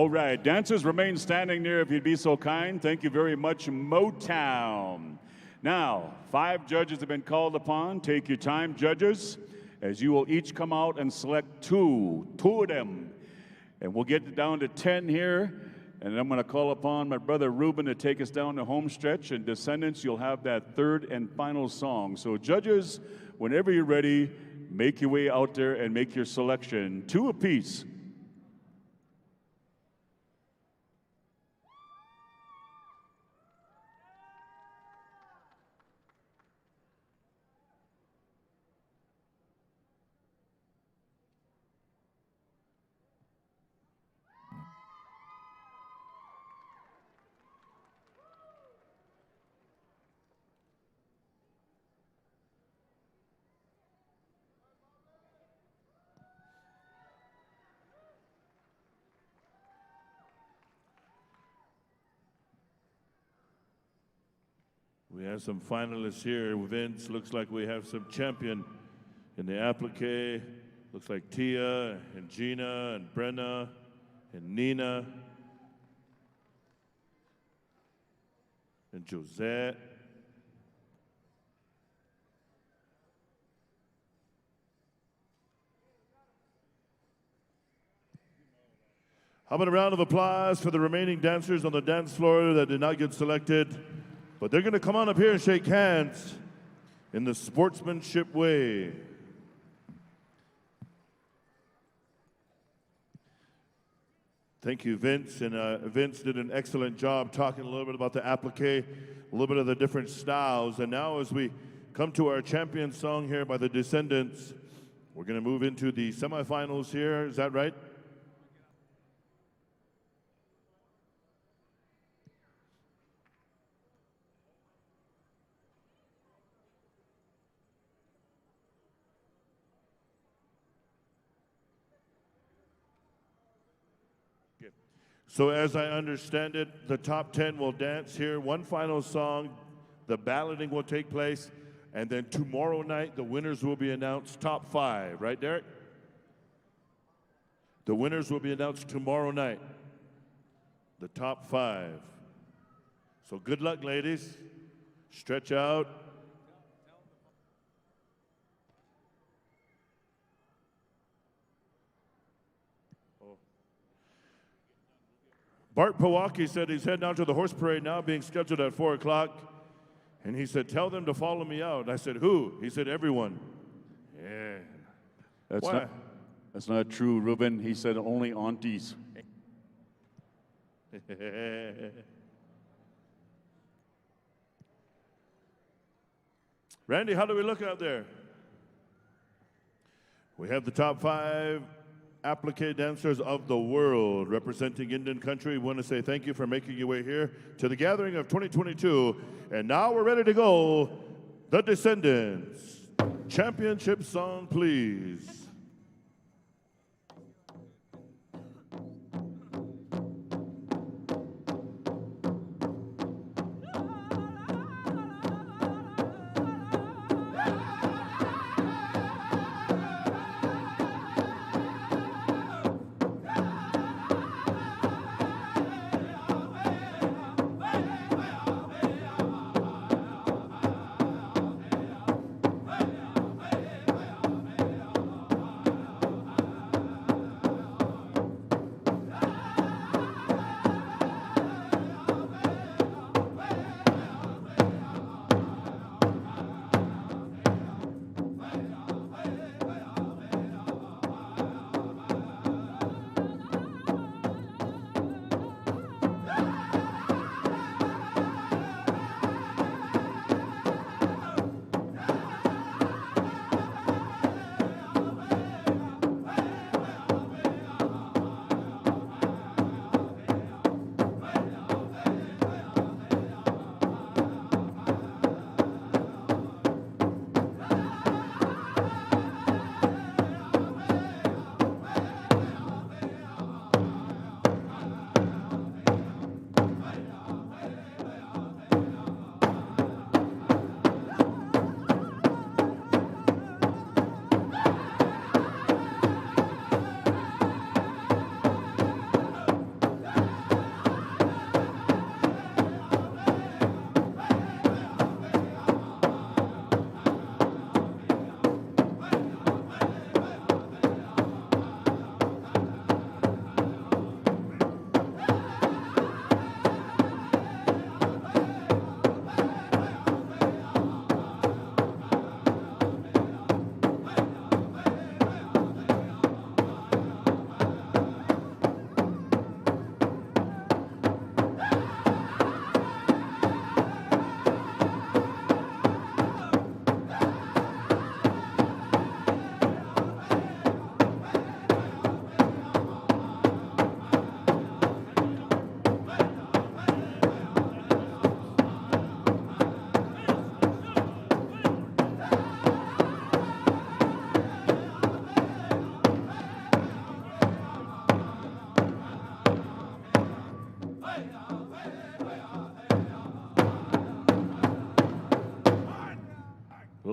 All right, dancers remain standing there if you'd be so kind. Thank you very much, Motown. Now, 5 judges have been called upon. Take your time, judges, as you will each come out and select two of them. And we'll get it down to 10 here. And I'm going to call upon my brother Ruben to take us down the home stretch. And Descendants, you'll have that third and final song. So judges, whenever you're ready, make your way out there and make your selection. 2 apiece. We have some finalists here. Vince, looks like we have some champion in the applique. Looks like Tia and Gina and Brenna and Nina and Josette. How about a round of applause for the remaining dancers on the dance floor that did not get selected? But they're going to come on up here and shake hands in the sportsmanship way. Thank you, Vince. And Vince did an excellent job talking a little bit about the applique, a little bit of the different styles. And now as we come to our champion song here by the Descendants, we're going to move into the semifinals here. Is that right? So as I understand it, the top 10 will dance here. One final song, the balloting will take place, and then tomorrow night the winners will be announced, top 5. Right, Derek? The winners will be announced tomorrow night, the top 5. So good luck, ladies. Stretch out. Bart Powocki said he's heading out to the horse parade now, being scheduled at 4 o'clock. And he said, tell them to follow me out. I said, who? He said, everyone. Yeah. That's not true, Ruben. He said only aunties. Randy, how do we look out there? We have the top 5 applique dancers of the world representing Indian country. We want to say thank you for making your way here to the gathering of 2022. And now we're ready to go. The Descendants. Championship song, please.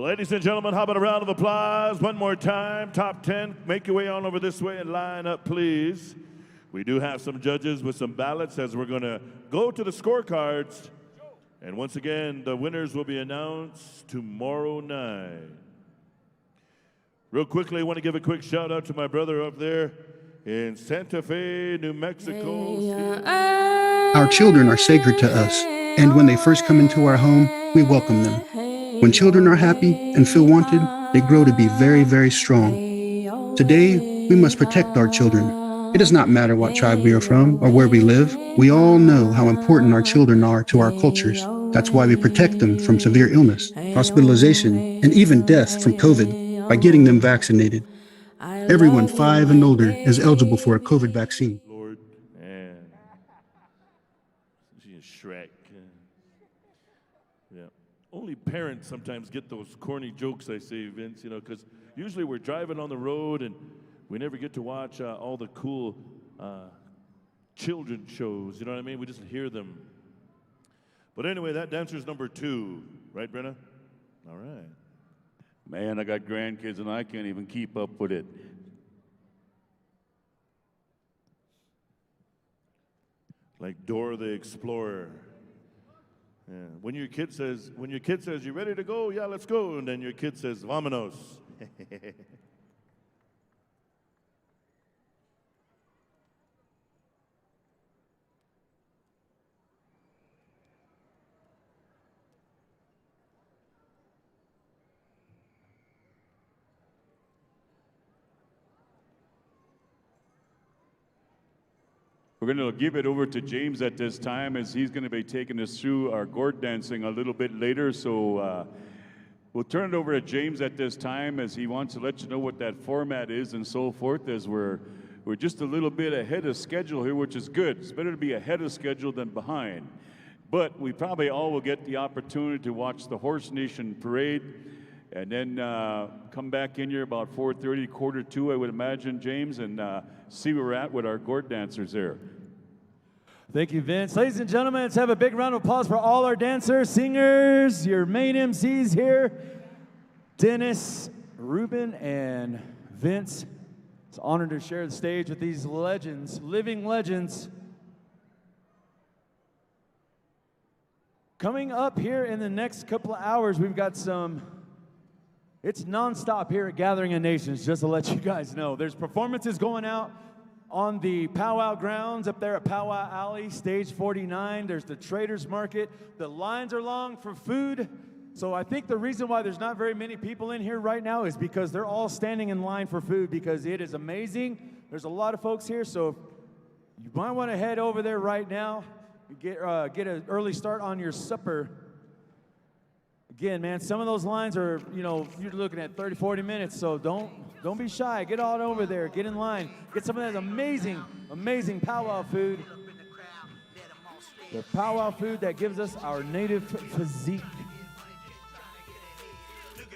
Ladies and gentlemen, how about a round of applause? One more time. Top 10, make your way on over this way and line up, please. We do have some judges with some ballots as we're going to go to the scorecards. And once again, the winners will be announced tomorrow night. Real quickly, I want to give a quick shout out to my brother up there in Santa Fe, New Mexico. Our children are sacred to us, and when they first come into our home, we welcome them. When children are happy and feel wanted, they grow to be very, very strong. Today, we must protect our children. It does not matter what tribe we are from or where we live. We all know how important our children are to our cultures. That's why we protect them from severe illness, hospitalization, and even death from COVID by getting them vaccinated. Everyone 5 and older is eligible for a COVID vaccine. Lord, and she's Shrek. Yeah. Only parents sometimes get those corny jokes, I say, Vince, you know, because usually we're driving on the road and we never get to watch all the cool children shows, you know what I mean? We just hear them. But anyway, that dancer's number 2, right, Brenna? All right. Man, I got grandkids and I can't even keep up with it. Like Dora the Explorer. Yeah. When your kid says, you ready to go? Yeah, let's go. And then your kid says, vámonos. We're going to give it over to James at this time as he's going to be taking us through our gourd dancing a little bit later. So we'll turn it over to James at this time as he wants to let you know what that format is and so forth, as we're just a little bit ahead of schedule here, which is good. It's better to be ahead of schedule than behind. But we probably all will get the opportunity to watch the Horse Nation parade and then come back in here about 4:30, 1:45, I would imagine, James, and see where we're at with our gourd dancers there. Thank you, Vince. Ladies and gentlemen, let's have a big round of applause for all our dancers, singers, your main MCs here, Dennis, Ruben, and Vince. It's an honor to share the stage with these legends, living legends. Coming up here in the next couple of hours, we've got it's nonstop here at Gathering of Nations, just to let you guys know. There's performances going out on the Powwow grounds up there at Powwow Alley, stage 49. There's the Traders Market. The lines are long for food. So I think the reason why there's not very many people in here right now is because they're all standing in line for food, because it is amazing. There's a lot of folks here, so you might want to head over there right now and get an early start on your supper. Again, man, some of those lines are, you're looking at 30, 40 minutes, so don't be shy. Get on over there. Get in line. Get some of that amazing, amazing powwow food. The powwow food that gives us our native physique.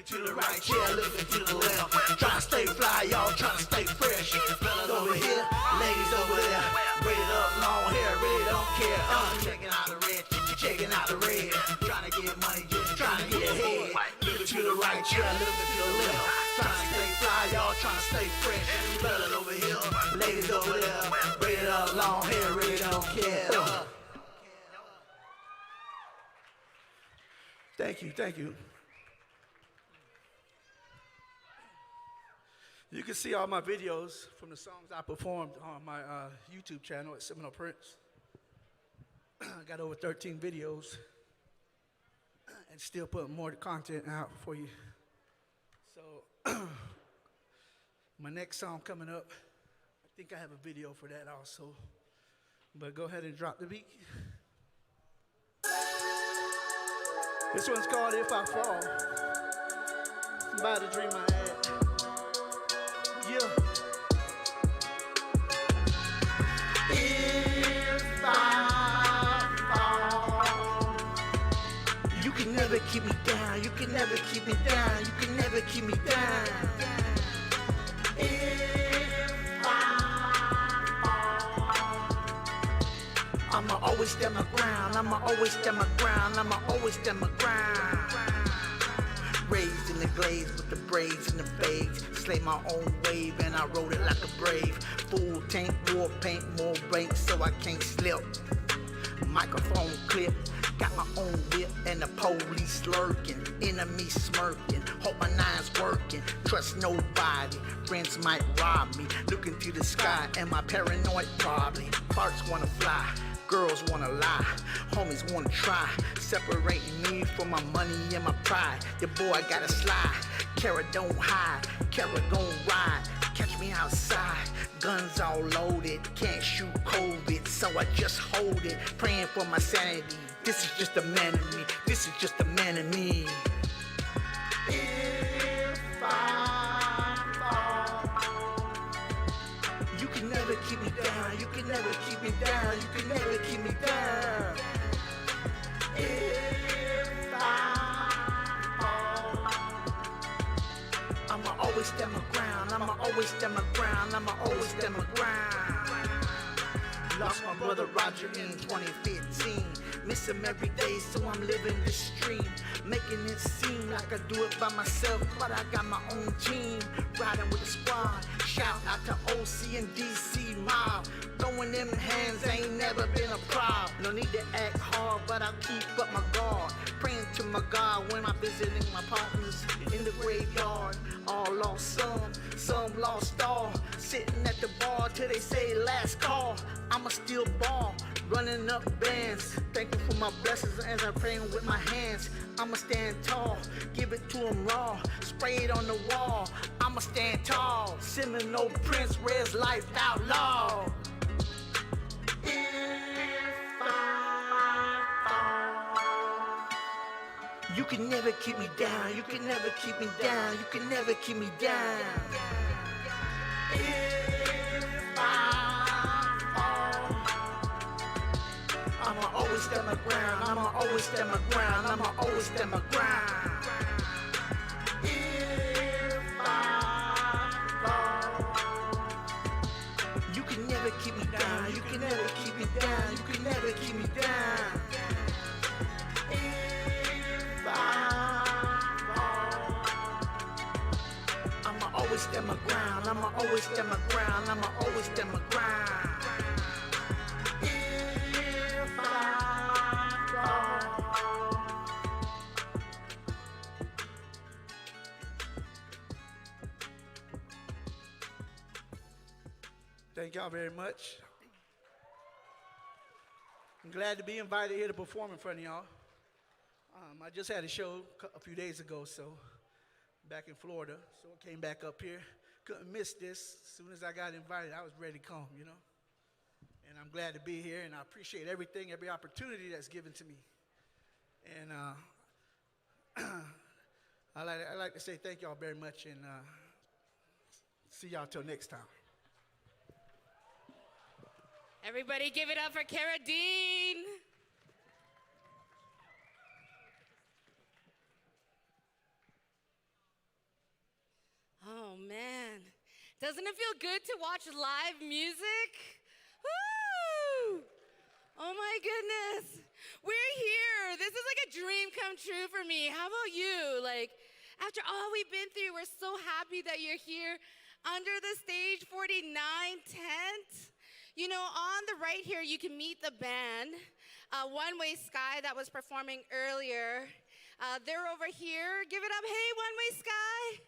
To the right, yeah, looking to the left. Trying to stay fly, y'all trying to stay fresh. Fellas over here, ladies over there. Braided up, long hair, really don't care. Checking out the red, checking out the red. Trying to get money, just trying to get ahead. Looking to the right, yeah, looking to the left. Trying to stay fly, y'all trying to stay fresh. Fellas over here, ladies over there. Braided up, long hair, really don't care. Thank you, thank you. You can see all my videos from the songs I performed on my YouTube channel at Seminole Prince. I got over 13 videos and still putting more content out for you. So my next song coming up, I think I have a video for that also. But go ahead and drop the beat. This one's called If I Fall. It's about a dream I had. Yeah. If I fall, you can never keep me down. You can never keep me down. You can never keep me down. If I fall, I'ma always stand my ground. I'ma always stand my ground. I'ma always stand my ground. Raised in the glaze with the braids and the fades. Slay my own wave and I rode it like a brave. Full tank, war paint, more bank, so I can't slip. Microphone clip, got my own whip and the police lurking. Enemy smirking, hope my nine's working. Trust nobody, friends might rob me. Looking to the sky, am I paranoid? Probably. Parts wanna fly, girls wanna lie, homies wanna try. Separating me from my money and my pride. Your boy gotta slide, Kara don't hide, Kara gon' ride. Catch me outside, guns all loaded. Can't shoot COVID, so I just hold it. Praying for my sanity. This is just a man of me. This is just a man of me. If I fall, you can never keep me down. You can never keep me down. You can never keep me down. If I fall, I'ma always stand my ground. I'ma always stand my ground. I'ma always stand my ground. Lost my brother Roger in 2015. Miss him every day, so I'm living this dream. Making it seem like I do it by myself, but I got my own team. Riding with the squad. Shout out to OC and DC mob. Throwing them hands ain't never been a problem. No need to act hard, but I'll keep up my guard. Praying to my God when I'm visiting my partners in the graveyard. All lost some lost all. Sitting at the bar till they say last call. I'ma still ball, running up bands. Thanking for my blessings as I'm praying with my hands. I'ma stand tall, give it to them raw. Spray it on the wall, I'ma stand tall. Seminole Prince, Red's life outlaw. You can never keep me down. You can never keep me down. You can never keep me down. If I fall, I'ma always stand my ground. I'ma always stand my ground. I'ma always stand my ground. If I fall, you can never keep me down. You can never keep me down. You can never keep me down. I'ma always stand my ground. I'ma always stand my ground. I'ma always stand my ground. If I fall. Thank y'all very much. I'm glad to be invited here to perform in front of y'all. I just had a show a few days ago, so back in Florida, so I came back up here. Couldn't miss this. As soon as I got invited, I was ready to come, you know. And I'm glad to be here, and I appreciate everything, every opportunity that's given to me. And I like to say thank y'all very much, and see y'all till next time. Everybody give it up for Cara Dean. Oh man, doesn't it feel good to watch live music? Woo! Oh my goodness, we're here. This is like a dream come true for me. How about you? Like, after all we've been through, we're so happy that you're here under the Stage 49 tent. You know, on the right here, you can meet the band, One Way Sky, that was performing earlier. They're over here. Give it up. Hey, One Way Sky.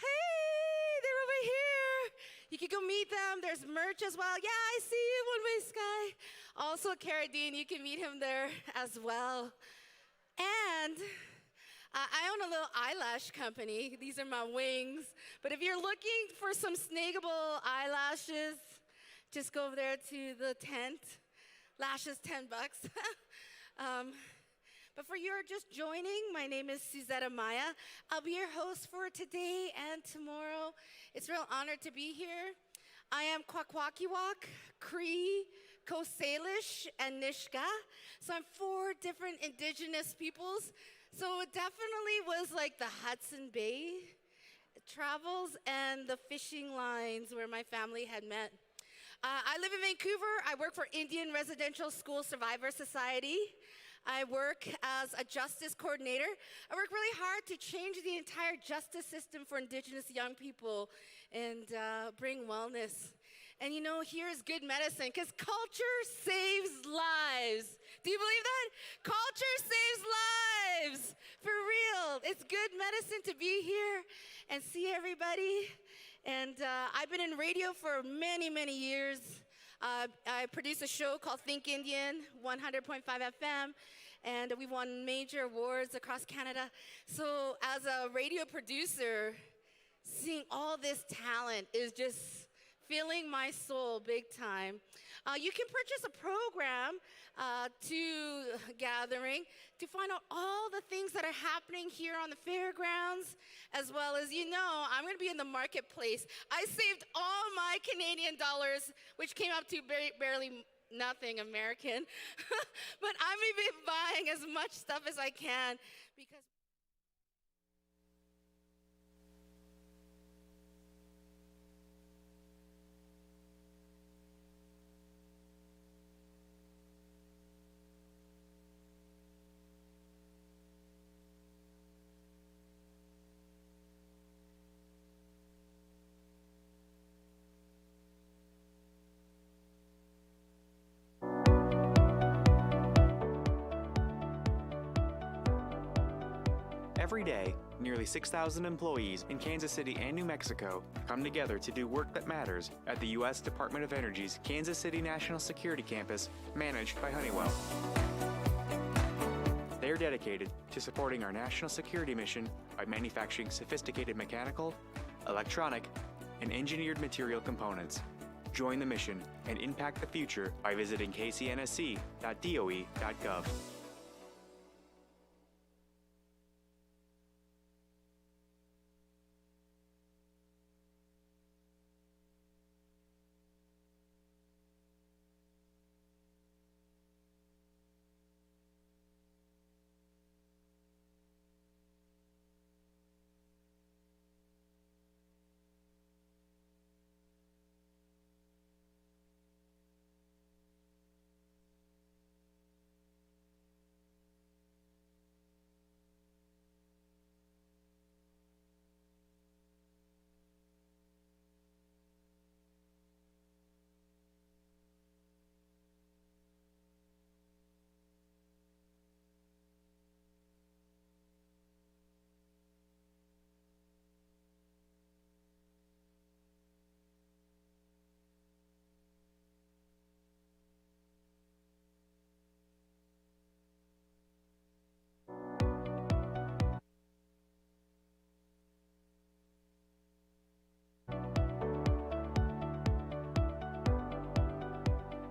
Hey, they're over here. You can go meet them. There's merch as well. Yeah, I see you, One Way Sky. Also, Cara Dean, you can meet him there as well. And I own a little eyelash company. These are my wings. But if you're looking for some snaggable eyelashes, just go over there to the tent. Lashes, $10. But for you who are just joining, my name is Suzetta Maya. I'll be your host for today and tomorrow. It's a real honor to be here. I am Kwakwakiwak, Cree, Coast Salish, and Nishka. So I'm 4 different indigenous peoples. So it definitely was like the Hudson Bay travels and the fishing lines where my family had met. I live in Vancouver. I work for Indian Residential School Survivor Society. I work as a justice coordinator. I work really hard to change the entire justice system for Indigenous young people and bring wellness. And you know, here's good medicine, because culture saves lives. Do you believe that? Culture saves lives, for real. It's good medicine to be here and see everybody. And I've been in radio for many, many years. I produce a show called Think Indian, 100.5 FM, and we've won major awards across Canada. So as a radio producer, seeing all this talent is just filling my soul big time. You can purchase a program to Gathering to find out all the things that are happening here on the fairgrounds, as well as, you know, I'm going to be in the marketplace. I saved all my Canadian dollars, which came up to barely nothing American, but I'm going to be buying as much stuff as I can because Every day, nearly 6,000 employees in Kansas City and New Mexico come together to do work that matters at the U.S. Department of Energy's Kansas City National Security Campus, managed by Honeywell. They are dedicated to supporting our national security mission by manufacturing sophisticated mechanical, electronic, and engineered material components. Join the mission and impact the future by visiting kcnsc.doe.gov.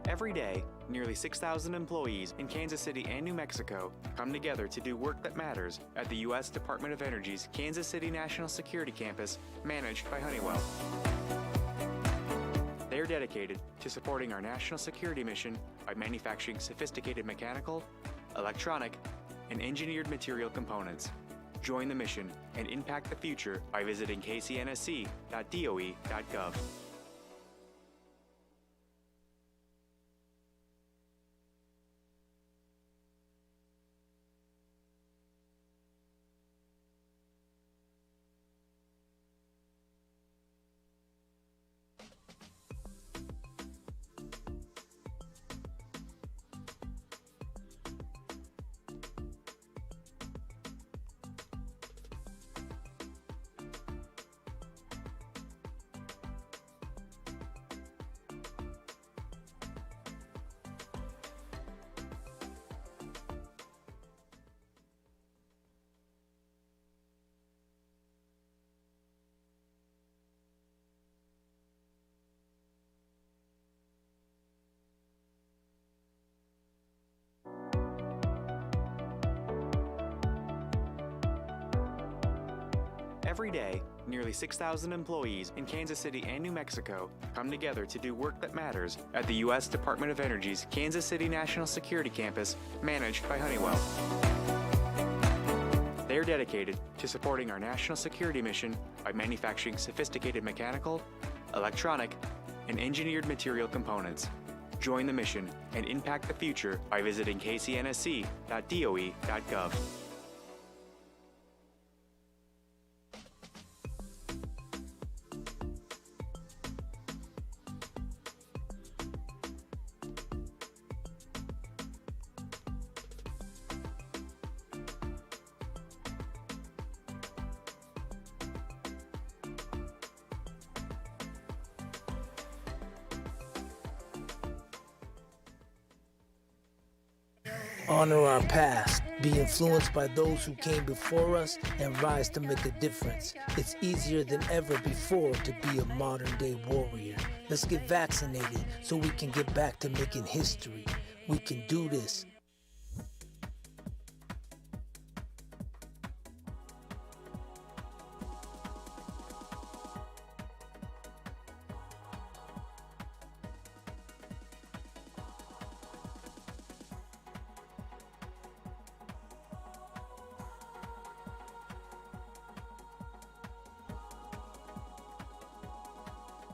Every day, nearly 6,000 employees in Kansas City and New Mexico come together to do work that matters at the U.S. Department of Energy's Kansas City National Security Campus, managed by Honeywell. They are dedicated to supporting our national security mission by manufacturing sophisticated mechanical, electronic, and engineered material components. Join the mission and impact the future by visiting kcnsc.doe.gov. Every day, nearly 6,000 employees in Kansas City and New Mexico come together to do work that matters at the U.S. Department of Energy's Kansas City National Security Campus, managed by Honeywell. They are dedicated to supporting our national security mission by manufacturing sophisticated mechanical, electronic, and engineered material components. Join the mission and impact the future by visiting kcnsc.doe.gov. Honor our past, be influenced by those who came before us, and rise to make a difference. It's easier than ever before to be a modern-day warrior. Let's get vaccinated so we can get back to making history. We can do this.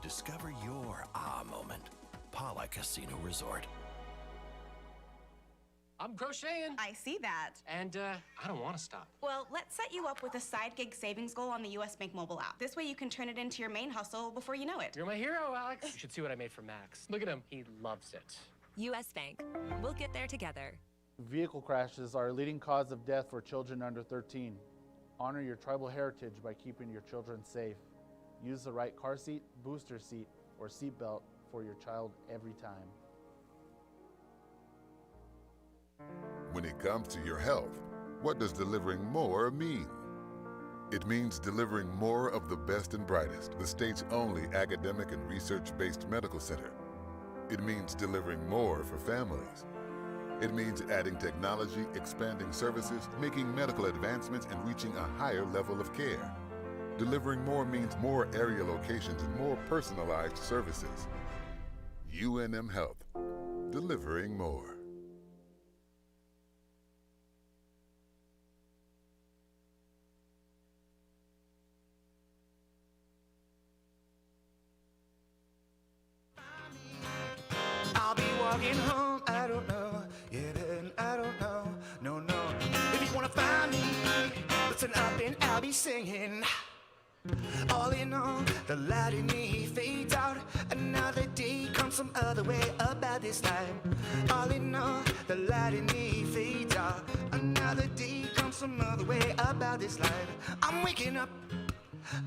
Discover your aha moment. Paula Casino Resort. I'm crocheting. I see that. And I don't want to stop. Well, let's set you up with a side gig savings goal on the U.S. Bank mobile app. This way you can turn it into your main hustle before you know it. You're my hero, Alex. You should see what I made for Max. Look at him. He loves it. U.S. Bank. We'll get there together. Vehicle crashes are a leading cause of death for children under 13. Honor your tribal heritage by keeping your children safe. Use the right car seat, booster seat, or seat belt for your child every time. When it comes to your health, what does delivering more mean? It means delivering more of the best and brightest, the state's only academic and research-based medical center. It means delivering more for families. It means adding technology, expanding services, making medical advancements, and reaching a higher level of care. Delivering more means more area locations and more personalized services. UNM Health, delivering more. I'll be walking home, I don't know, yeah, and I don't know, no. If you wanna find me, listen up and I'll be singing. All in all, the light in me fades out. Another day comes some other way about this time. All in all, the light in me fades out. Another day comes some other way about this life. I'm waking up,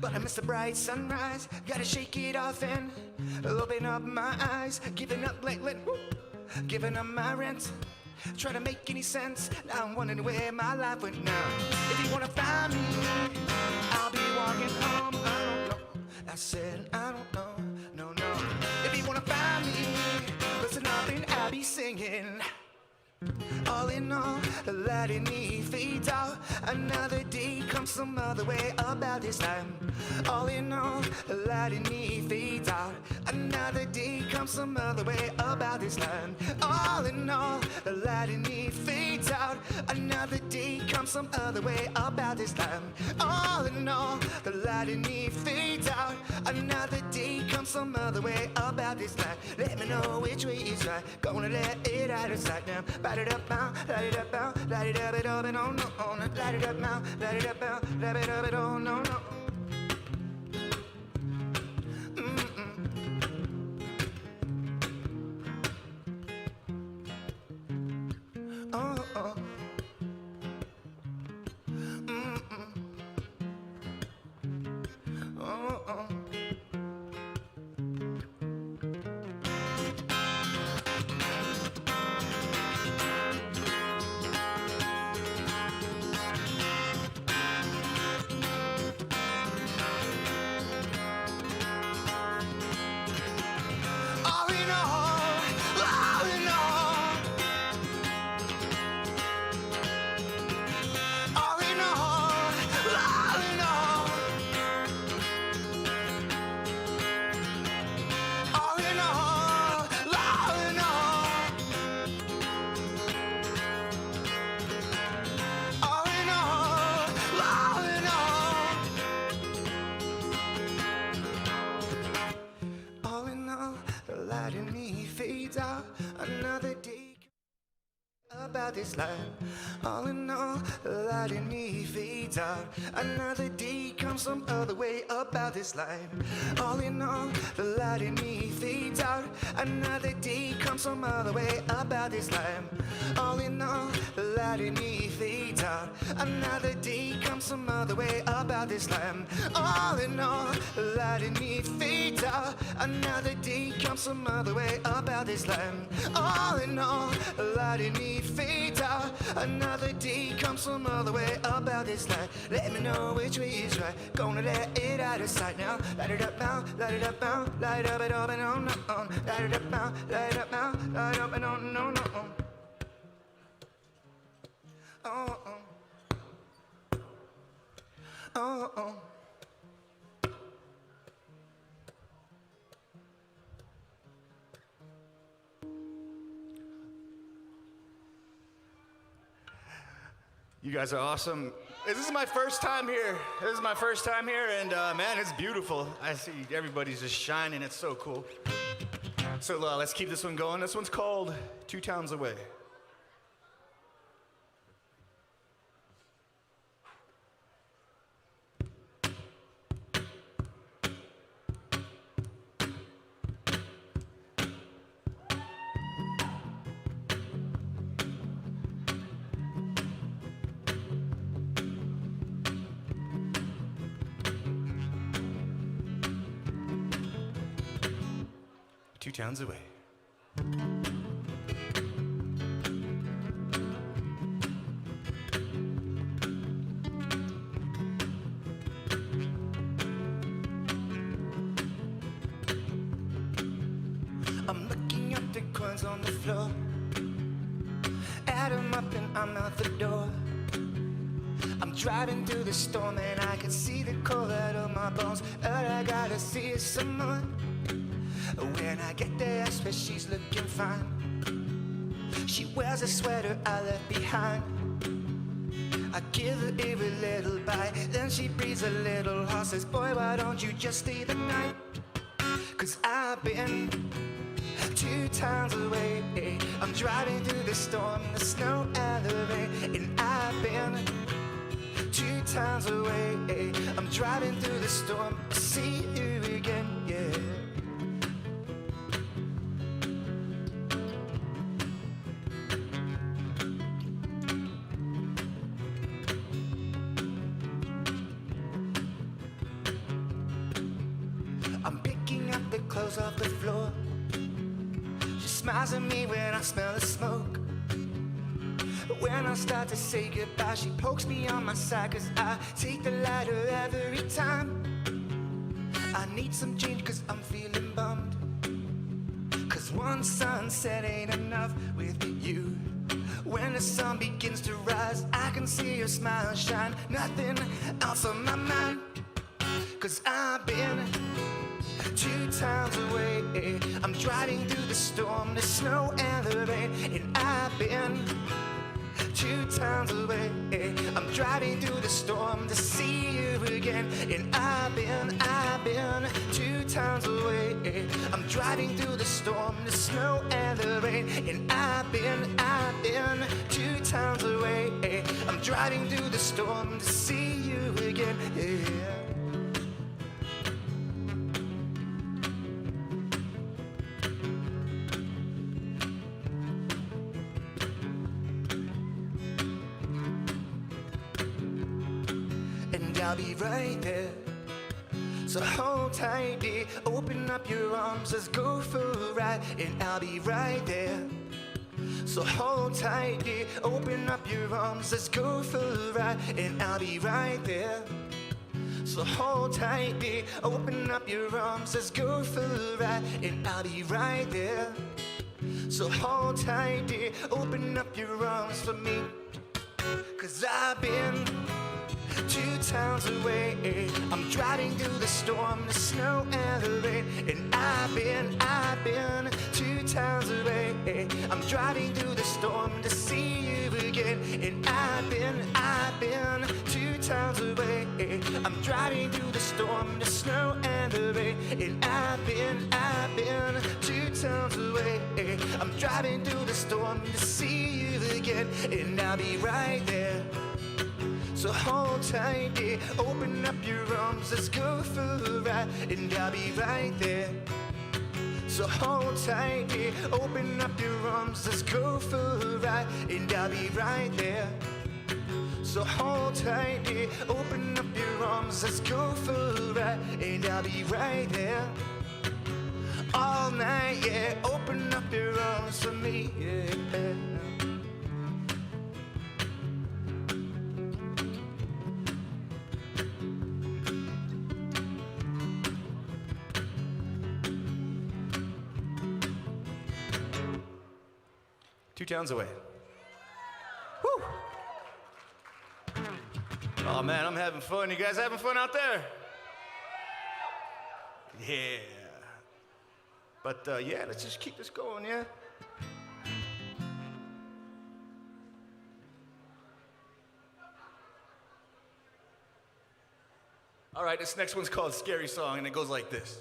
but I miss the bright sunrise. Gotta shake it off and open up my eyes. Giving up lately, giving up my rent. Trying to make any sense. Now I'm wondering where my life went now. If you wanna find me, I'll be walking home. I don't know. I said I don't know. No. If you wanna find me, listen up and I'll be singing. All in all, the light in me fades out. Another day comes some other way about this time. All in all, the light in me fades out. Another day comes some other way about this time. All in all, the light in me fades out. Another day comes some other way about this time. All in all, the light in me fades out. Another day comes some other way about this time. Let me know which way is right. Gonna let it out of sight now. Light it up now, light it up now, light it up, it up and on, on. Light it up now, light it up now, light it up, it on, no. Oh. Oh. about this life. All in all, the light in me fades out. Another day comes some other way about this life. All in all, the light in me fades out. Another day comes some other way about this life. All in all, the light in me fades out. Another day comes some other way about this life. All in all, the light in me fades out. Another day comes some other way about this life. All in all, the light in me fades out. Another day comes some other way about this life. Let me know which way is right. Gonna let it out of sight now. Light it up now, light it up now, light up and up and on, on. Light it up now, light it up now, light up and on, on, on. Oh, oh. Oh, oh. You guys are awesome. This is my first time here. This is my first time here, and man, it's beautiful. I see everybody's just shining. It's so cool. So let's keep this one going. This one's called 2 Towns Away. Two towns away. I'm looking at the coins on the floor. Add 'em up and I'm out the door. I'm driving through the storm and I can see the cold out of my bones. All I gotta see is someone. When I get there, I swear she's looking fine. She wears a sweater I left behind. I give her every little bite. Then she breathes a little heart, says, boy, why don't you just stay the night? 'Cause I've been 2 towns away. I'm driving through the storm, the snow and the rain. And I've been 2 towns away. I'm driving through the storm to see you again, yeah. Off the floor. She smiles at me when I smell the smoke. When I start to say goodbye, she pokes me on my side, 'cause I take the lighter every time. I need some change 'cause I'm feeling bummed. 'Cause one sunset ain't enough with you. When the sun begins to rise, I can see your smile shine. Nothing else on my mind. 'Cause I've been 2 towns away. I'm driving through the storm, the snow and the rain. And I've been 2 towns away. I'm driving through the storm to see you again. And I've been 2 towns away. I'm driving through the storm, the snow and the rain. And I've been 2 towns away. I'm driving through the storm to see you again, yeah. I'll be right there. So hold tight, dear. Open up your arms, let's go for a ride. And I'll be right there. So hold tight, dear. Open up your arms, let's go for a ride. And I'll be right there. So hold tight, dear. Open up your arms, let's go for a ride. And I'll be right there. So hold tight, dear. Open up your arms for me. 'Cause I've been 2 towns away. I'm driving through the storm, the snow and the rain. And I've been 2 towns away. I'm driving through the storm to see you again. And I've been 2 towns towns away. I'm driving through the storm, the snow and the rain. And I've been 2 towns away. I'm driving through the storm to see you again. And I'll be right there. So hold tight, yeah. Open up your arms, let's go for a ride. And I'll be right there. So hold tight, yeah. Open up your arms, let's go for a ride. And I'll be right there. So hold tight, yeah. Open up your arms, let's go for a ride. And I'll be right there. All night, yeah. Open up your arms for me, yeah. 2 towns away. Woo! Oh man, I'm having fun. You guys having fun out there? Yeah. But yeah, let's just keep this going, yeah? All right, this next one's called Scary Song, and it goes like this.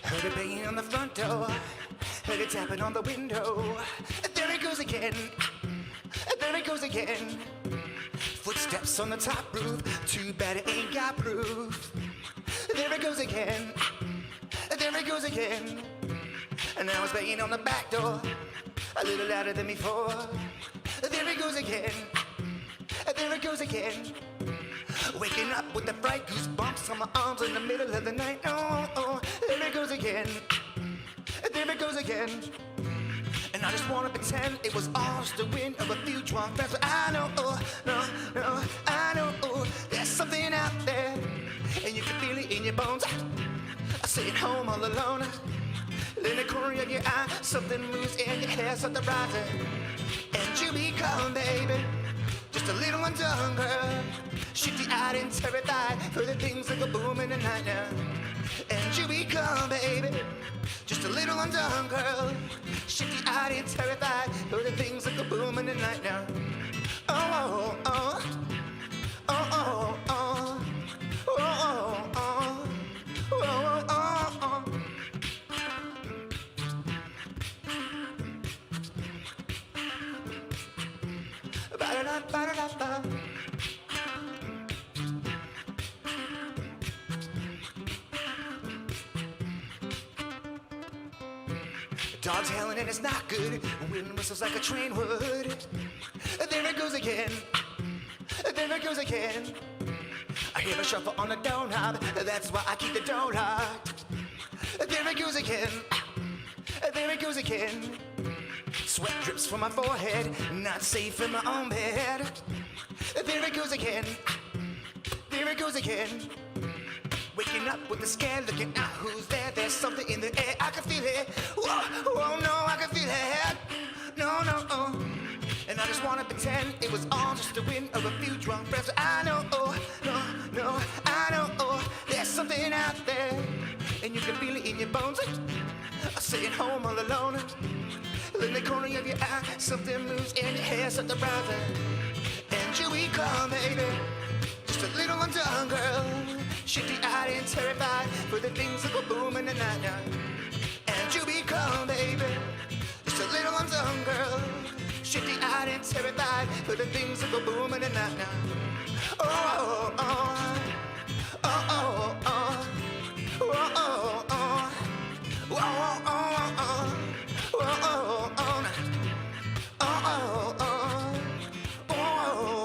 Heard it banging on the front door, heard it tapping on the window. There it goes again, there it goes again. Footsteps on the top roof, too bad it ain't got proof. There it goes again, there it goes again. And now it's banging on the back door, a little louder than before. There it goes again, there it goes again. Waking up with the fright, goosebumps on my arms in the middle of the night. Oh, oh, there it goes again, there it goes again. And I just wanna pretend it was all just the wind of a few drunk friends. But I know, oh, no, no, I know, oh, there's something out there, and you can feel it in your bones. I sit at home all alone, in the corner of your eye, something moves in your hair, something rises, and you become, baby, just a little undone girl. Shifty-eyed and terrified for the things that go boom in the night now. And you become, baby, just a little undone girl. Shifty-eyed and terrified for the things that go boom in the night now. Oh, oh, oh, oh, oh, oh, oh, oh, oh, oh, oh, oh. Ba-da-da, ba-da-da-ba. Dogs howling and it's not good. Wind whistles like a train would. There it goes again. There it goes again. I hear a shuffle on the doorknob. That's why I keep the door locked. There it goes again. There it goes again. Sweat drips from my forehead. Not safe in my own bed. There it goes again. There it goes again. Waking up with the scare, looking out who's there. There's something in the air, I can feel it. Whoa, whoa, no, I can feel it. No, pretend it was all just a win of a few drunk friends. But I know, I know, there's something out there, and you can feel it in your bones. Sitting home all alone, in the corner of your eye, something moves in your hair, something brighter. And you become, baby, just a little undone girl, shifty-eyed and terrified for the things that go boom in the night now. And you become, baby, just a little undone girl, shifty-eyed and terrified for the things that go boom in the night now. Oh, oh, oh, oh, oh, oh, oh, oh, oh, oh. Whoa, oh, oh, oh, oh, oh, oh, oh, oh, oh,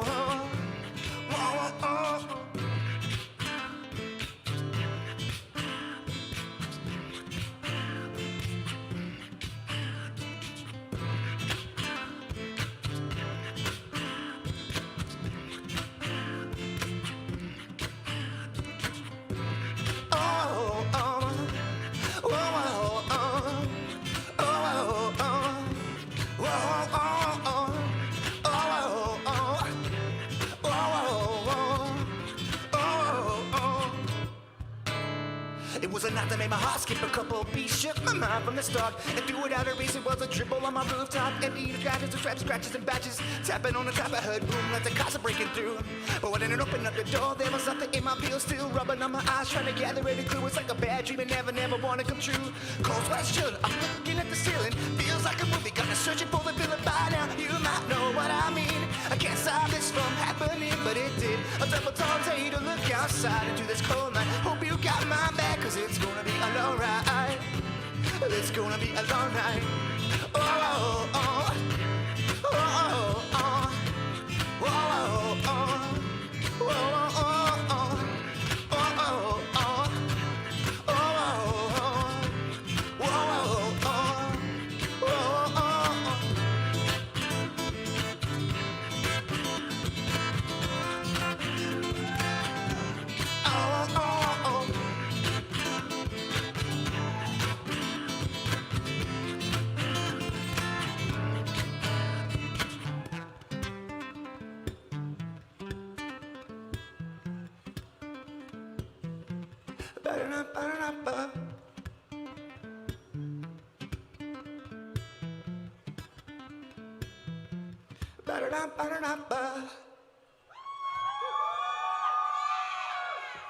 oh, oh, oh, oh. It was a night that made my heart skip a couple beats, shook my mind from the start, and threw it out a race. It was a dribble on my rooftop, empty scratches, scratches and batches, tapping on the top. I heard boom like the cars are breaking through. But when I opened up the door, there was something in my peel, still rubbing on my eyes, trying to gather any clue. It's like a bad dream, and never wanna come true. Cold sweats chill, I'm looking at the ceiling, feels like a movie. Got me searching for the villain by now. You might know what I mean. I can't stop this from happening, but it did. A double tall day to look outside into this cold night. Hope you got my back, 'cause it's gonna be a long ride. It's gonna be a long night. Oh, oh, oh, oh, oh, oh, oh, oh, oh, oh, oh, oh,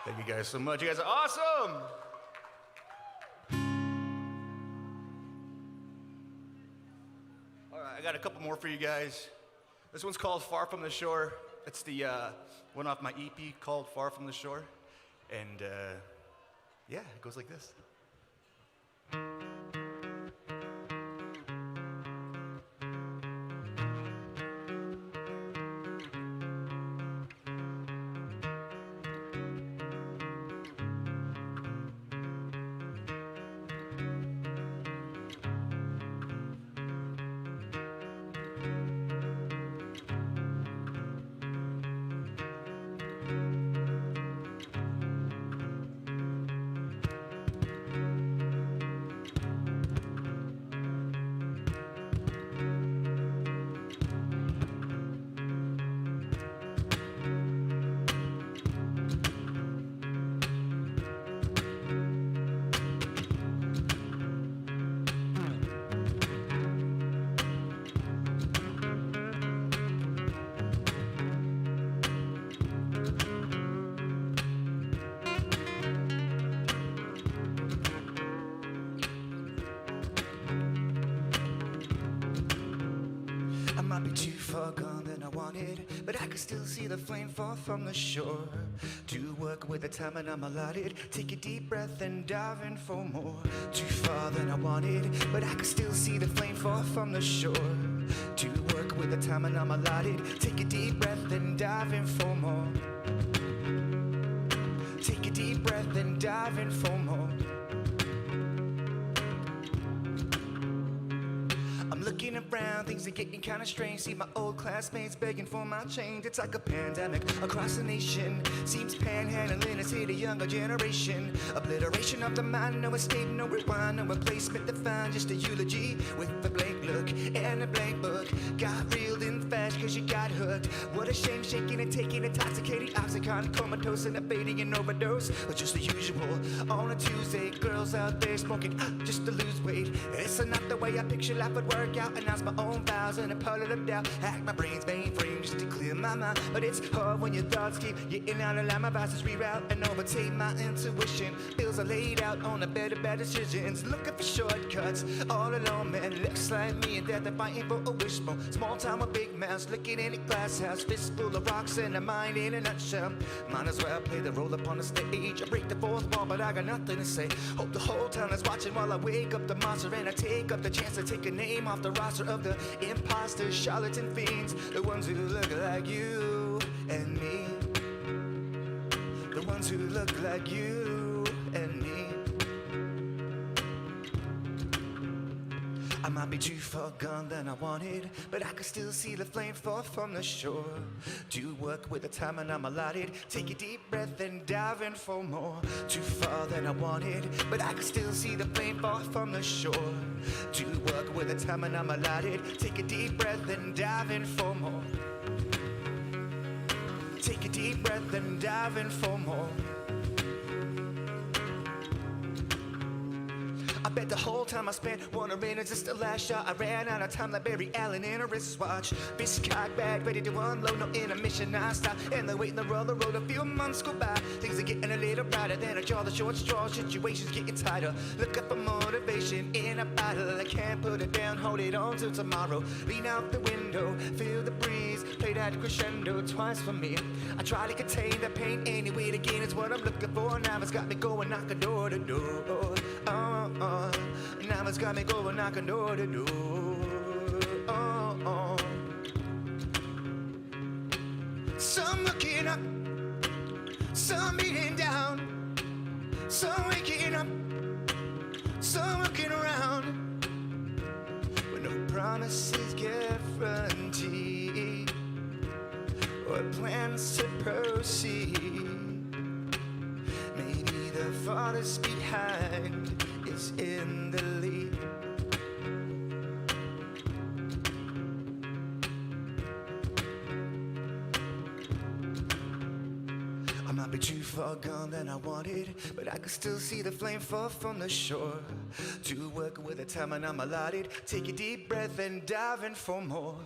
Thank you guys so much. You guys are awesome. All right, I got a couple more for you guys. This one's called Far From the Shore. It's the one off my EP called Far From the Shore. And yeah, it goes like this. Too far gone than I wanted, but I could still see the flame fall from the shore. To work with the time and I'm allotted, take a deep breath and dive in for more. Too far than I wanted, but I could still see the flame fall from the shore. To work with the time and I'm allotted, take a deep breath and dive in for more. Take a deep breath and dive in for more. I'm looking around, things are getting kinda strange. See my old classmates begging for my change. It's like a pandemic across the nation. Seems panhandling is here the younger generation. Obliteration of the mind, no escape, no rewind, no replacement defined. Just a eulogy with a blank look and a blank book. Got reeled in fast cause you got hooked. What a shame, shaking and taking intoxicating oxycontin, comatose and a fading and overdose. But just the usual on a Tuesday, girls out there smoking just to lose weight. It's not the way I picture life would work out. Announce my own vows and a puddle of doubt. Hack my brain's mainframe just to clear my mind. But it's hard when your thoughts keep getting out of line. My vices reroute and overtake my intuition. Bills are laid out on a bed of bad decisions. Looking for shortcuts all alone, man. Looks like me and death are fighting for a wishbone. Small town with big mouths, looking in a glass house. Fist full of rocks and a mind in a nutshell. Might as well play the role upon the stage. I break the fourth wall, but I got nothing to say. Hope the whole town is watching while I wake up the monster. And I take up the chance to take a name off the roster of the imposters, charlatan fiends. The ones who look like you and me. The ones who look like you and me. I might be too far gone than I wanted, but I can still see the flame fall from the shore. Do work with the time and I'm allotted. Take a deep breath and dive in for more. Too far than I wanted, but I can still see the flame fall from the shore. Do work with the time and I'm allotted. Take a deep breath and dive in for more. Take a deep breath and dive in for more. I bet the whole time I spent wondering is this the last shot. I ran out of time like Barry Allen in a wristwatch. Fist cocked back, ready to unload, no intermission. I stop and the wait in the road. A few months go by, things are getting a little brighter. Then I draw the short straw, situations getting tighter. Looking for motivation in a bottle. I can't put it down, hold it on till tomorrow. Lean out the window, feel the breeze, play that crescendo twice for me. I try to contain the pain anyway. Again, it's what I'm looking for. Now it's got me going knocking door to door. Now it's got me going knocking door to door. Some looking up, some beating down, some waking up, some looking around. But no promises guaranteed or plans to proceed. Maybe the farthest behind is in the lead. I might be too far gone than I wanted, but I can still see the flame fall from the shore. To work with the time and I'm allotted. Take a deep breath and dive in for more.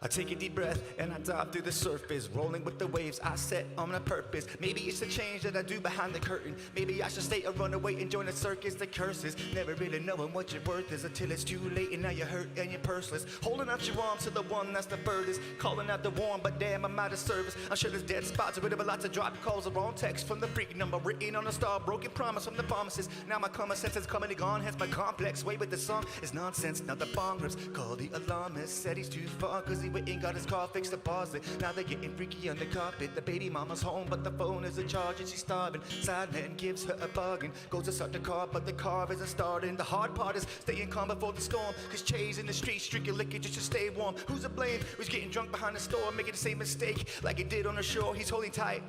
I take a deep breath and I dive through the surface, rolling with the waves I set on a purpose. Maybe it's the change that I do behind the curtain. Maybe I should stay or run away and join the circus. The curses, never really knowing what your worth is until it's too late and now you're hurt and you're purseless. Holding out your arms to the one that's the furthest, calling out the warm, but damn, I'm out of service. I'm sure there's dead spots, rid of a lot to drop calls, the wrong text from the freak number written on a star, broken promise from the promises. Now my common sense is coming and gone, hence my complex way with the song is nonsense. Now the bong rips, call the alarmist, said he's too far cause he went and got his car fixed, deposit. Now they're getting freaky on the carpet. The baby mama's home, but the phone isn't charging. She's starving. Side man gives her a bargain. Goes to start the car, but the car isn't starting. The hard part is staying calm before the storm. Cause Jay's in the streets, drinking liquor just to stay warm. Who's to blame? Who's getting drunk behind the store, making the same mistake like he did on the shore? He's holding tight,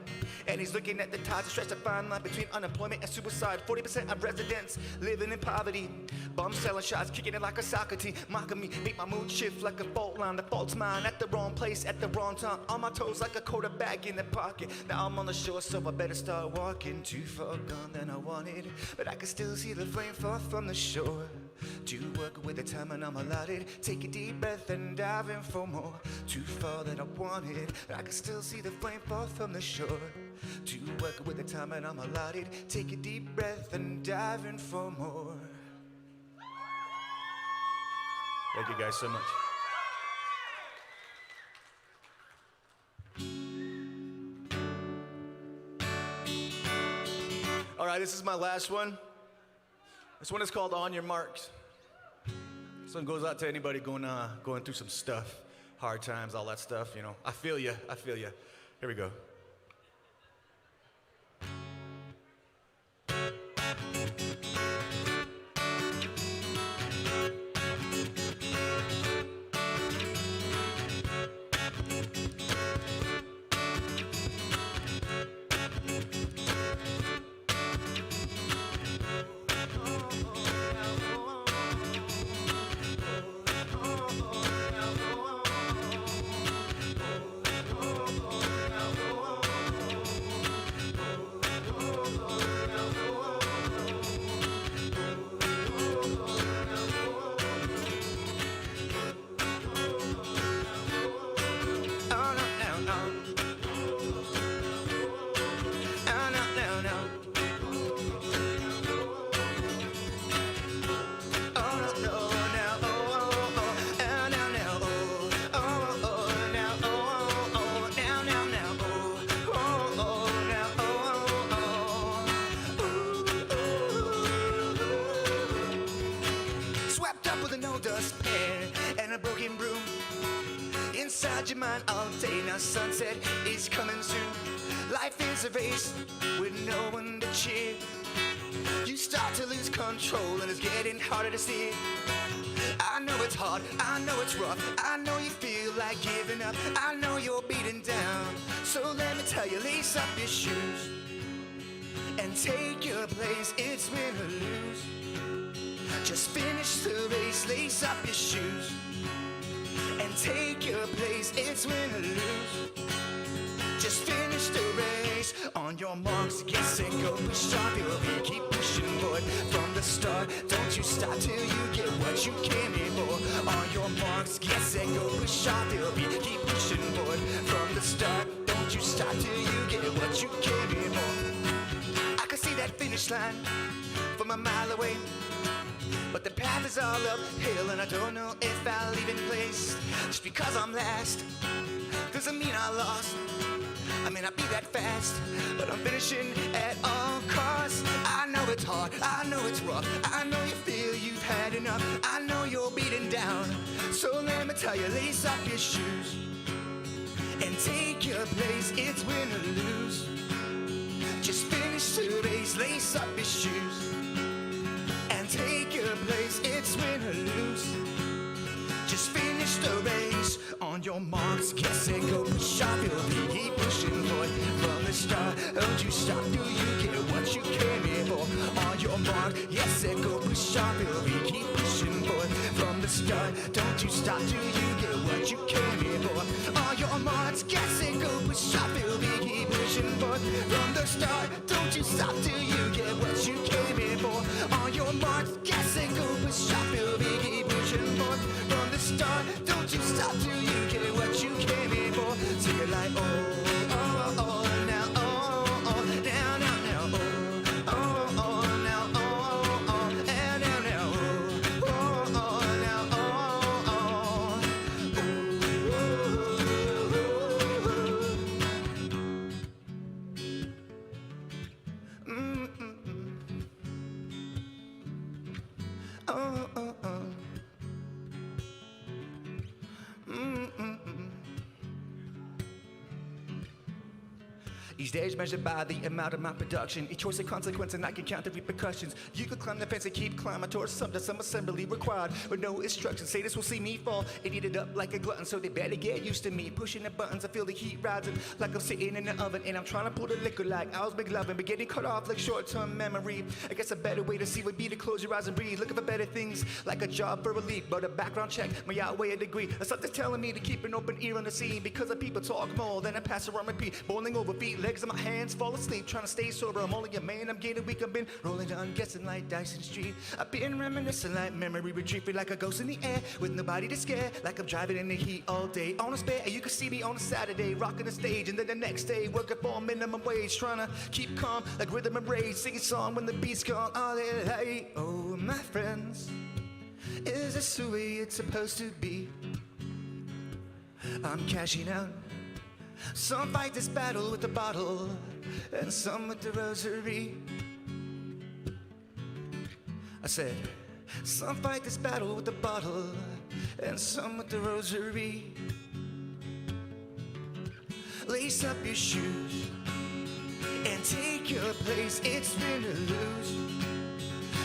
and he's looking at the tides. Stretch a fine line between unemployment and suicide. 40% of residents living in poverty. Bums selling shots, kicking it like a soccer team. Mocking me, make my mood shift like a fault line. The fault's mine at the wrong place at the wrong time. On my toes like a quarterback in the pocket. Now I'm on the shore, so I better start walking. Too far gone than I wanted, but I can still see the flame fall from the shore. Do work with the time and I'm allotted. Take a deep breath and dive in for more. Too far than I wanted, but I can still see the flame fall from the shore. Do work with the time and I'm allotted. Take a deep breath and dive in for more. Thank you guys so much. All right, this is my last one. This one is called On Your Marks. This one goes out to anybody going through some stuff, hard times, all that stuff, you know. I feel you. Here we go. mind all day. Now sunset is coming soon. Life is a race with no one to cheer. You start to lose control and it's getting harder to see. I know it's hard, I know it's rough, I know you feel like giving up, I know you're beaten down. So let me tell you, lace up your shoes and take your place. It's win or lose. Just finish the race, lace up your shoes and take your place. It's win or lose. Just finish the race. On your marks, get set, go, push off your feet. Keep pushing forward from the start. Don't you stop till you get what you came here for. On your marks, get set, go, push off your feet. Keep pushing forward from the start. Don't you stop till you get what you came here for. I can see that finish line from a mile away, but the path is all uphill and I don't know if I'll even place. Just because I'm last doesn't mean I lost. I may not be that fast, but I'm finishing at all costs. I know it's hard, I know it's rough, I know you feel you've had enough, I know you're beaten down. So let me tell you, lace up your shoes and take your place. It's win or lose. Just finish the race, lace up your shoes and take your place. It's win or lose. Just finish the race. On your marks, get set, go, push off your feet. Keep pushing forward from the start. Don't you stop till you get what you came here for. On your mark, get set, go, push off your feet. Keep pushing forward from the start. Don't you stop till you get what you came here for. On your marks, get set, go, push off your feet. Keep pushing forward from the start. Don't you stop till you get what you came here for. On your marks, get set, go, push off your feet. Keep pushing forward from the start. Don't you stop till you get what you came here for. Sing it like oh, oh, oh, now oh, oh, now, now, now oh, oh, oh, now oh, oh, and now, now oh, oh, oh, now oh, oh, oh, oh, oh. Each day is measured by the amount of my production. Each choice a consequence and I can count the repercussions. You could climb the fence and keep climbing towards something, some assembly required with no instructions. Say this will see me fall and eat it up like a glutton, so they better get used to me pushing the buttons. I feel the heat rising like I'm sitting in the oven, and I'm trying to pull the liquor like I was big loving, but getting cut off like short-term memory. I guess a better way to see would be to close your eyes and breathe. Looking for better things like a job for relief, but a background check may outweigh a degree. Something's telling me to keep an open ear on the scene, because the people talk more than I pass around repeat. Boiling over feet, legs in my hands, fall asleep, trying to stay sober. I'm only a man, I'm getting weak, I've been rolling down, guessing like dice in the street. I've been reminiscing like memory retreat, feel like a ghost in the air with nobody to scare, like I'm driving in the heat all day on a spare. You can see me on a Saturday rocking the stage, and then the next day working for minimum wage, trying to keep calm like rhythm and rage, singing song when the beat's gone. All that hey, oh my friends, is this the way it's supposed to be? I'm cashing out. Some fight this battle with the bottle, and some with the rosary. I said, some fight this battle with the bottle, and some with the rosary. Lace up your shoes and take your place. It's win or lose.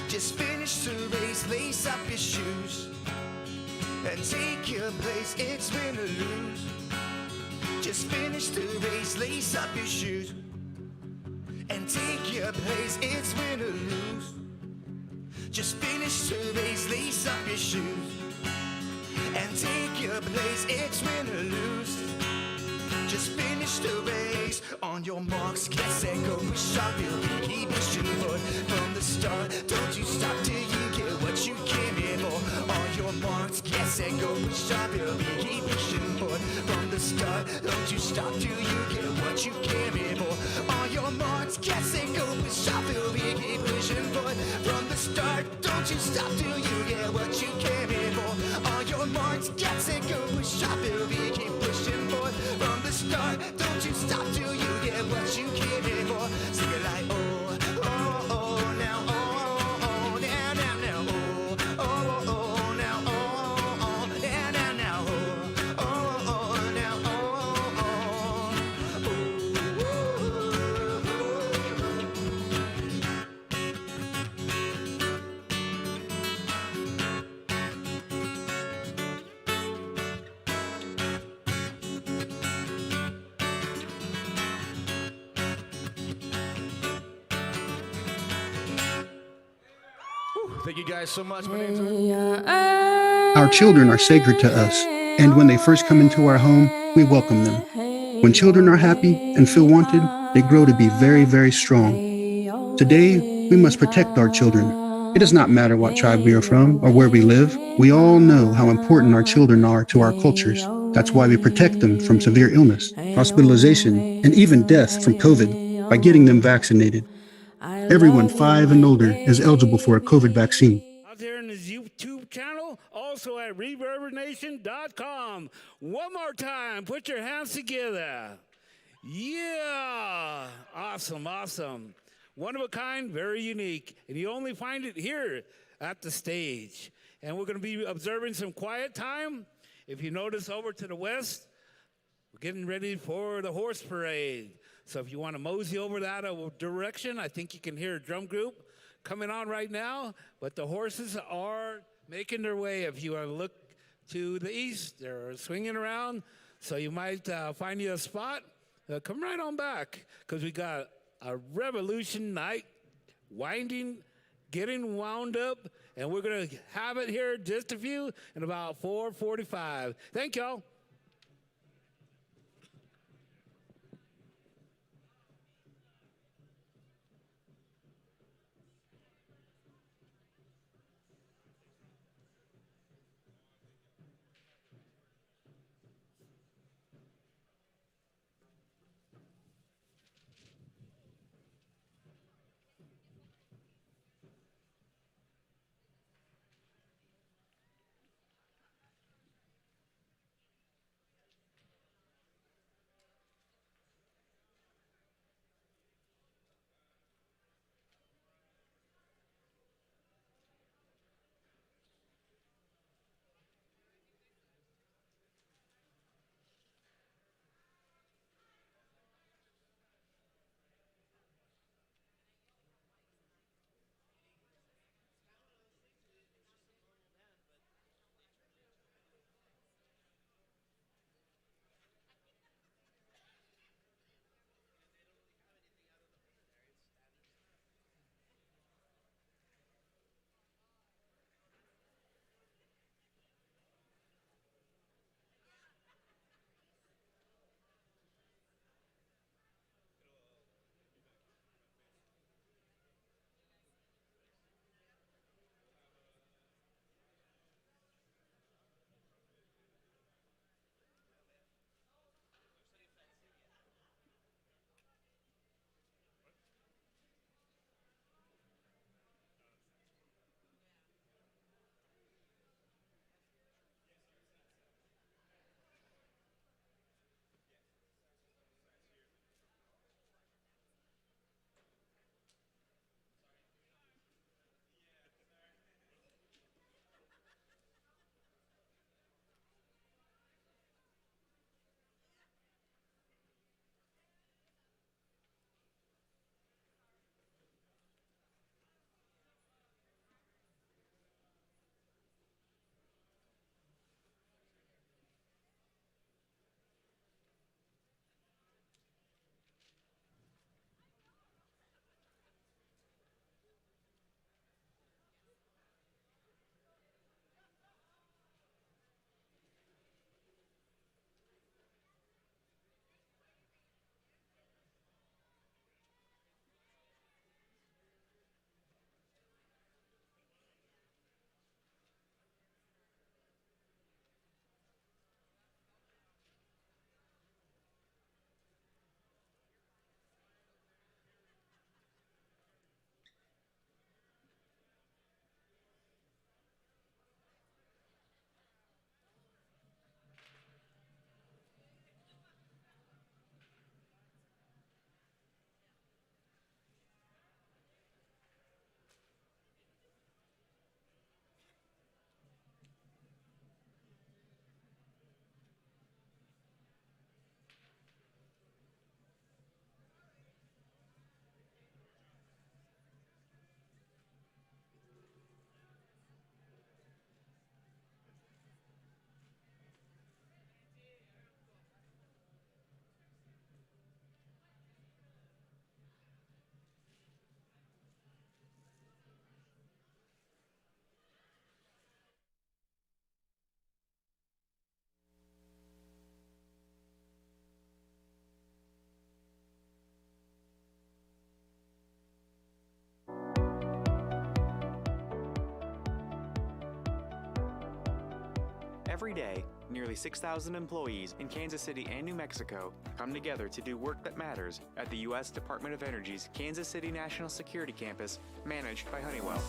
Just finish the race. Lace up your shoes and take your place. It's win or lose. Just finish the race, lace up your shoes and take your place. It's win or lose. Just finish the race, lace up your shoes and take your place. It's win or lose. Just finish the race. On your marks, get set, go, push off your feet. Keep pushing forward from the start. Don't you stop till you get what you came here for. On your marks, get set, go, push off your feet. Keep pushing forward from the start. Don't you stop till you get what you came here for. On your marks, get set, go, push off your feet. Keep pushing forward from the start. Don't you stop till you get what you came here for. On your marks, get set, go, push off your feet. Keep pushing forward from the start. Don't you stop till you get what you came here for. Sing it like oh, oh, oh, now oh, oh, now, now, now oh, oh, oh, now oh, oh, now, now, now oh, oh, oh, now oh. Thank you guys so much. My name's Our children are sacred to us, and when they first come into our home, we welcome them. When children are happy and feel wanted, they grow to be very, very strong. Today, we must protect our children. It does not matter what tribe we are from or where we live. We all know how important our children are to our cultures. That's why we protect them from severe illness, hospitalization, and even death from COVID by getting them vaccinated. Everyone 5 and older is eligible for a COVID vaccine. Out there in his YouTube channel, also at reverbnation.com. One more time, put your hands together. Yeah, awesome, awesome. One of a kind, very unique, and you only find it here at the stage. And we're going to be observing some quiet time. If you notice over to the west, we're getting ready for the horse parade. So if you want to mosey over that direction, I think you can hear a drum group coming on right now. But the horses are making their way. If you want to look to the east, they're swinging around. So you might find you a spot. Come right on back, because we got a revolution night getting wound up, and we're going to have it here just a few in about 4:45. Thank y'all. Every day, nearly 6,000 employees in Kansas City and New Mexico come together to do work that matters at the U.S. Department of Energy's Kansas City National Security Campus, managed by Honeywell.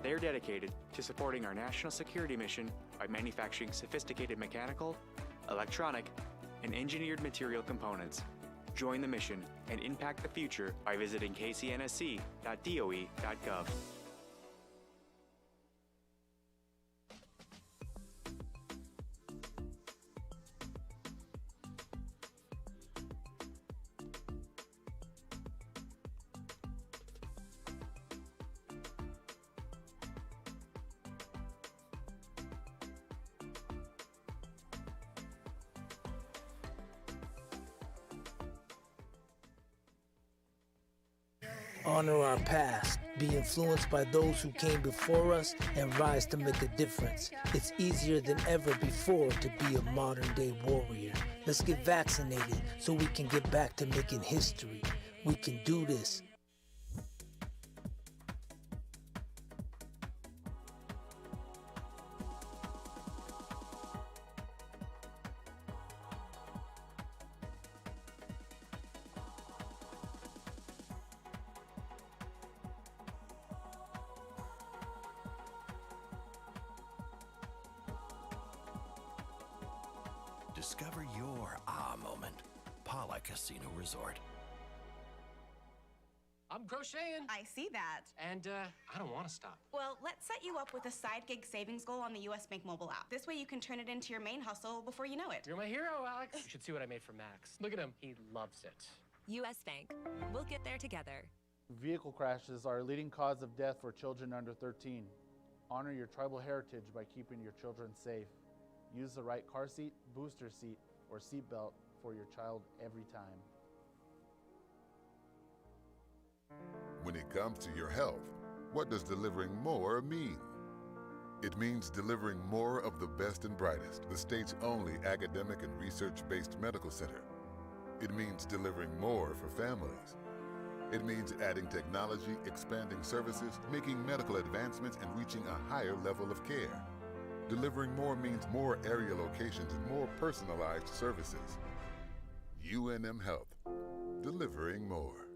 They are dedicated to supporting our national security mission by manufacturing sophisticated mechanical, electronic, and engineered material components. Join the mission and impact the future by visiting kcnsc.doe.gov. Honor our past, be influenced by those who came before us, and rise to make a difference. It's easier than ever before to be a modern day warrior. Let's get vaccinated so we can get back to making history. We can do this. Discover your aha moment. Powwow Casino Resort. I'm crocheting. I see that. And I don't want to stop. Well, let's set you up with a side gig savings goal on the U.S. Bank mobile app. This way you can turn it into your main hustle before you know it. You're my hero, Alex. You should see what I made for Max. Look at him. He loves it. U.S. Bank. We'll get there together. Vehicle crashes are a leading cause of death for children under 13. Honor your tribal heritage by keeping your children safe. Use the right car seat, booster seat, or seat belt for your child every time. When it comes to your health, what does delivering more mean? It means delivering more of the best and brightest, the state's only academic and research-based medical center. It means delivering more for families. It means adding technology, expanding services, making medical advancements, and reaching a higher level of care. Delivering more means more area locations and more personalized services. UNM Health, delivering more.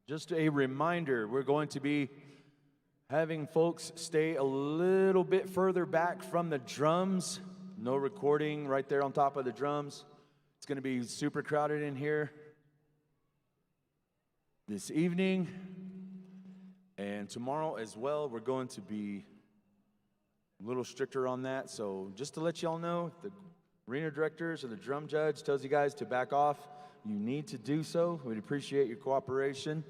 Just a reminder, we're going to be having folks stay a little bit further back from the drums. No recording right there on top of the drums. It's going to be super crowded in here this evening. And tomorrow as well, we're going to be a little stricter on that. So just to let y'all know, the arena directors or the drum judge tells you guys to back off. You need to do so. We'd appreciate your cooperation.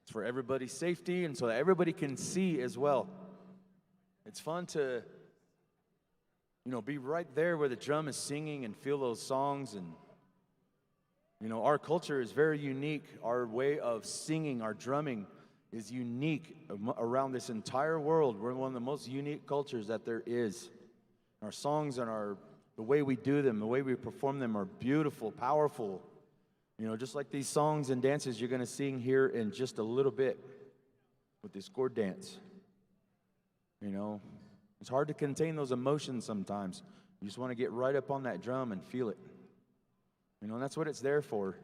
It's for everybody's safety and so that everybody can see as well. It's fun to, be right there where the drum is singing and feel those songs. And, our culture is very unique. Our way of singing, our drumming is unique around this entire world. We're one of the most unique cultures that there is. Our songs and the way we do them, the way we perform them are beautiful, powerful. Just like these songs and dances you're going to sing here in just a little bit with this Gourd dance. It's hard to contain those emotions sometimes. You just want to get right up on that drum and feel it. And that's what it's there for.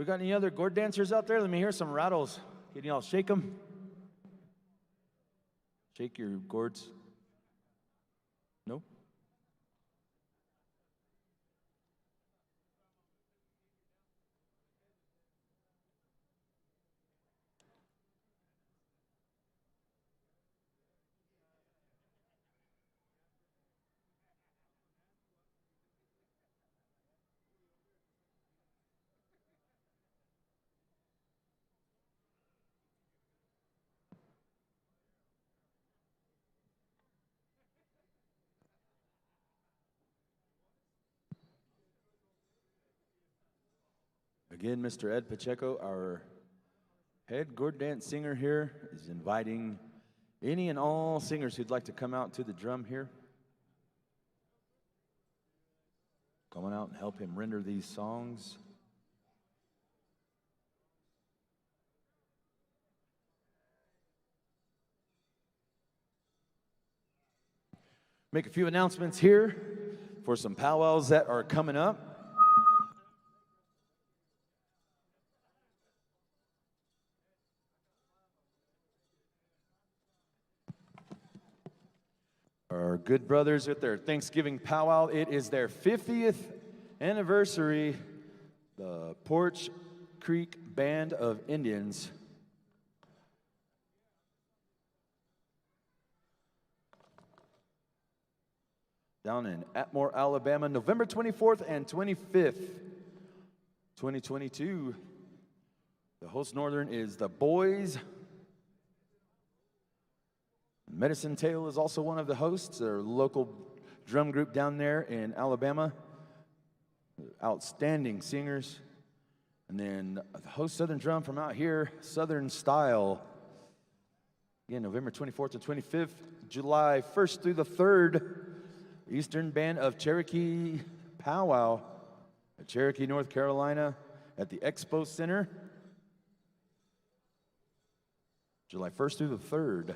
We got any other gourd dancers out there? Let me hear some rattles. Can y'all shake them? Shake your gourds. No? Again, Mr. Ed Pacheco, our head gourd dance singer here, is inviting any and all singers who'd like to come out to the drum here. Come on out and help him render these songs. Make a few announcements here for some powwows that are coming up. Our good brothers with their Thanksgiving powwow. It is their 50th anniversary. The Porch Creek Band of Indians. Down in Atmore, Alabama, November 24th and 25th, 2022. The host northern is the Boys. Medicine Tail is also one of the hosts. They're a local drum group down there in Alabama. Outstanding singers. And then the host Southern Drum from out here, Southern Style. Again, November 24th and 25th, July 1st through the 3rd, Eastern Band of Cherokee Powwow at Cherokee, North Carolina at the Expo Center. July 1st through the 3rd.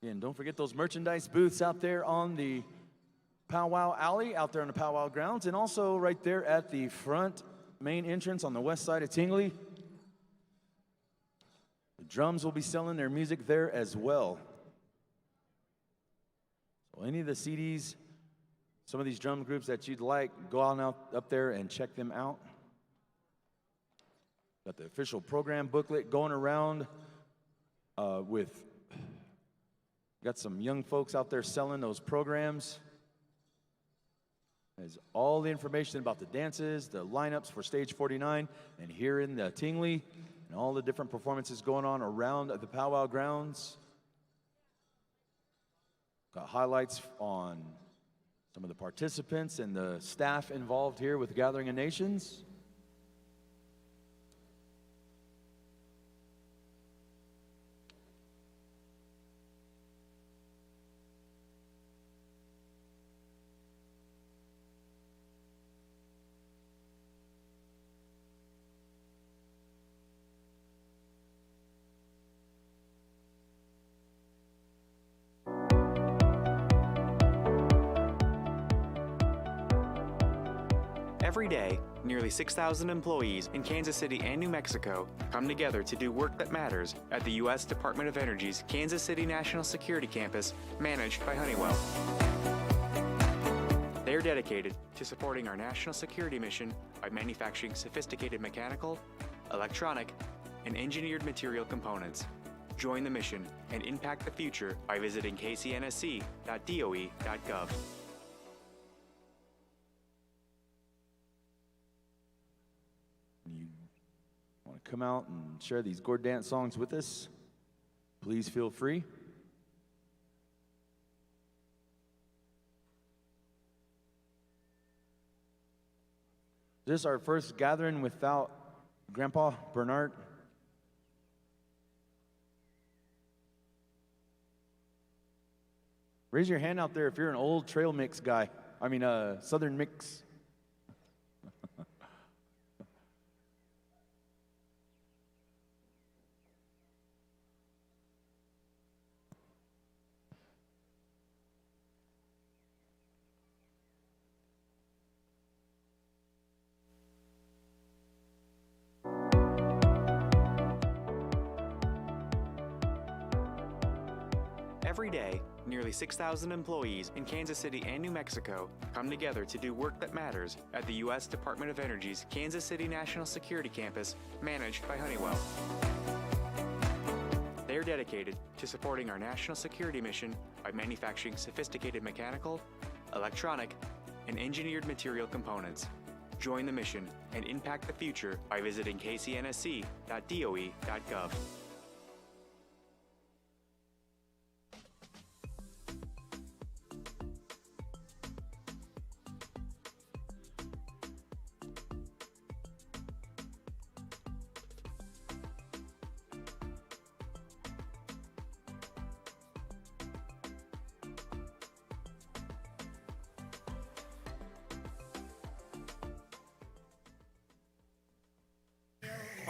And don't forget those merchandise booths out there on the Powwow Alley, out there on the Powwow grounds, and also right there at the front main entrance on the west side of Tingley. The drums will be selling their music there as well. So any of the CDs, some of these drum groups that you'd like, go on out up there and check them out. Got the official program booklet going around with. Got some young folks out there selling those programs. There's all the information about the dances, the lineups for Stage 49, and here in the Tingley, and all the different performances going on around the Powwow grounds. Got highlights on some of the participants and the staff involved here with Gathering of Nations. Every day, nearly 6,000 employees in Kansas City and New Mexico come together to do work that matters at the U.S. Department of Energy's Kansas City National Security Campus, managed by Honeywell. They are dedicated to supporting our national security mission by manufacturing sophisticated mechanical, electronic, and engineered material components. Join the mission and impact the future by visiting kcnsc.doe.gov. Come out and share these gourd dance songs with us, please feel free. This is our first gathering without Grandpa Bernard. Raise your hand out there if you're an old trail mix guy. Southern mix. Every day, nearly 6,000 employees in Kansas City and New Mexico come together to do work that matters at the U.S. Department of Energy's Kansas City National Security Campus, managed by Honeywell. They are dedicated to supporting our national security mission by manufacturing sophisticated mechanical, electronic, and engineered material components. Join the mission and impact the future by visiting kcnsc.doe.gov.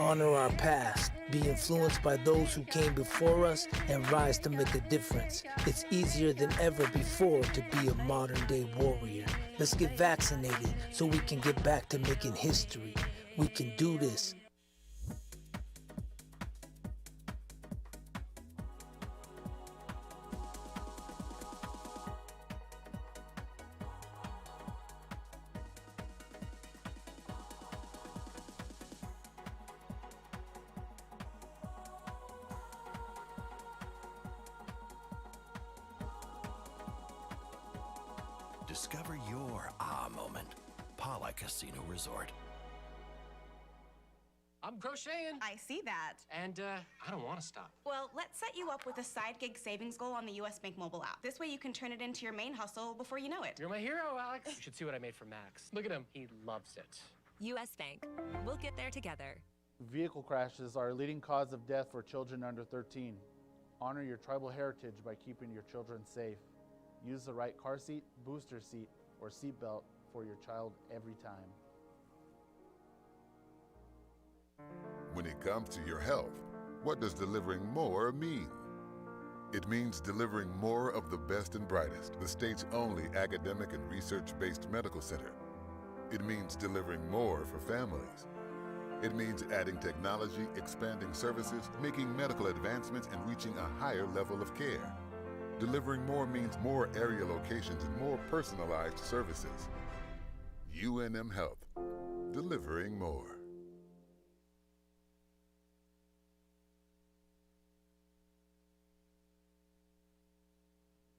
Honor our past, be influenced by those who came before us, and rise to make a difference. It's easier than ever before to be a modern day warrior. Let's get vaccinated so we can get back to making history. We can do this. Discover your ah moment. Powwow Casino Resort. I'm crocheting. I see that. And I don't want to stop. Well, let's set you up with a side gig savings goal on the U.S. Bank mobile app. This way you can turn it into your main hustle before you know it. You're my hero, Alex. You should see what I made for Max. Look at him. He loves it. U.S. Bank. We'll get there together. Vehicle crashes are a leading cause of death for children under 13. Honor your tribal heritage by keeping your children safe. Use the right car seat, booster seat, or seat belt for your child every time. When it comes to your health, what does delivering more mean? It means delivering more of the best and brightest, the state's only academic and research-based medical center. It means delivering more for families. It means adding technology, expanding services, making medical advancements, and reaching a higher level of care. Delivering more means more area locations and more personalized services. UNM Health, delivering more.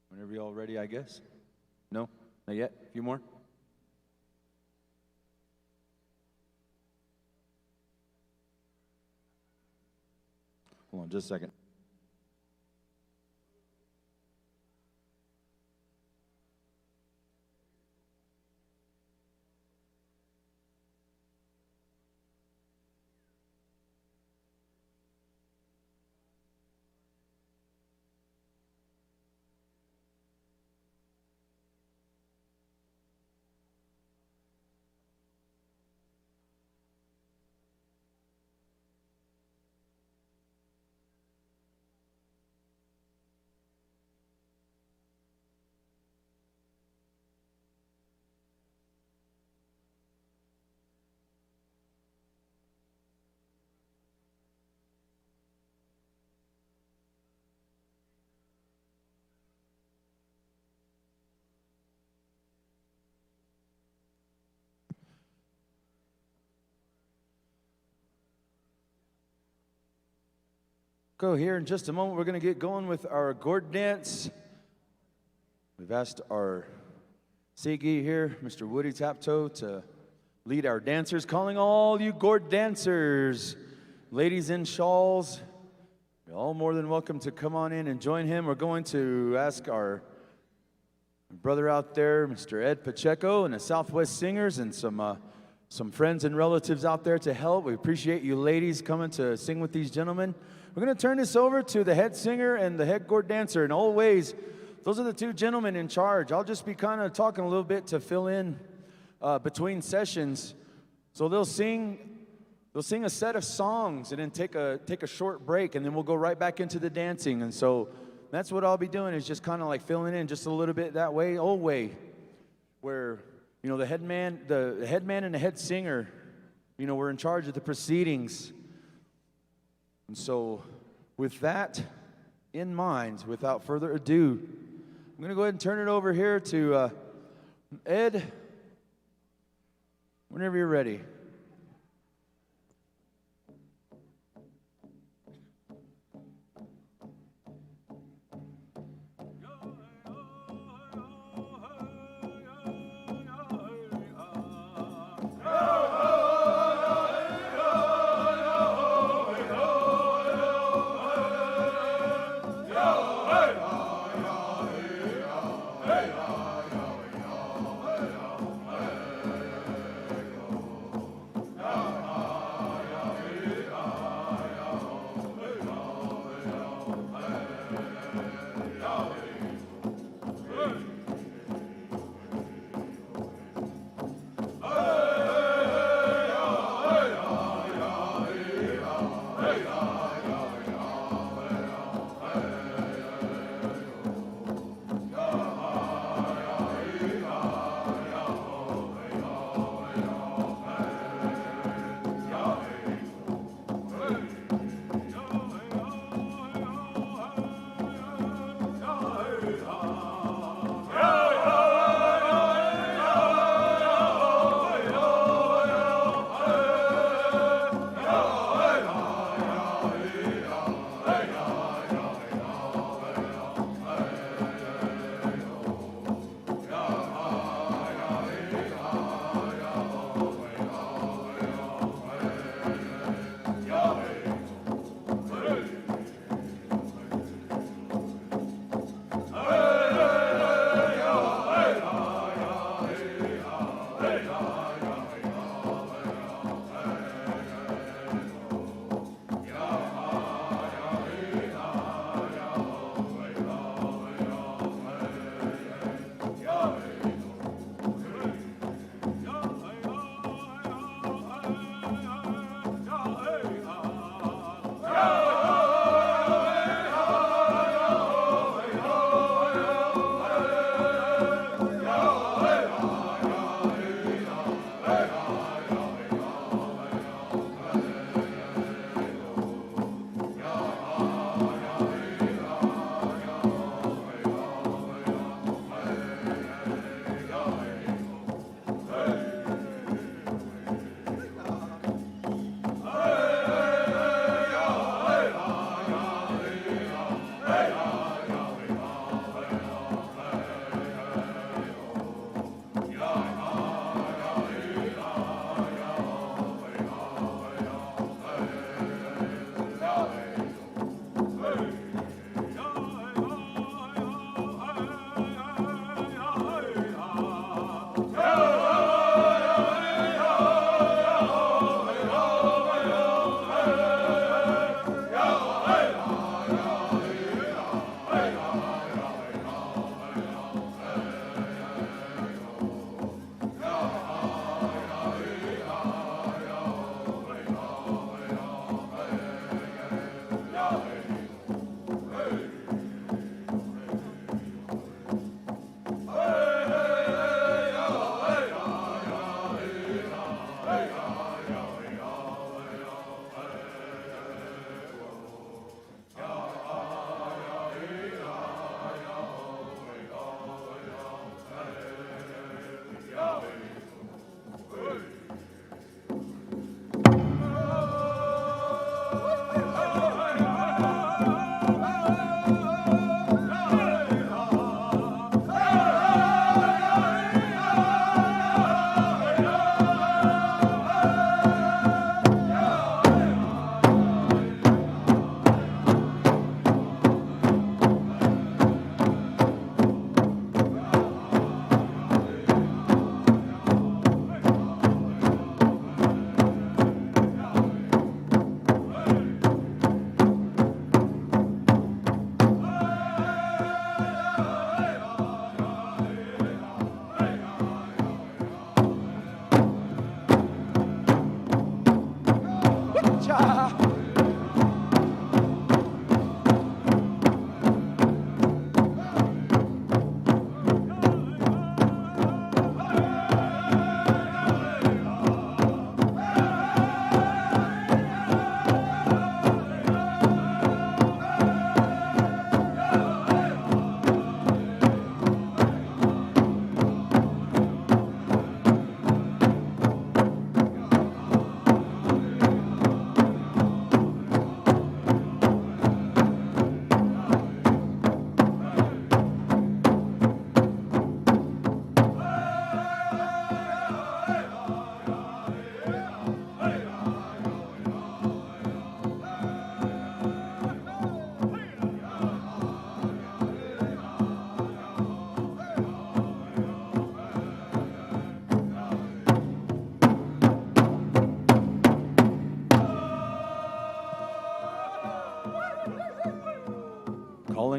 Whenever y'all ready, I guess. No? Not yet? A few more? Hold on just a second. Go here in just a moment. We're going to get going with our Gourd dance. We've asked our Segi here, Mr. Woody Taptoe, to lead our dancers. Calling all you Gourd dancers, ladies in shawls, you're all more than welcome to come on in and join him. We're going to ask our brother out there, Mr. Ed Pacheco, and the Southwest Singers, and some friends and relatives out there to help. We appreciate you ladies coming to sing with these gentlemen. We're going to turn this over to the head singer and the head Gourd dancer. In all ways, those are the two gentlemen in charge. I'll just be kind of talking a little bit to fill in between sessions. So they'll sing a set of songs and then take a short break, and then we'll go right back into the dancing. And so that's what I'll be doing, is just kind of like filling in just a little bit that way, old way, where the headman and the head singer, we're in charge of the proceedings. And so with that, in mind, without further ado, I'm going to go ahead and turn it over here to Ed, whenever you're ready.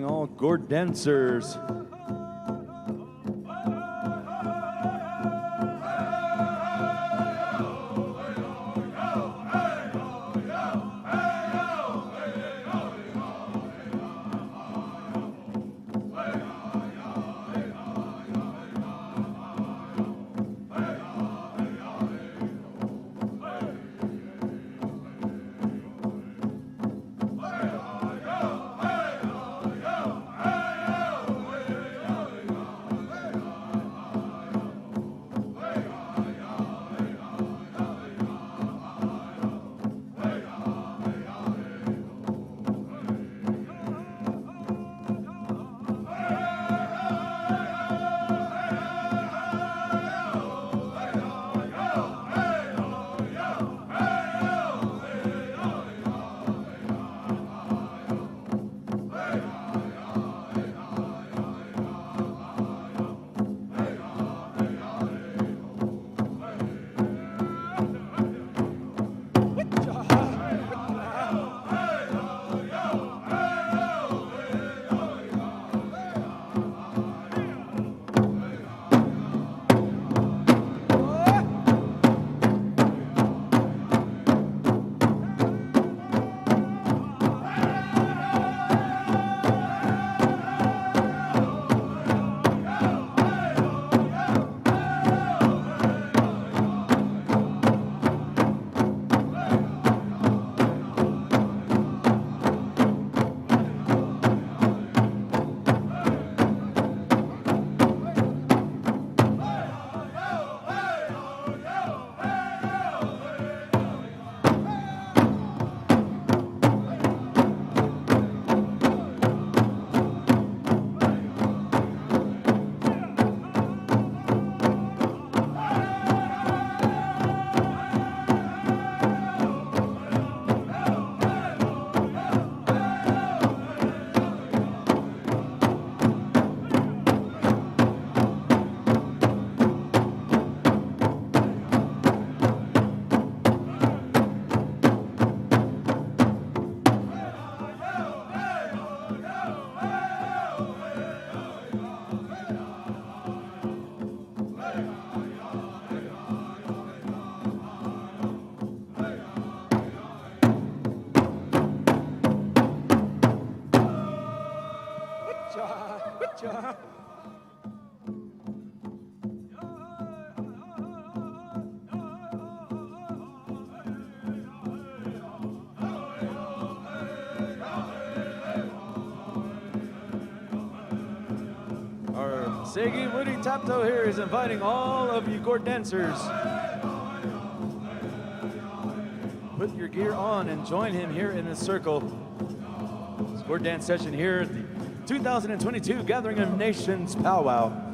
calling all Gourd dancers. Segi Woody Tapto here is inviting all of you Gourd dancers. Put your gear on and join him here in the circle. This Gourd dance session here at the 2022 Gathering of Nations Powwow.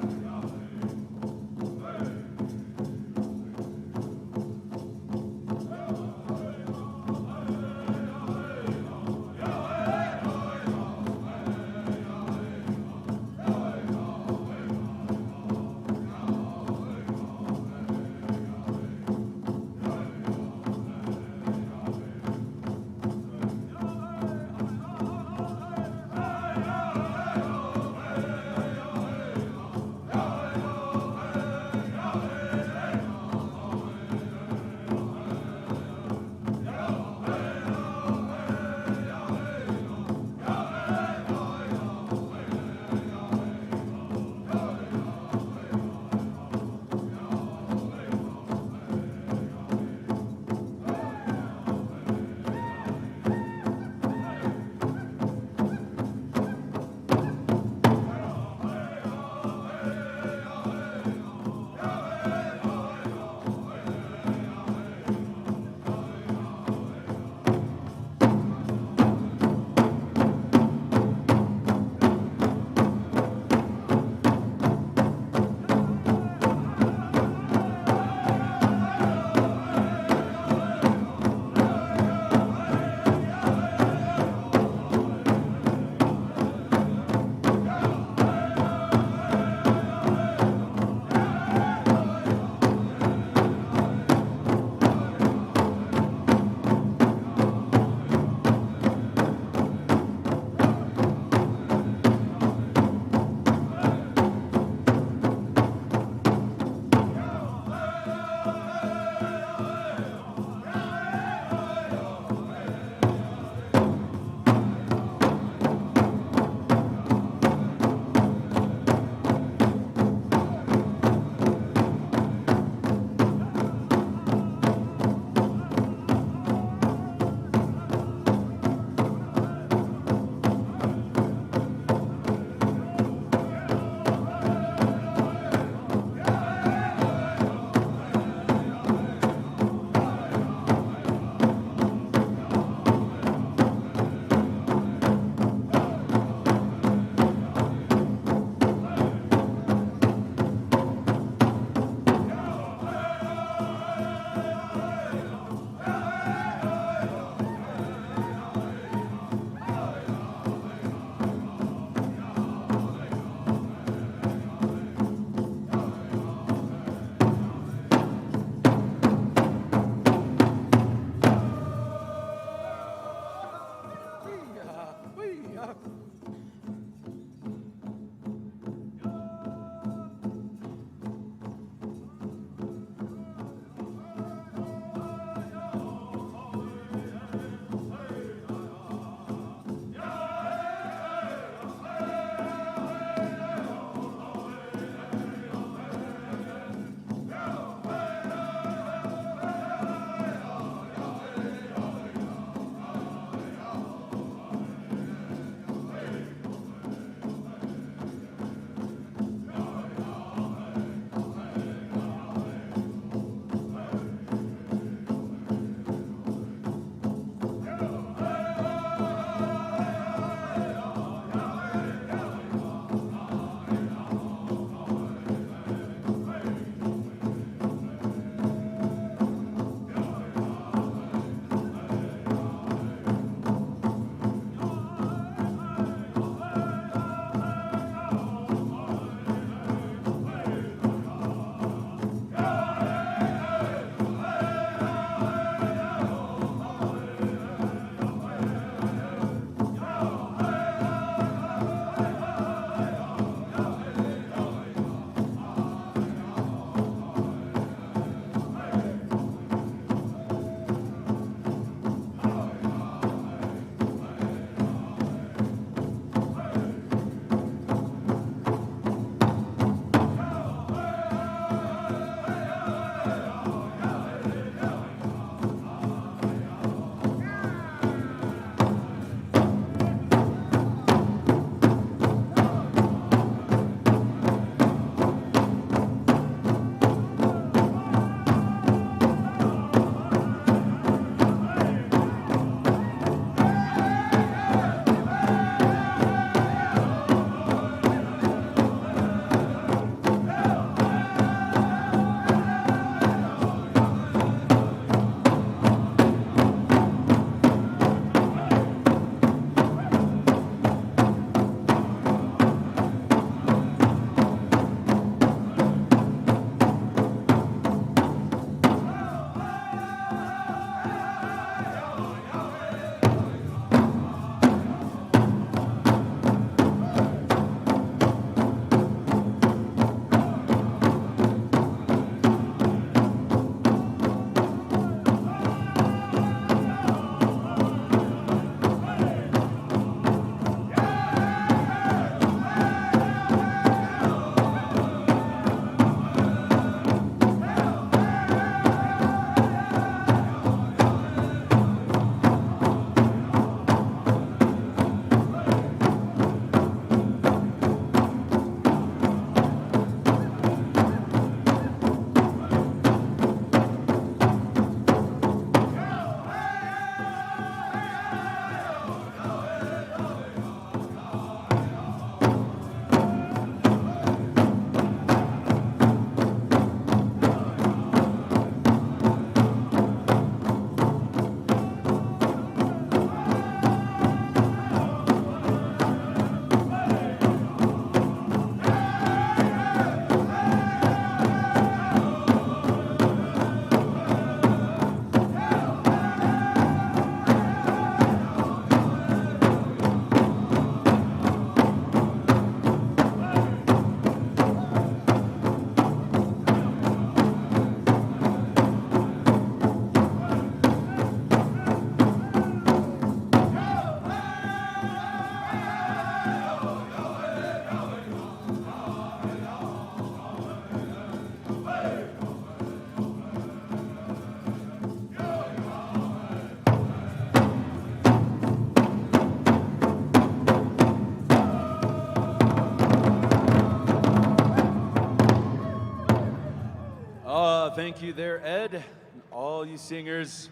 Thank you there, Ed, and all you singers.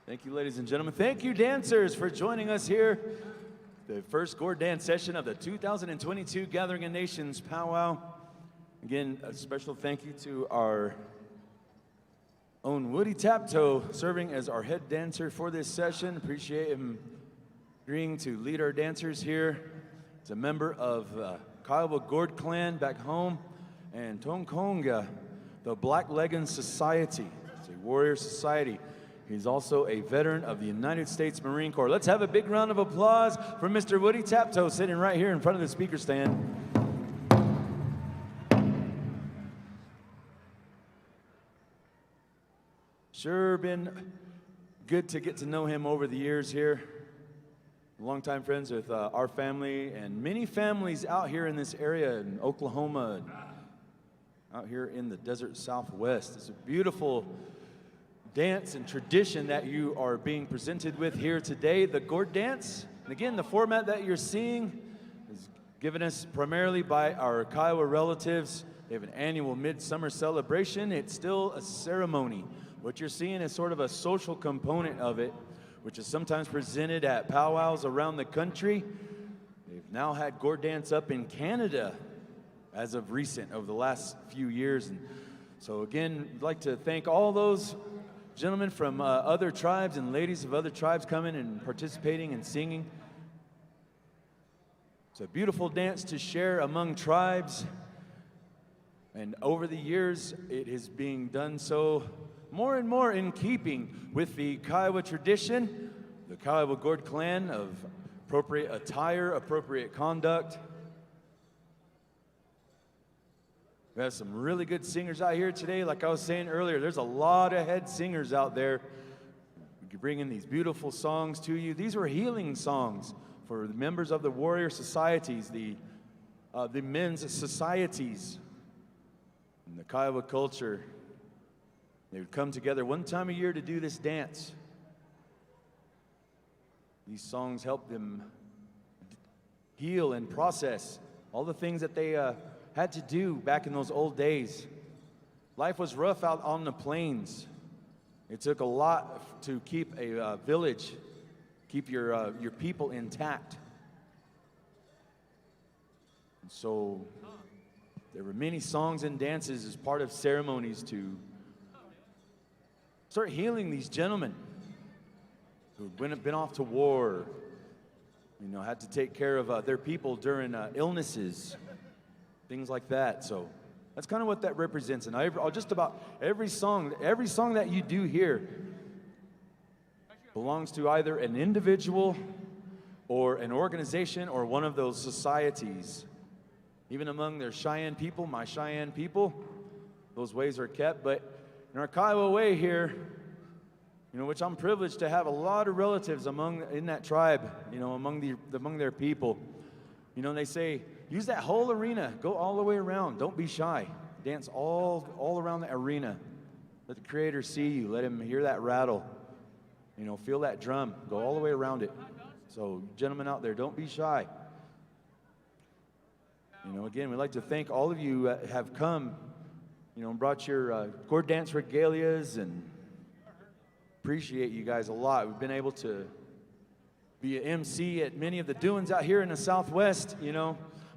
Thank you, ladies and gentlemen. Thank you, dancers, for joining us here. The first Gourd dance session of the 2022 Gathering of Nations Powwow. Again, a special thank you to our own Woody Taptoe, serving as our head dancer for this session. Appreciate him agreeing to lead our dancers here. He's a member of Kiowa Gourd clan back home, and Tongkonga, the Black Leggings Society. It's a warrior society. He's also a veteran of the United States Marine Corps. Let's have a big round of applause for Mr. Woody Taptoe, sitting right here in front of the speaker stand. Sure been good to get to know him over the years here. Longtime friends with our family and many families out here in this area in Oklahoma, and out here in the desert Southwest. It's a beautiful dance and tradition that you are being presented with here today, the Gourd dance. And again, the format that you're seeing is given us primarily by our Kiowa relatives. They have an annual midsummer celebration. It's still a ceremony. What you're seeing is sort of a social component of it, which is sometimes presented at powwows around the country. They've now had Gourd dance up in Canada as of recent, over the last few years. And so again, I'd like to thank all those gentlemen from other tribes and ladies of other tribes coming and participating and singing. It's a beautiful dance to share among tribes. And over the years, it is being done so more and more in keeping with the Kiowa tradition, the Kiowa Gourd clan, of appropriate attire, appropriate conduct. We have some really good singers out here today. Like I was saying earlier, there's a lot of head singers out there bringing these beautiful songs to you. These were healing songs for the members of the warrior societies, the men's societies in the Kiowa culture. They would come together one time a year to do this dance. These songs help them heal and process all the things that they had to do back in those old days. Life was rough out on the plains. It took a lot to keep a village, keep your people intact. And so there were many songs and dances as part of ceremonies to start healing these gentlemen who've been off to war, had to take care of their people during illnesses, things like that. So that's kind of what that represents. And just about every song that you do here belongs to either an individual or an organization or one of those societies. Even among their Cheyenne people, my Cheyenne people, those ways are kept. But in our Kiowa way here, which I'm privileged to have a lot of relatives in that tribe, among their people. They say, use that whole arena, go all the way around, don't be shy. Dance all around the arena. Let the Creator see you, let him hear that rattle. Feel that drum, go all the way around it. So gentlemen out there, don't be shy. Again, we'd like to thank all of you that have come, and brought your Gourd dance regalias, and appreciate you guys a lot. We've been able to be an MC at many of the doings out here in the Southwest.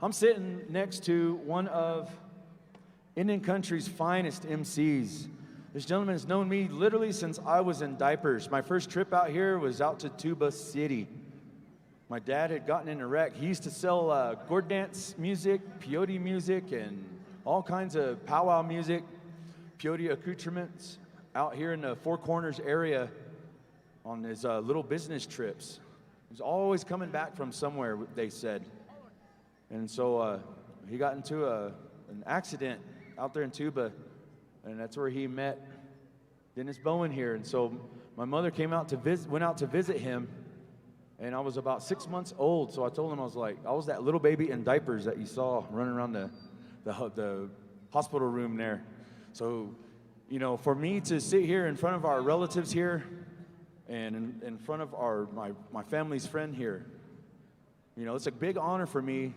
I'm sitting next to one of Indian country's finest MCs. This gentleman has known me literally since I was in diapers. My first trip out here was out to Tuba City. My dad had gotten in a wreck. He used to sell Gourd dance music, peyote music, and all kinds of powwow music, peyote accoutrements out here in the Four Corners area on his little business trips. He was always coming back from somewhere, they said. And so he got into an accident out there in Tuba, and that's where he met Dennis Bowen here. And so my mother went out to visit him, and I was about 6 months old. So I told him, I was that little baby in diapers that you saw running around the hospital room there. So, for me to sit here in front of our relatives here, and in front of my family's friend here, it's a big honor for me.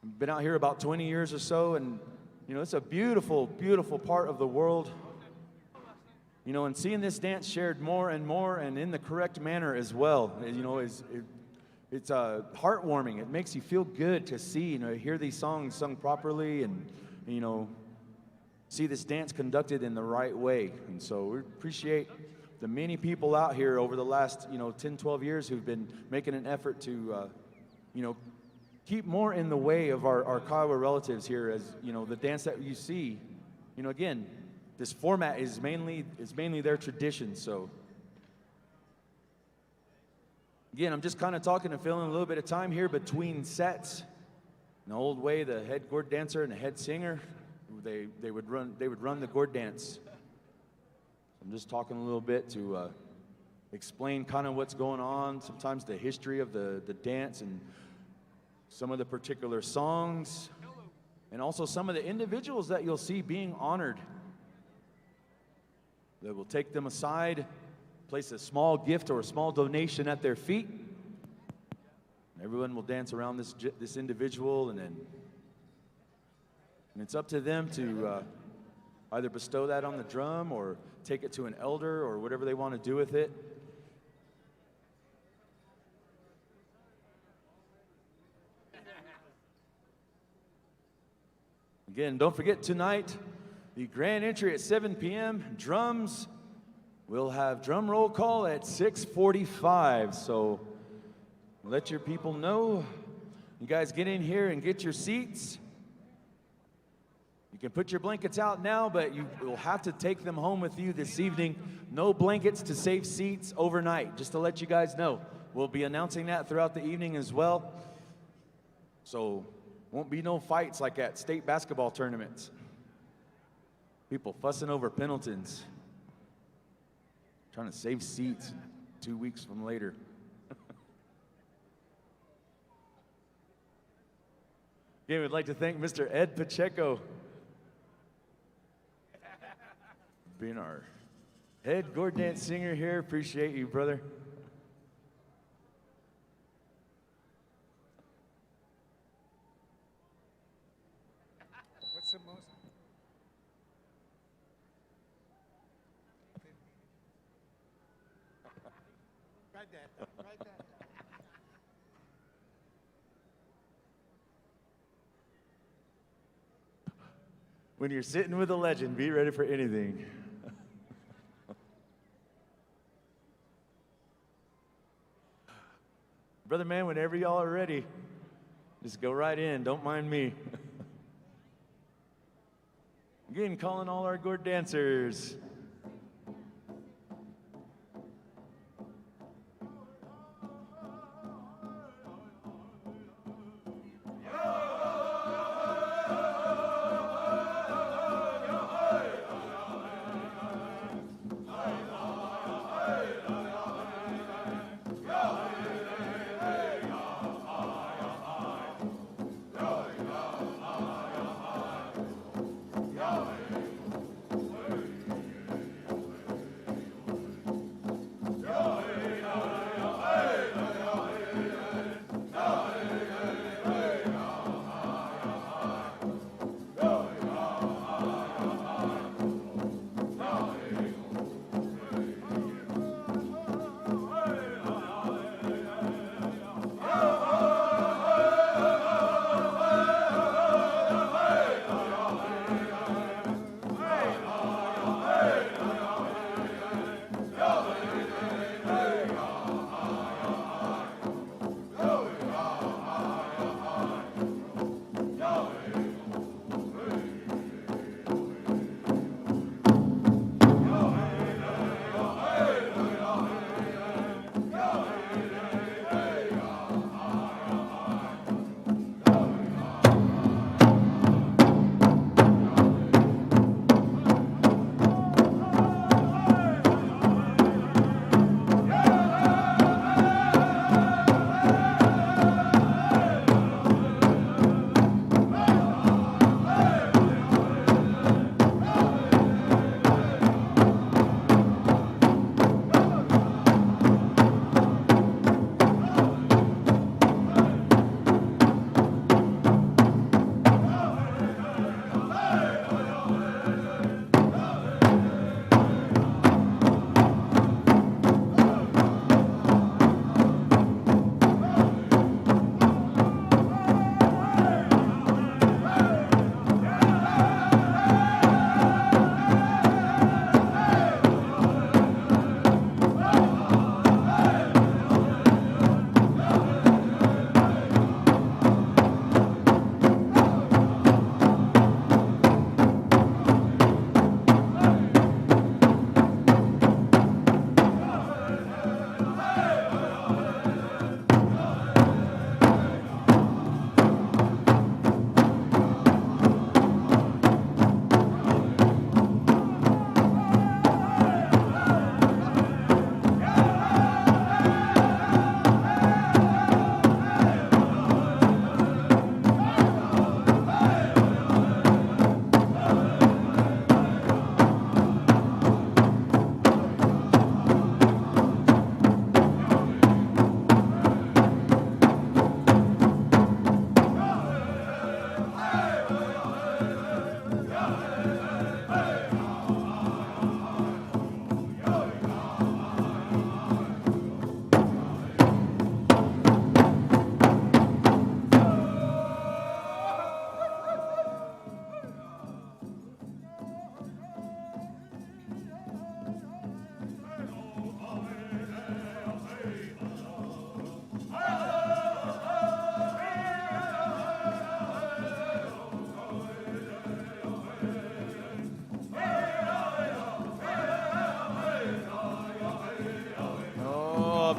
I've been out here about 20 years or so, and You know, it's a beautiful, beautiful part of the world. You know, and seeing this dance shared more and more and in the correct manner as well, you know, it's heartwarming. It makes you feel good to see, you know, hear these songs sung properly and, you know, see this dance conducted in the right way. And so we appreciate the many people out here over the last, you know, 10, 12 years who've been making an effort to, you know, keep more in the way of our Kiowa relatives here, as, you know, the dance that you see, you know, again, this format is mainly their tradition. So again, I'm just kind of talking and filling a little bit of time here between sets. In the old way, the head gourd dancer and the head singer, they would run the gourd dance. I'm just talking a little bit to explain kind of what's going on, sometimes the history of the dance and some of the particular songs, and also some of the individuals that you'll see being honored. That will take them aside, place a small gift or a small donation at their feet. Everyone will dance around this individual, and it's up to them to either bestow that on the drum or take it to an elder or whatever they want to do with it. Again, don't forget tonight, the grand entry at 7 p.m. Drums, we'll have drum roll call at 6:45. So let your people know. You guys get in here and get your seats. You can put your blankets out now, but you will have to take them home with you this evening. No blankets to save seats overnight, just to let you guys know. We'll be announcing that throughout the evening as well. So won't be no fights like at state basketball tournaments. People fussing over Pendletons. Trying to save seats 2 weeks from later. Again, we'd like to thank Mr. Ed Pacheco, being our head gourd dance singer here. Appreciate you, brother. What's the most? Write that. Write that. When you're sitting with a legend, be ready for anything. Brother man, whenever y'all are ready, just go right in. Don't mind me. Again, calling all our gourd dancers.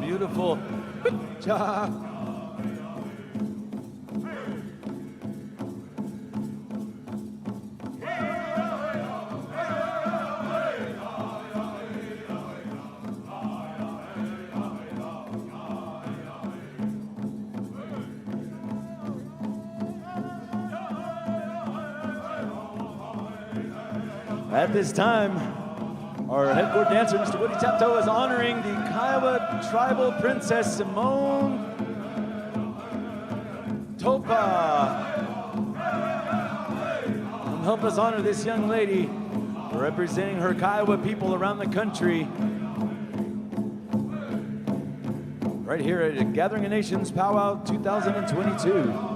beautiful. Cha. At this time, our head board dancer, Mr. Woody Taptoe, is honoring the Kiowa tribal princess, Simone Topa. And help us honor this young lady, representing her Kiowa people around the country. Right here at Gathering of Nations Powwow 2022.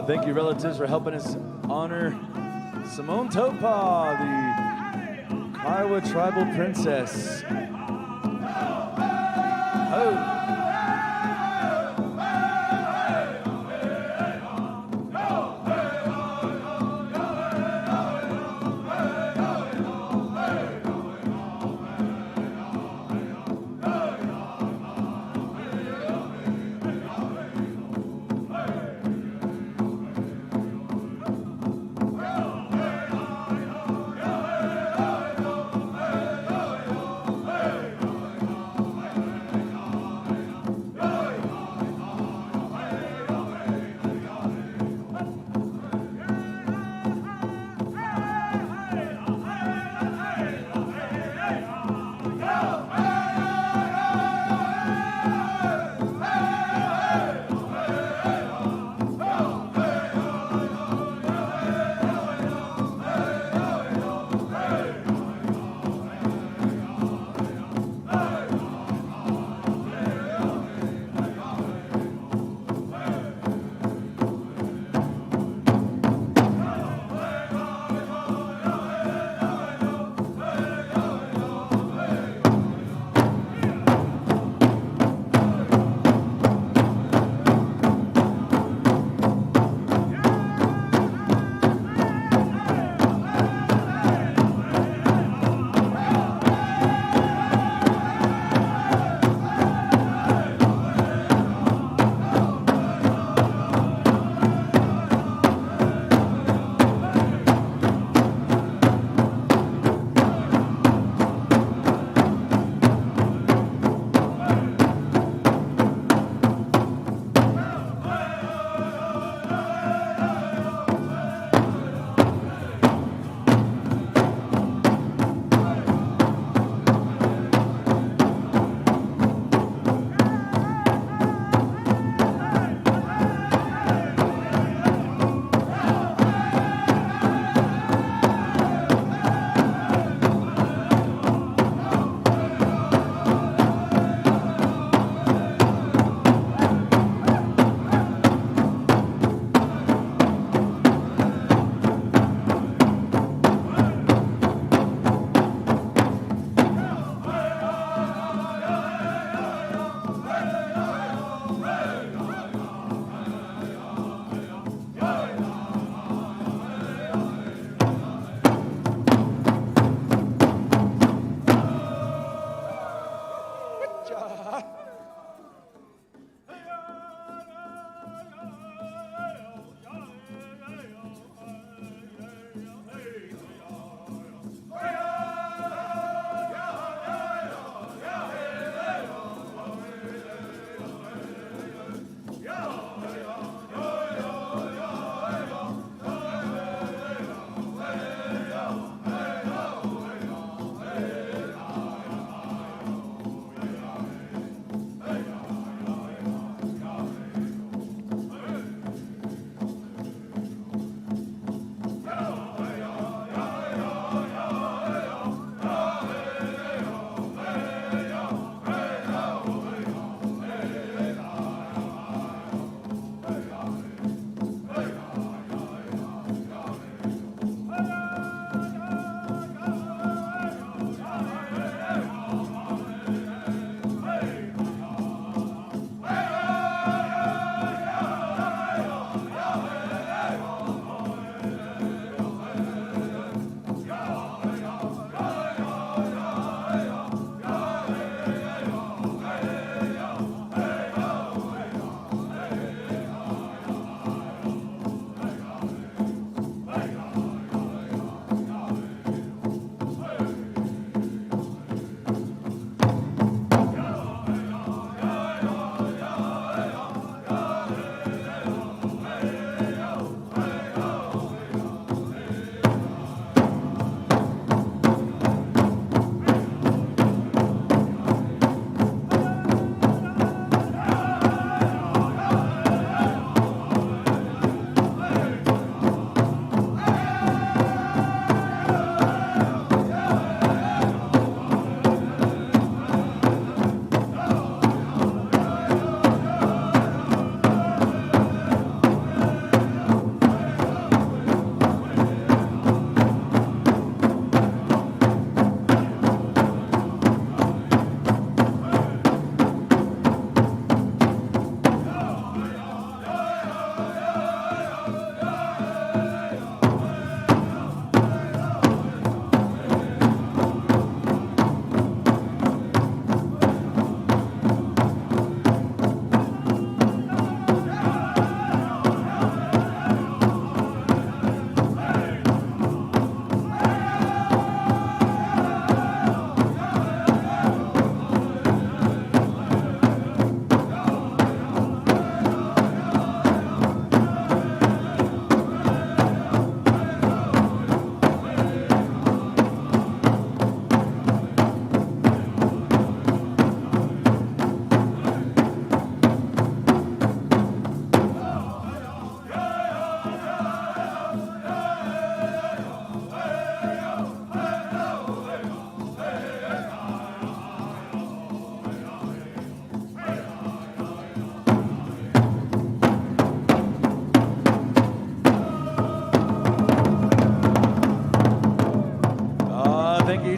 Thank you, relatives, for helping us honor Simone Topa, the Kiowa tribal princess. Oh.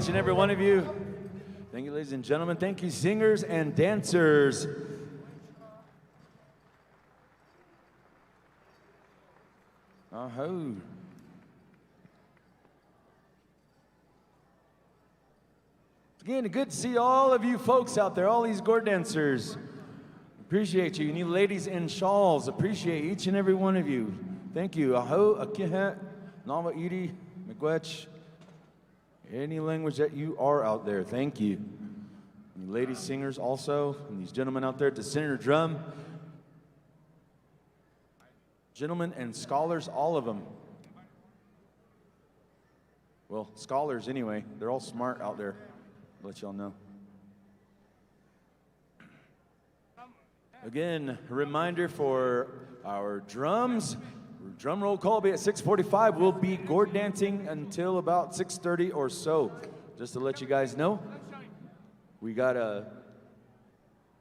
each and every one of you. Thank you, ladies and gentlemen. Thank you, singers and dancers. Oh. Again, good to see all of you folks out there, all these Gourd dancers. Appreciate you. And you ladies in shawls, appreciate each and every one of you. Thank you. Aho, akihat, nawa iri, miigwech. Any language that you are out there, thank you. And you ladies singers also, and these gentlemen out there at the center drum. Gentlemen and scholars, all of them. Well, scholars anyway. They're all smart out there. I'll let y'all know. Again, a reminder for our drums. Drum roll call will be at 6:45. We'll be Gourd dancing until about 6:30 or so. Just to let you guys know, we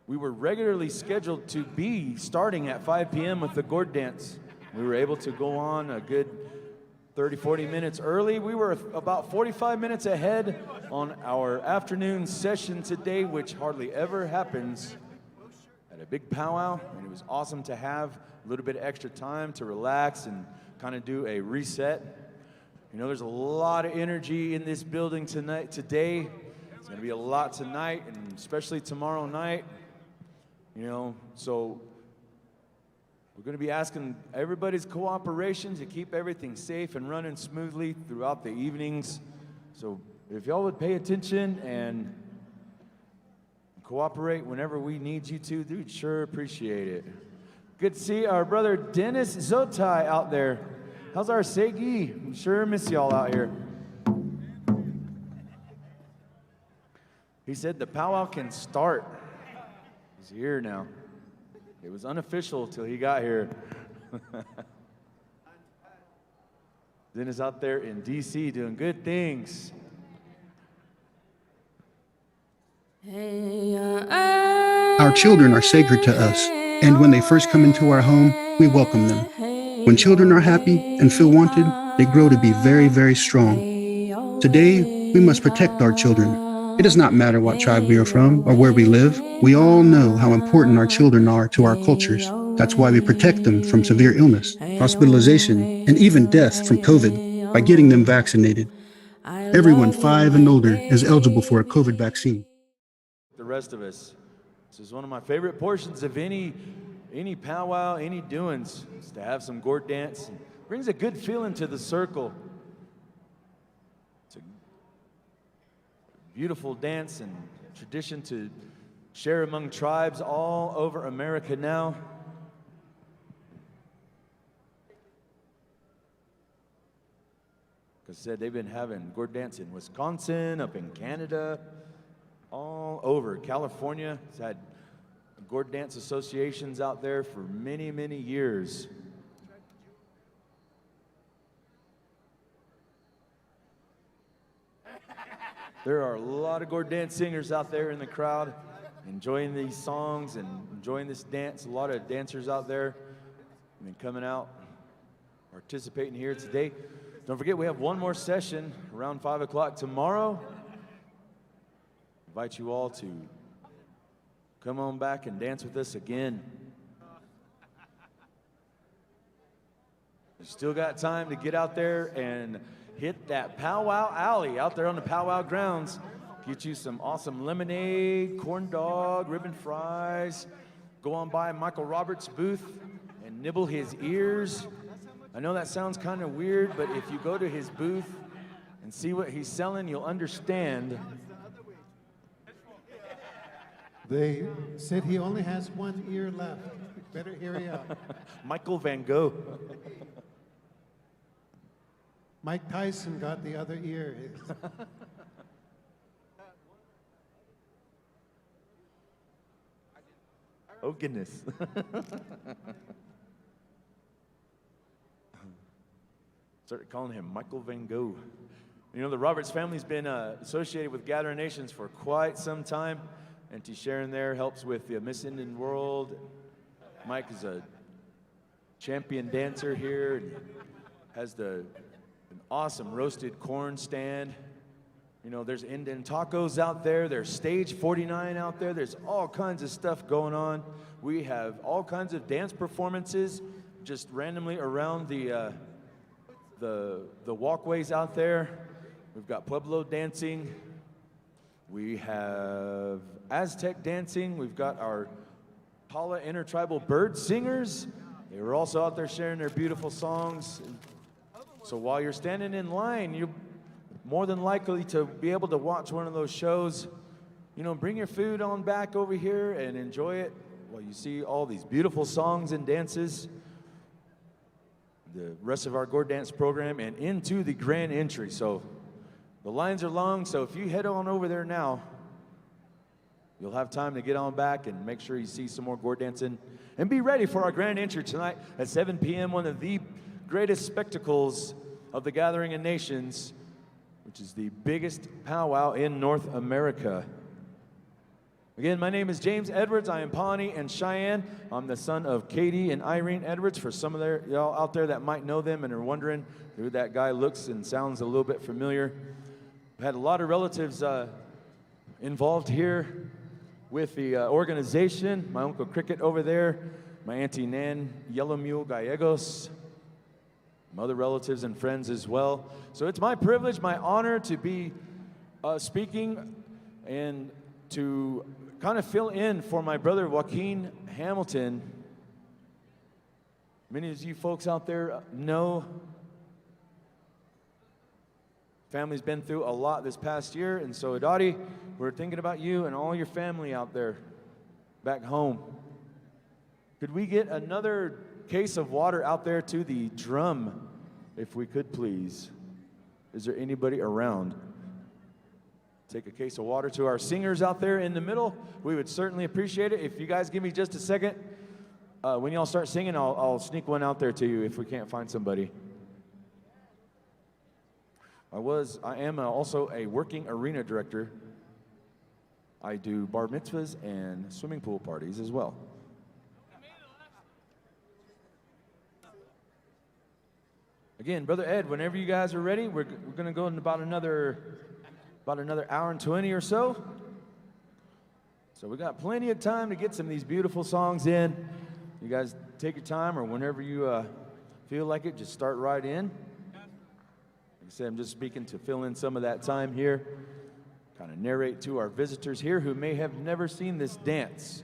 were regularly scheduled to be starting at 5 p.m. with the Gourd dance. We were able to go on a good 30, 40 minutes early. We were about 45 minutes ahead on our afternoon session today, which hardly ever happens at a big powwow, and it was awesome to have a little bit of extra time to relax and kind of do a reset. You know, there's a lot of energy in this building today. It's going to be a lot tonight, and especially tomorrow night. You know, so we're going to be asking everybody's cooperation to keep everything safe and running smoothly throughout the evenings. So if y'all would pay attention and cooperate whenever we need you to, dude, sure appreciate it. Good to see our brother Dennis Zotai out there. How's our Segi? We sure miss y'all out here. He said the powwow can start. He's here now. It was unofficial till he got here. Dennis out there in D.C. doing good things. Our children are sacred to us, and when they first come into our home, we welcome them. When children are happy and feel wanted, they grow to be very, very strong. Today, we must protect our children. It does not matter what tribe we are from or where we live. We all know how important our children are to our cultures. That's why we protect them from severe illness, hospitalization, and even death from COVID by getting them vaccinated. Everyone 5 and older is eligible for a COVID vaccine. The rest of us. This is one of my favorite portions of any powwow, any doings, is to have some Gourd dance. It brings a good feeling to the circle. It's a beautiful dance and tradition to share among tribes all over America now. Like I said, they've been having Gourd dance in Wisconsin, up in Canada, all over. California has had Gourd dance associations out there for many, many years. There are a lot of Gourd dance singers out there in the crowd enjoying these songs and enjoying this dance. A lot of dancers out there have been coming out, participating here today. Don't forget, we have one more session around 5 o'clock tomorrow. Invite you all to come on back and dance with us again. You still got time to get out there and hit that powwow alley out there on the powwow grounds. Get you some awesome lemonade, corn dog, ribbon fries. Go on by Michael Roberts' booth and nibble his ears. I know that sounds kind of weird, but if you go to his booth and see what he's selling, you'll understand. They said he only has one ear left. Better hurry up. Michael Van Gogh. Mike Tyson got the other ear. Oh, goodness. Started calling him Michael Van Gogh. You know, the Roberts family's been associated with Gathering Nations for quite some time. And T. Sharon there helps with the Miss Indian World. Mike is a champion dancer here and has an awesome roasted corn stand. You know, there's Indian tacos out there. There's Stage 49 out there. There's all kinds of stuff going on. We have all kinds of dance performances just randomly around the walkways out there. We've got Pueblo dancing. We have Aztec dancing. We've got our Pala intertribal bird singers. They were also out there sharing their beautiful songs. So while you're standing in line, you're more than likely to be able to watch one of those shows. You know, bring your food on back over here and enjoy it while you see all these beautiful songs and dances. The rest of our Gourd dance program and into the grand entry. So the lines are long, so if you head on over there now, you'll have time to get on back and make sure you see some more Gourd dancing. And be ready for our grand entry tonight at 7 p.m., one of the greatest spectacles of the Gathering of Nations, which is the biggest powwow in North America. Again, my name is James Edwards. I am Pawnee and Cheyenne. I'm the son of Katie and Irene Edwards. For some of y'all out there that might know them and are wondering who that guy looks and sounds a little bit familiar, I've had a lot of relatives involved here with the organization. My Uncle Cricket over there, my Auntie Nan Yellow Mule Gallegos, other relatives and friends as well. So it's my privilege, my honor to be speaking and to kind of fill in for my brother Joaquin Hamilton. Many of you folks out there know family's been through a lot this past year, and so Dottie, we're thinking about you and all your family out there back home. Could we get another case of water out there to the drum, if we could, please? Is there anybody around? Take a case of water to our singers out there in the middle. We would certainly appreciate it. If you guys give me just a second, when y'all start singing, I'll sneak one out there to you if we can't find somebody. I am also a working arena director. I do bar mitzvahs and swimming pool parties as well. Again, Brother Ed, whenever you guys are ready, we're going to go in about another hour and 20 or so. So we got plenty of time to get some of these beautiful songs in. You guys take your time, or whenever you feel like it, just start right in. Like I said, I'm just speaking to fill in some of that time here, kind of narrate to our visitors here who may have never seen this dance.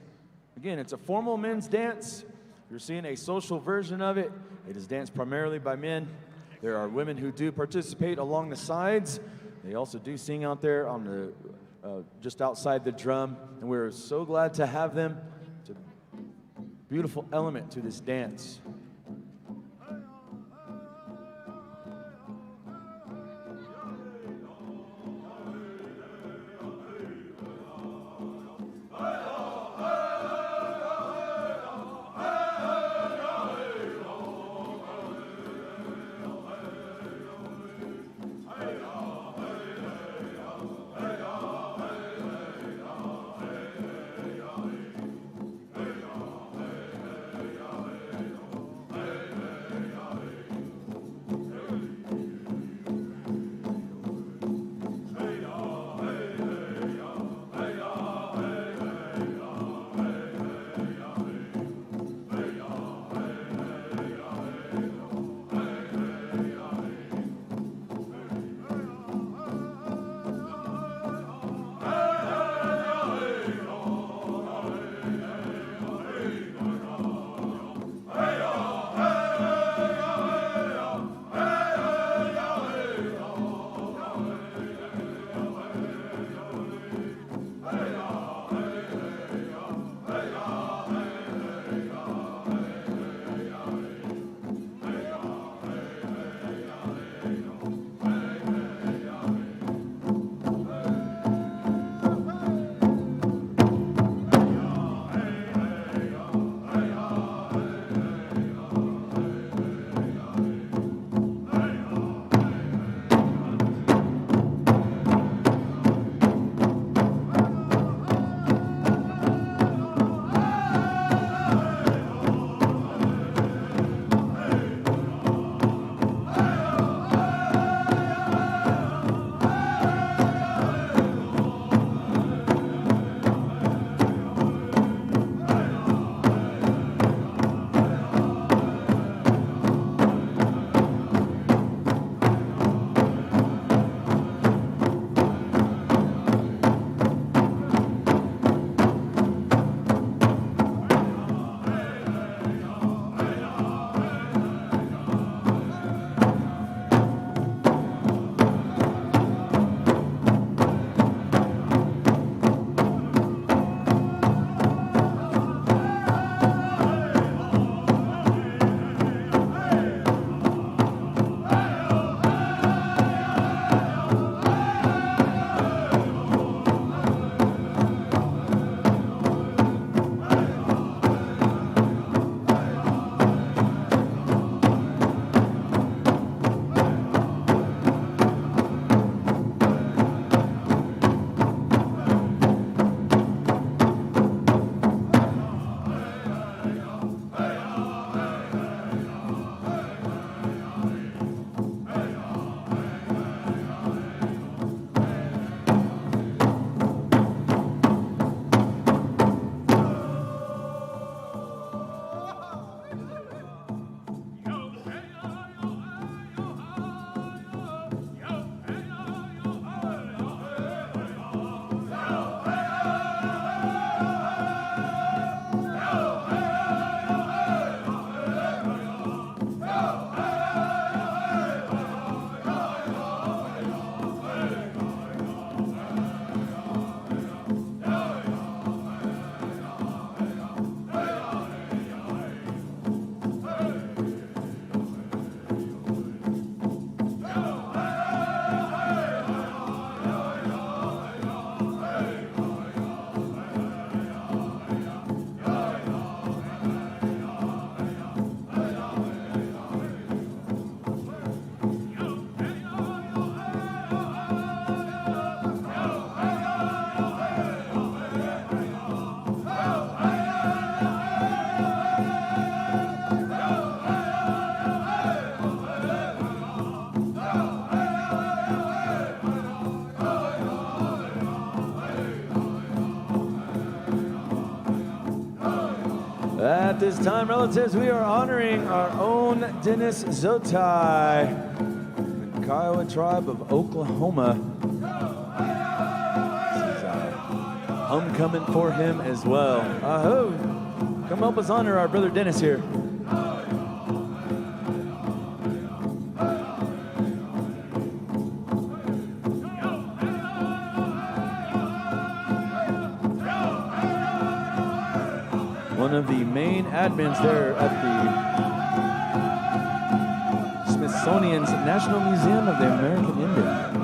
Again, it's a formal men's dance. You're seeing a social version of it. It is danced primarily by men. There are women who do participate along the sides. They also do sing out there on the just outside the drum, and we're so glad to have them. It's a beautiful element to this dance. At this time, relatives, we are honoring our own Dennis Zotai, the Kiowa tribe of Oklahoma. This is homecoming for him as well. Ahoo! Come help us honor our brother Dennis here. One of the main admins there at the Smithsonian's National Museum of the American Indian.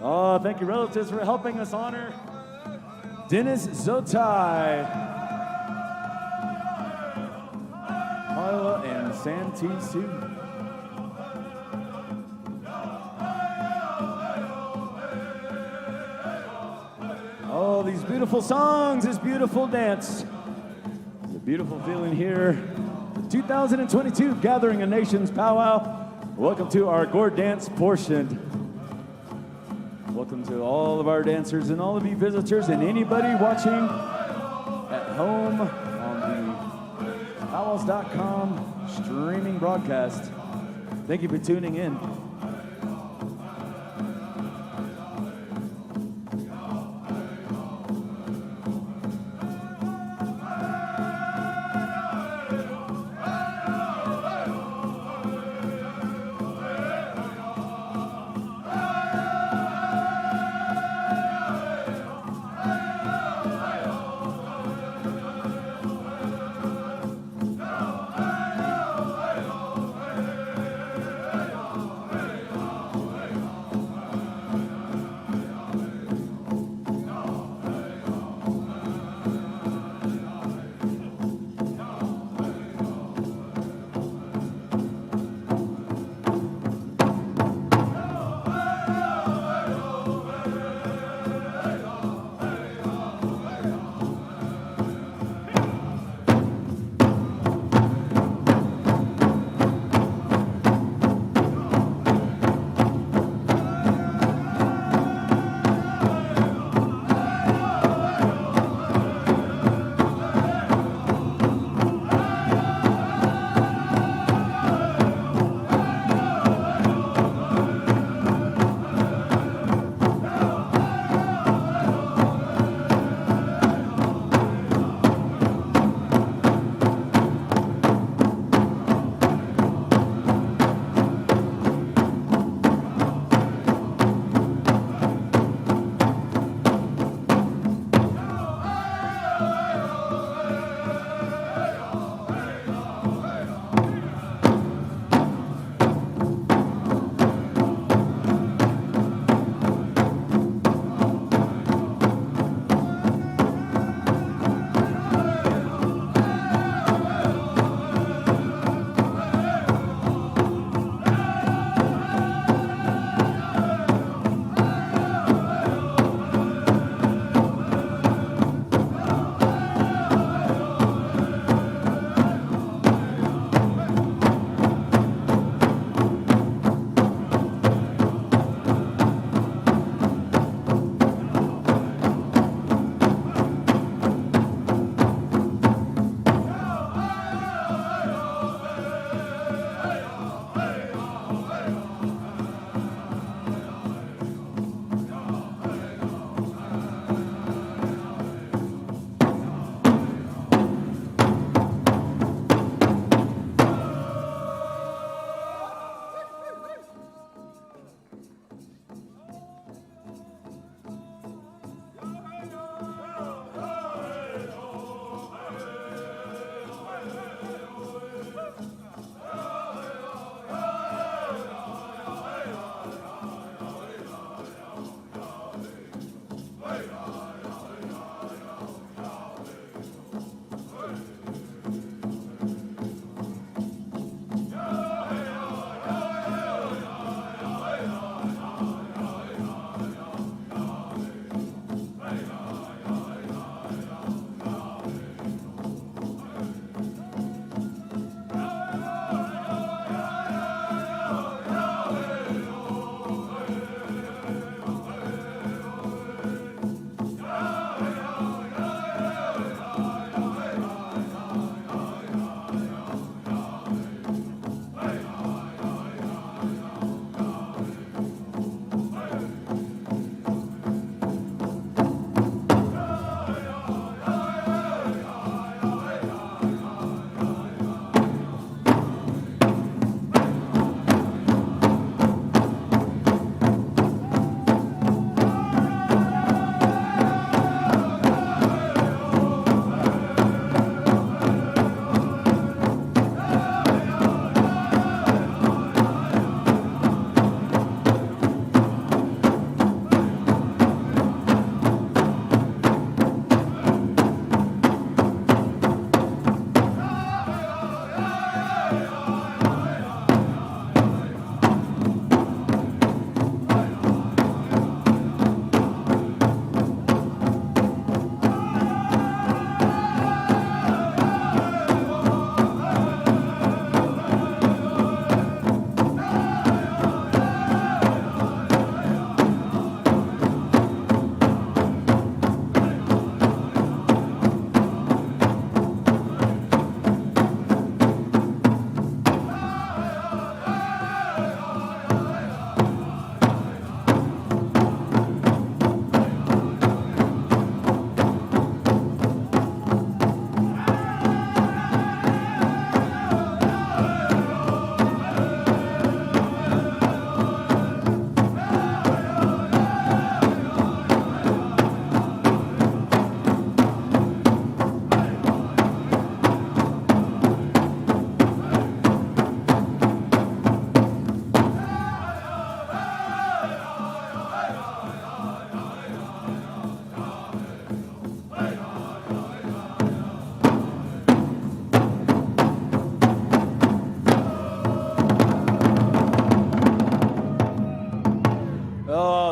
Oh, thank you, relatives, for helping us honor Dennis Zotai, Iowa, and Santee Sioux. Oh, these beautiful songs, this beautiful dance. It's a beautiful feeling here. 2022 Gathering of Nations Powwow. Welcome to our Gourd dance portion. Welcome to all of our dancers and all of you visitors and anybody watching at home on the PowWows.com streaming broadcast. Thank you for tuning in.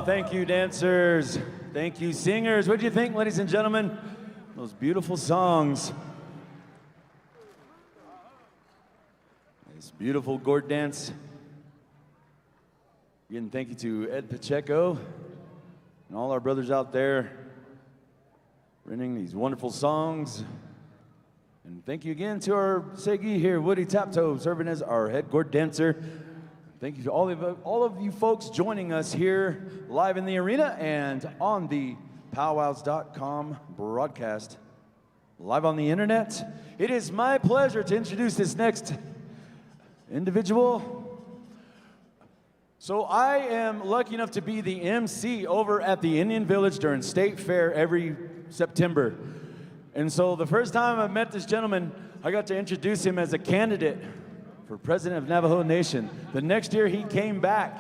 thank you, dancers. Thank you, singers. What do you think, ladies and gentlemen? Those beautiful songs. This beautiful Gourd dance. Again, thank you to Ed Pacheco and all our brothers out there renting these wonderful songs. And thank you again to our Segi here, Woody Taptoe, serving as our head Gourd dancer. Thank you to all of you folks joining us here live in the arena and on the PowWows.com broadcast. Live on the internet. It is my pleasure to introduce this next individual. So I am lucky enough to be the MC over at the Indian Village during State Fair every September. And so the first time I met this gentleman, I got to introduce him as a candidate for president of Navajo Nation. The next year he came back.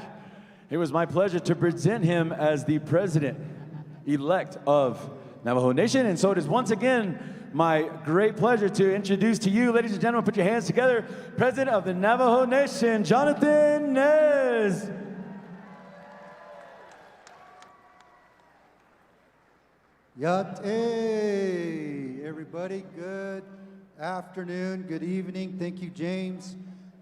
It was my pleasure to present him as the president-elect of Navajo Nation. And so it is once again my great pleasure to introduce to you, ladies and gentlemen, put your hands together, President of the Navajo Nation, Jonathan Nez. Yate, everybody, good afternoon, good evening. Thank you, James.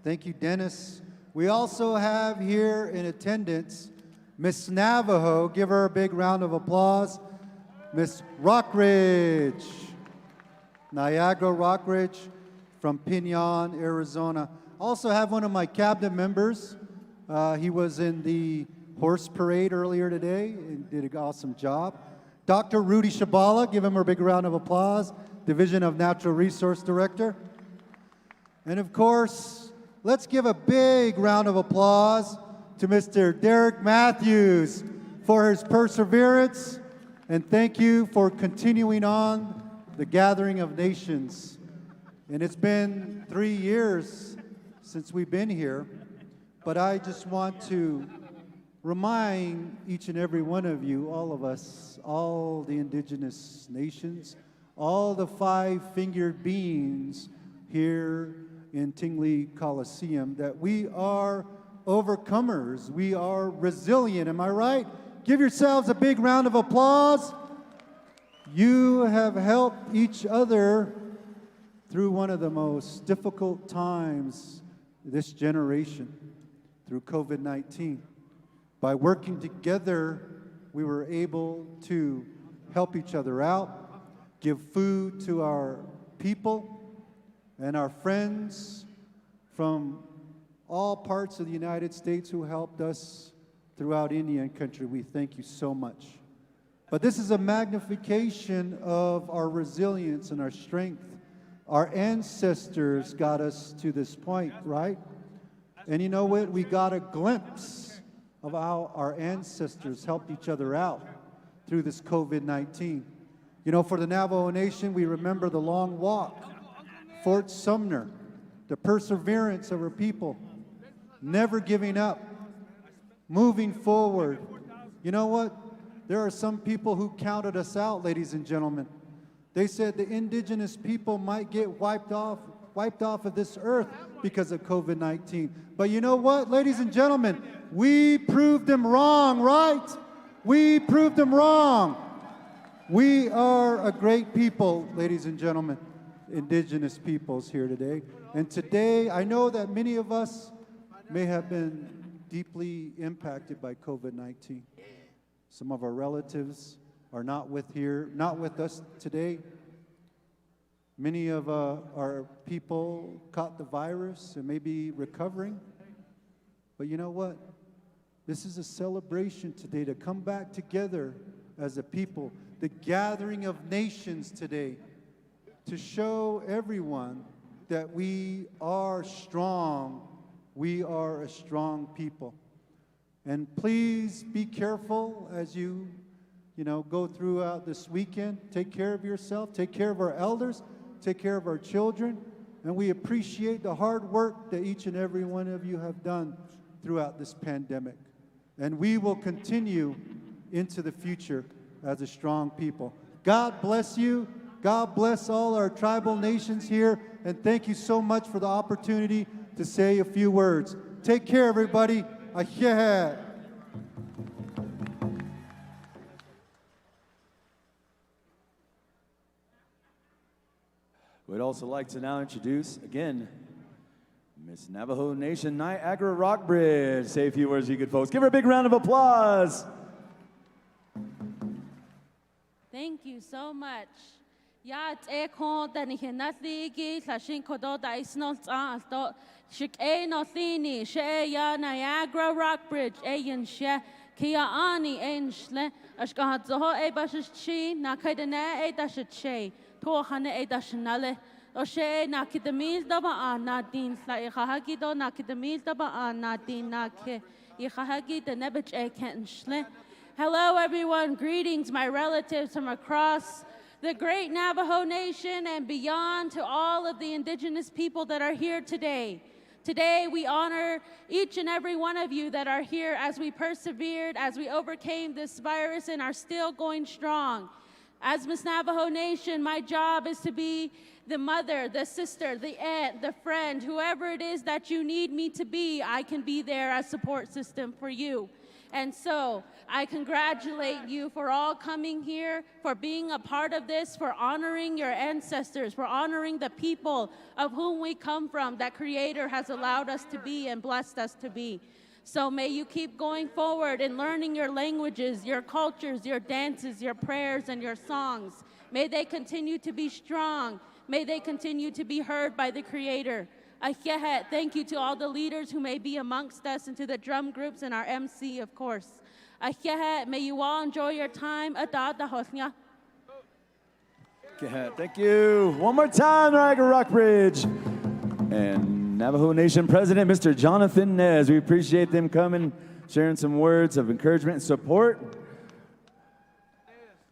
Thank you, Dennis. We also have here in attendance Miss Navajo. Give her a big round of applause. Miss Rockridge, Niagara Rockridge from Pinon, Arizona. Also have one of my cabinet members. He was in the horse parade earlier today and did an awesome job. Dr. Rudy Shabala, give him a big round of applause, Division of Natural Resource Director. And of course, let's give a big round of applause to Mr. Derek Matthews for his perseverance, and thank you for continuing on the Gathering of Nations. And it's been 3 years since we've been here, but I just want to remind each and every one of you, all of us, all the indigenous nations, all the five-fingered beings here in Tingley Coliseum, that we are overcomers. We are resilient. Am I right? Give yourselves a big round of applause. You have helped each other through one of the most difficult times this generation, through COVID-19. By working together, we were able to help each other out, give food to our people and our friends from all parts of the United States who helped us throughout Indian country. We thank you so much. But this is a magnification of our resilience and our strength. Our ancestors got us to this point, right? And you know what? We got a glimpse of how our ancestors helped each other out through this COVID-19. You know, for the Navajo Nation, we remember the long walk, Fort Sumner, the perseverance of our people, never giving up, moving forward. You know what? There are some people who counted us out, ladies and gentlemen. They said the indigenous people might get wiped off of this earth because of COVID-19. But you know what, ladies and gentlemen? We proved them wrong, right? We proved them wrong. We are a great people, ladies and gentlemen, indigenous peoples here today. And today, I know that many of us may have been deeply impacted by COVID-19. Some of our relatives are not with us today. Many of our people caught the virus and may be recovering. But you know what? This is a celebration today to come back together as a people. The gathering of nations today to show everyone that we are strong. We are a strong people. And please be careful as you go throughout this weekend. Take care of yourself. Take care of our elders. Take care of our children. And we appreciate the hard work that each and every one of you have done throughout this pandemic. And we will continue into the future as a strong people. God bless you. God bless all our tribal nations here. And thank you so much for the opportunity to say a few words. Take care, everybody. Ahyehe. also like to now introduce, again, Miss Navajo Nation Niagara Rockbridge. Say a few words, you good folks. Give her a big round of applause. Thank you so much. Ya t'ekon dani hinathligi sashin kodo da isnol alto shik no thini she ya Niagara Rockbridge ayin she kia ani ein shle ashkahat zoho e bashishi na kaidane e dashiche to hane e dashinale o she na kidamil daba na din sla ihahagi do na kidamil daba na din na ke ihahagi de nebich e ken shle. Hello everyone, greetings my relatives from across the great Navajo Nation and beyond, to all of the indigenous people that are here today. Today we honor each and every one of you that are here as we persevered, as we overcame this virus and are still going strong. As Miss Navajo Nation, my job is to be the mother, the sister, the aunt, the friend, whoever it is that you need me to be, I can be there as support system for you. And so I congratulate you for all coming here, for being a part of this, for honoring your ancestors, for honoring the people of whom we come from, that Creator has allowed us to be and blessed us to be. So may you keep going forward in learning your languages, your cultures, your dances, your prayers, and your songs. May they continue to be strong. May they continue to be heard by the Creator. Thank you to all the leaders who may be amongst us, and to the drum groups and our MC, of course. May you all enjoy your time. Thank you. One more time, Niagara Rockbridge. And Navajo Nation President, Mr. Jonathan Nez. We appreciate them coming, sharing some words of encouragement and support.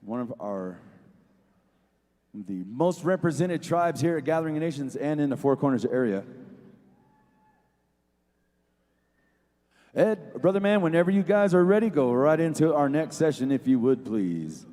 One of the most represented tribes here at Gathering of Nations and in the Four Corners area. Ed, brother man, whenever you guys are ready, go right into our next session, if you would, please.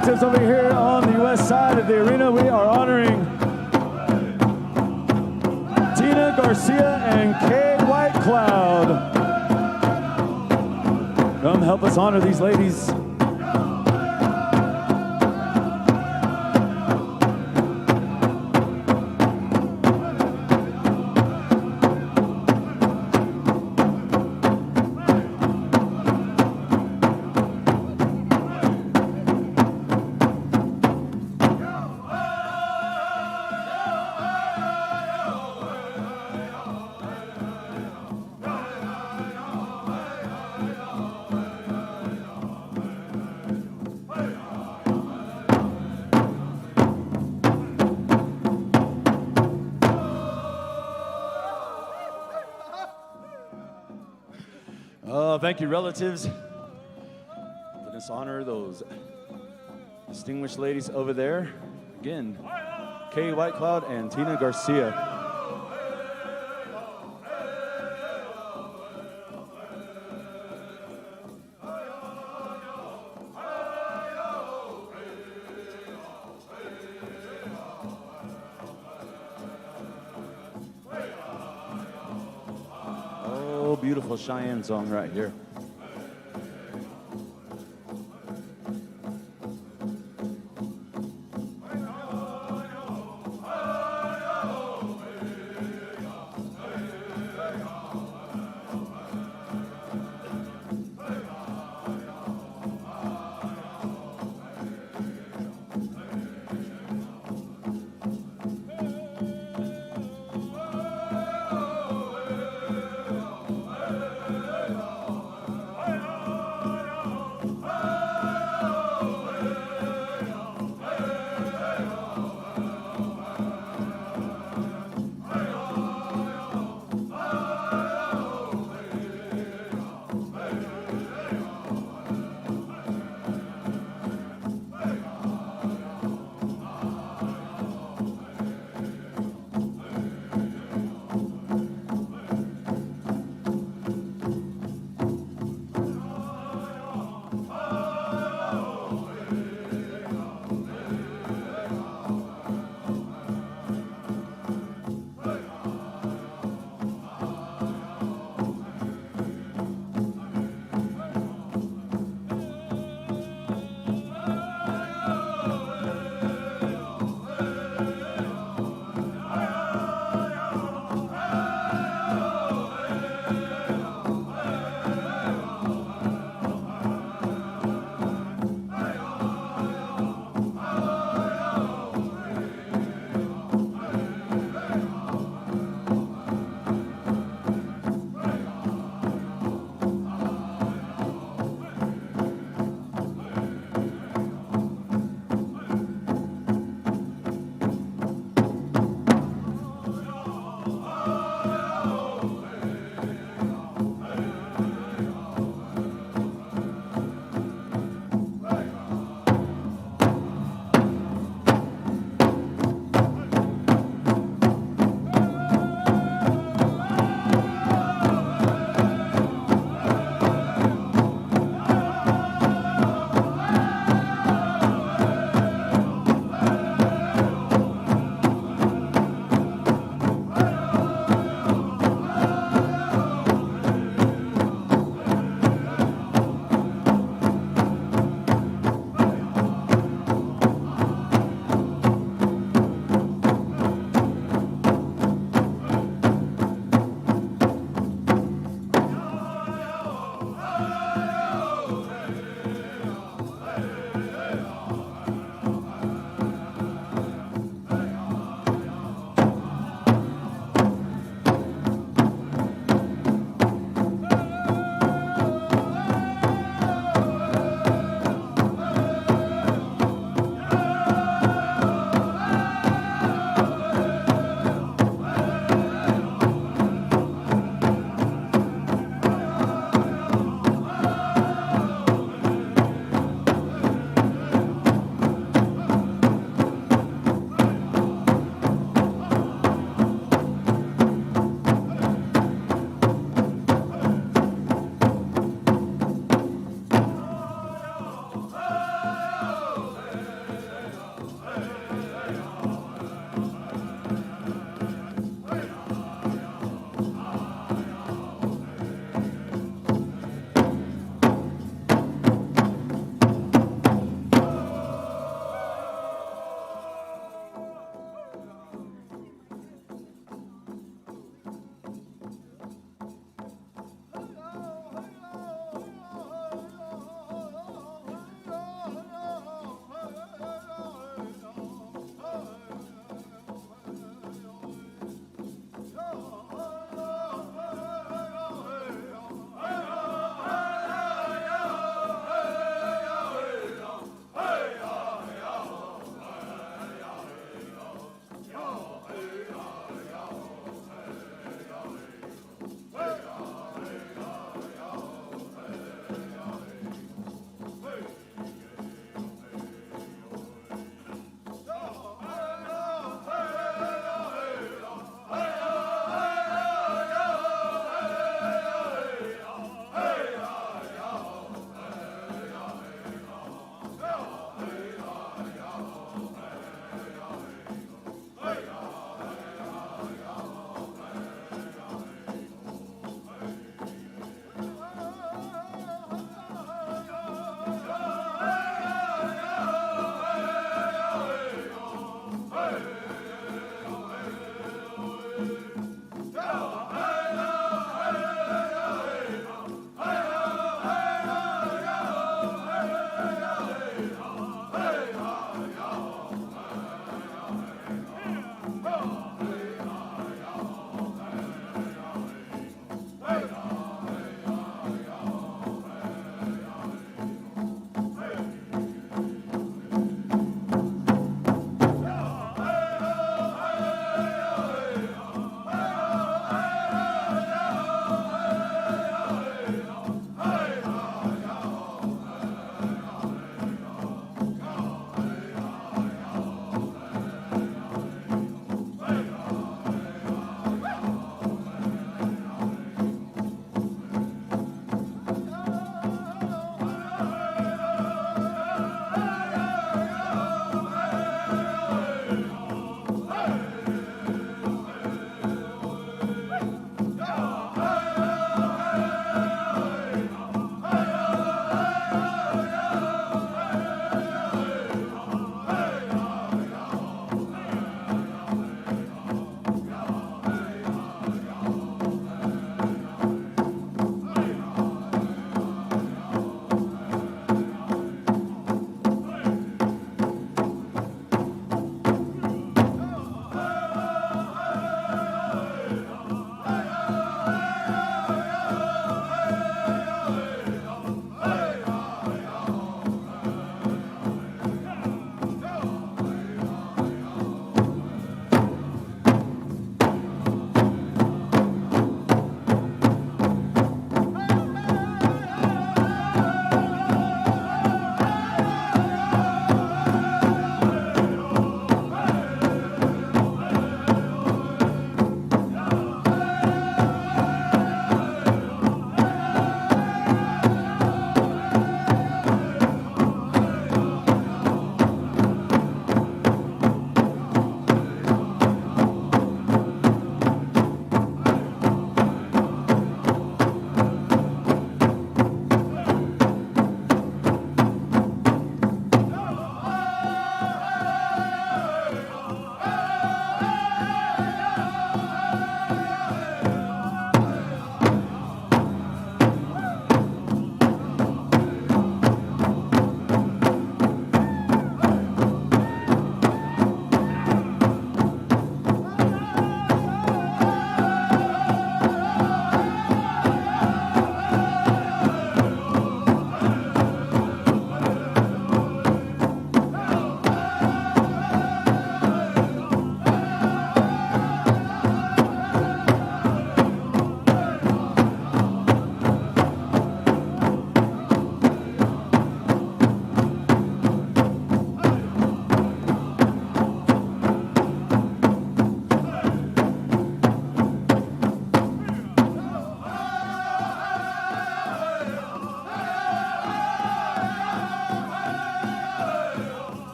relatives over here on the U.S. side of the arena, we are honoring Tina Garcia and Kay White Cloud. Come help us honor these ladies. Thank you, relatives. Let us honor those distinguished ladies over there. Again, Kay White Cloud and Tina Garcia. Oh, beautiful Cheyenne song right here.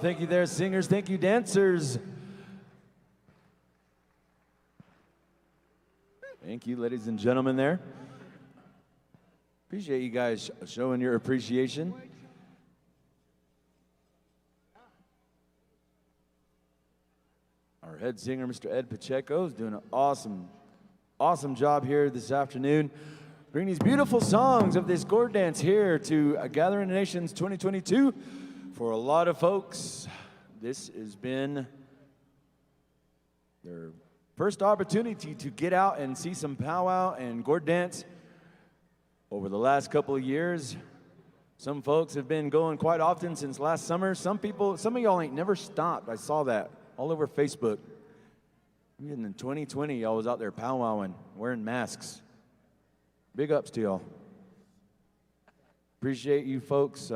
Thank you there, singers. Thank you, dancers. Thank you, ladies and gentlemen there. Appreciate you guys showing your appreciation. Our head singer, Mr. Ed Pacheco, is doing an awesome job here this afternoon. Bring these beautiful songs of this Gourd dance here to Gathering of Nations 2022. For a lot of folks, this has been their first opportunity to get out and see some powwow and Gourd dance over the last couple of years. Some folks have been going quite often since last summer. Some of y'all ain't never stopped. I saw that all over Facebook. Even in 2020, y'all was out there powwowing, wearing masks. Big ups to y'all. Appreciate you folks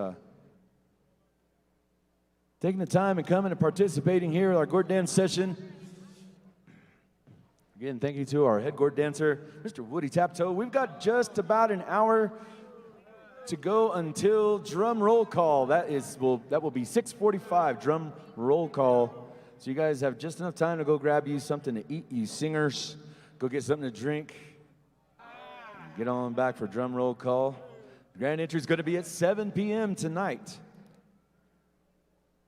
taking the time and coming and participating here at our Gourd dance session. Again, thank you to our head Gourd dancer, Mr. Woody Taptoe. We've got just about an hour to go until drum roll call. That will be 6:45 drum roll call. So you guys have just enough time to go grab you something to eat, you singers. Go get something to drink. Get on back for drum roll call. The grand entry is going to be at 7 p.m. tonight.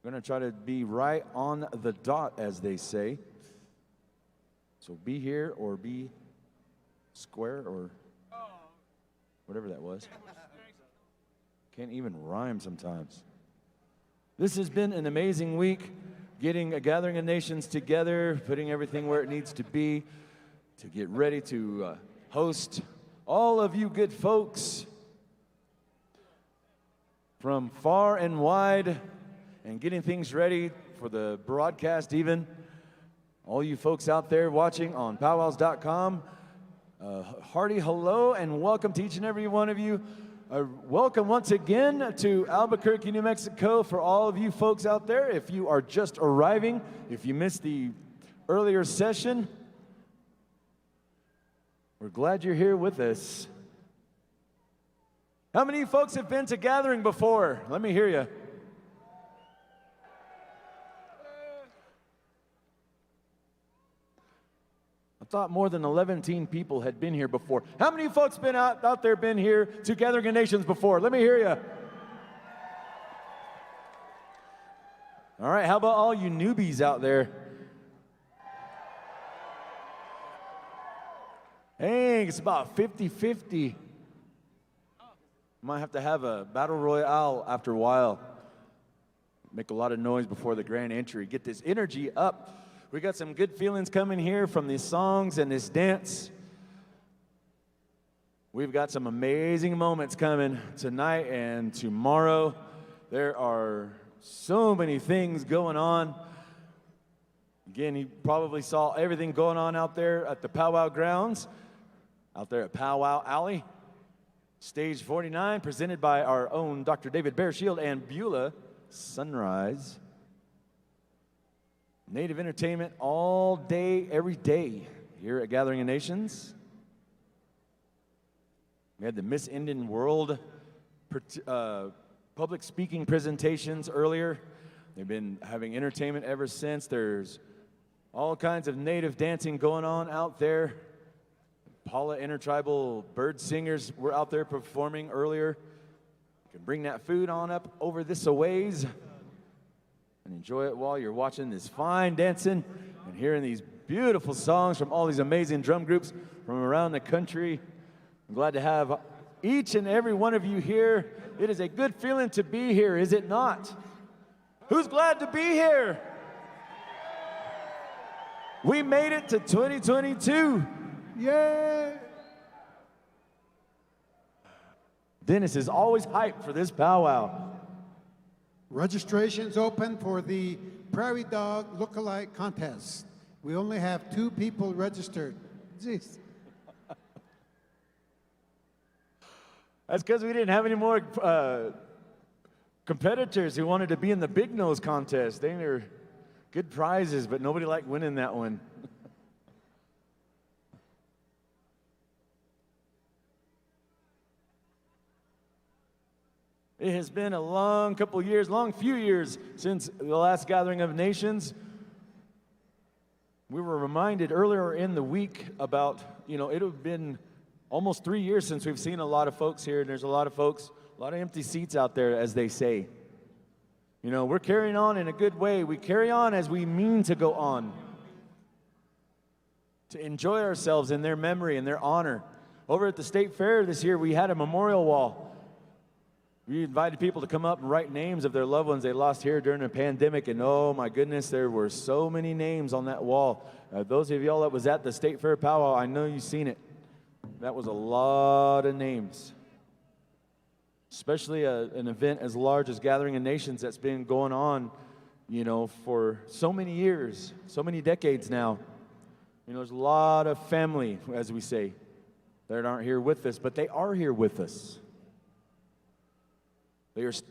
We're going to try to be right on the dot, as they say. So be here or be square or whatever that was. Can't even rhyme sometimes. This has been an amazing week, getting a Gathering of Nations together, putting everything where it needs to be to get ready to host all of you good folks from far and wide and getting things ready for the broadcast even. All you folks out there watching on PowWows.com, hearty hello and welcome to each and every one of you. Welcome once again to Albuquerque, New Mexico for all of you folks out there. If you are just arriving, if you missed the earlier session, we're glad you're here with us. How many of you folks have been to Gathering before? Let me hear you. I thought more than 11 people had been here before. How many folks been out there, been here to Gathering of Nations before? Let me hear you. All right, how about all you newbies out there? Hey, it's about 50-50. Might have to have a battle royale after a while. Make a lot of noise before the grand entry. Get this energy up. We got some good feelings coming here from these songs and this dance. We've got some amazing moments coming tonight and tomorrow. There are so many things going on. Again, you probably saw everything going on out there at the Powwow grounds, out there at Powwow Alley. Stage 49, presented by our own Dr. David Bearshield and Beulah Sunrise. Native entertainment all day, every day here at Gathering of Nations. We had the Miss Indian World public speaking presentations earlier. They've been having entertainment ever since. There's all kinds of native dancing going on out there. Paula Intertribal Bird Singers were out there performing earlier. You can bring that food on up over this a ways and enjoy it while you're watching this fine dancing and hearing these beautiful songs from all these amazing drum groups from around the country. I'm glad to have each and every one of you here. It is a good feeling to be here, is it not? Who's glad to be here? We made it to 2022. Yay! Dennis is always hyped for this powwow. Registration's open for the Prairie Dog Lookalike Contest. We only have 2 people registered. Jeez. That's because we didn't have any more competitors who wanted to be in the Big Nose contest. They were good prizes, but nobody liked winning that one. It has been a long few years since the last gathering of nations. We were reminded earlier in the week about, it had been almost 3 years since we've seen a lot of folks here, and there's a lot of folks, a lot of empty seats out there, as they say. We're carrying on in a good way. We carry on as we mean to go on, to enjoy ourselves in their memory and their honor. Over at the State Fair this year, we had a memorial wall. We invited people to come up and write names of their loved ones they lost here during the pandemic, and oh my goodness, there were so many names on that wall. Those of y'all that was at the State Fair Powwow, I know you've seen it. That was a lot of names. Especially an event as large as Gathering of Nations that's been going on, for so many years, so many decades now. There's a lot of family, as we say, that aren't here with us, but they are here with us.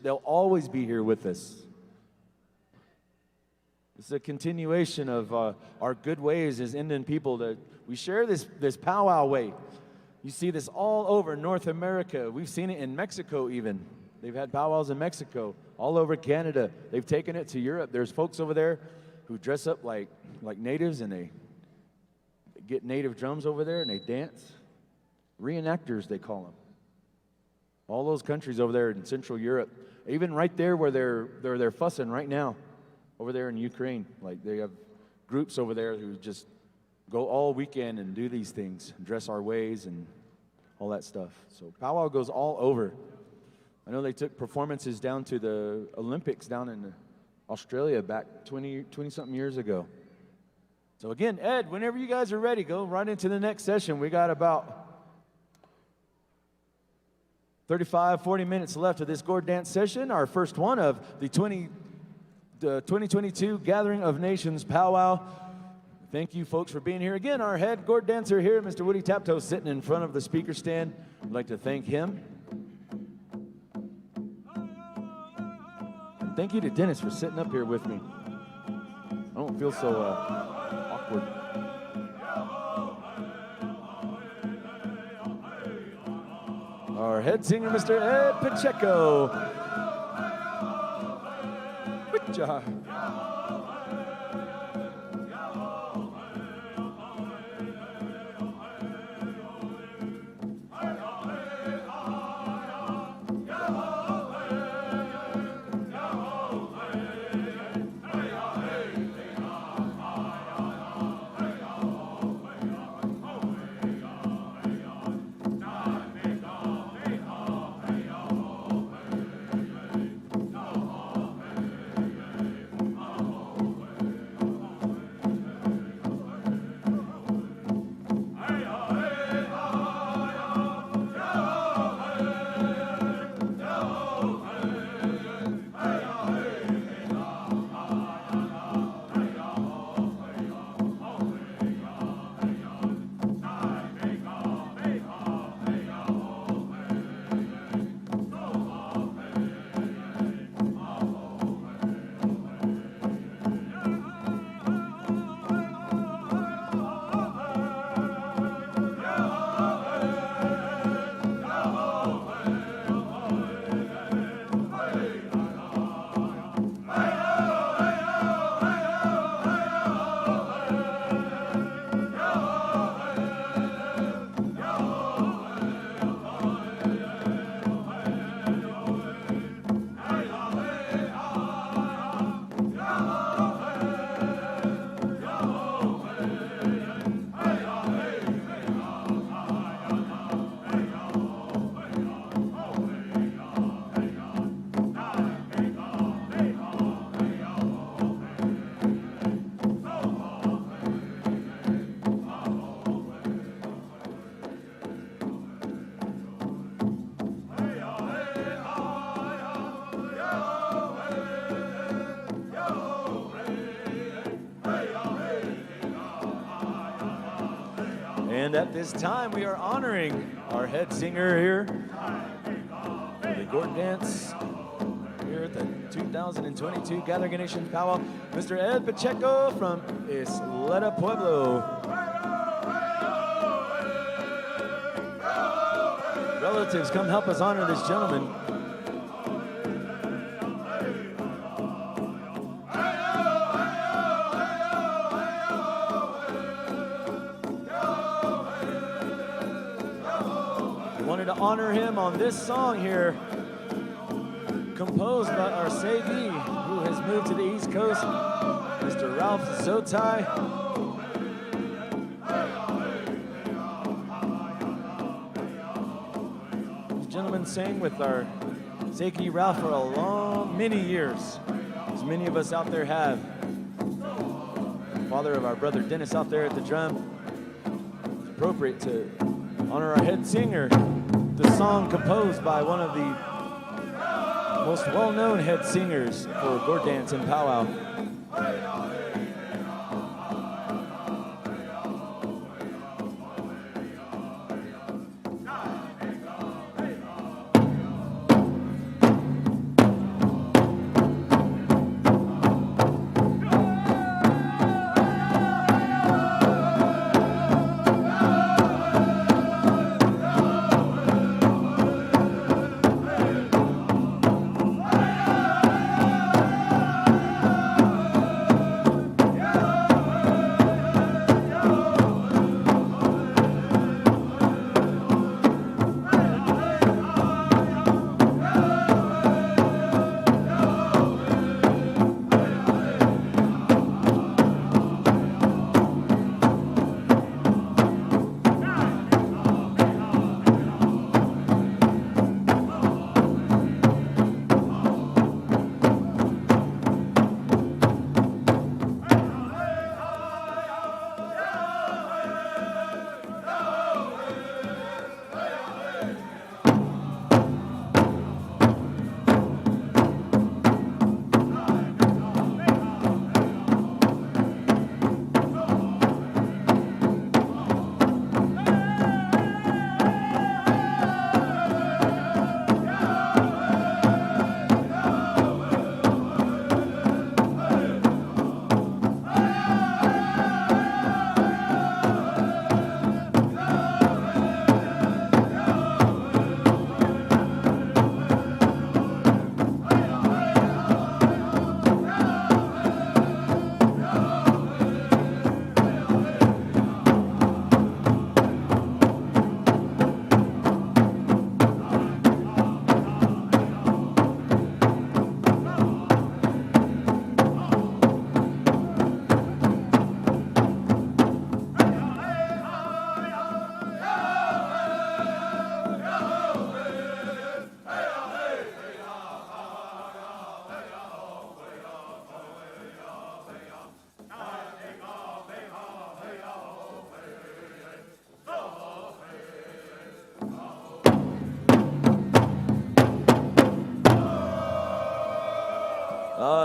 They'll always be here with us. It's a continuation of our good ways as Indian people that we share this powwow way. You see this all over North America. We've seen it in Mexico even. They've had powwows in Mexico, all over Canada. They've taken it to Europe. There's folks over there who dress up like natives, and they get native drums over there and they dance. Reenactors, they call them. All those countries over there in Central Europe, even right there where they're fussing right now, over there in Ukraine. Like they have groups over there who just go all weekend and do these things, and dress our ways and all that stuff. So powwow goes all over. I know they took performances down to the Olympics down in Australia back 20-something years ago. So again, Ed, whenever you guys are ready, go right into the next session. We got about 35, 40 minutes left of this Gourd dance session, our first one of the 2022 Gathering of Nations Powwow. Thank you, folks, for being here. Again, our head Gourd dancer here, Mr. Woody Taptoe, sitting in front of the speaker stand. I'd like to thank him. And thank you to Dennis for sitting up here with me. I don't feel so awkward. Our head singer, Mr. Ed Pacheco. Good job. And at this time, we are honoring our head singer here for the Gourd dance here at the 2022 Gathering of Nations Powwow, Mr. Ed Pacheco from Isleta Pueblo. Relatives, come help us honor this gentleman. wanted to honor him on this song here, composed by our Segi, who has moved to the East Coast, Mr. Ralph Zotai. This gentleman sang with our Segi Ralph for many years, as many of us out there have. Father of our brother Dennis out there at the drum. It's appropriate to honor our head singer, the song composed by one of the most well-known head singers for Gourd dance and powwow.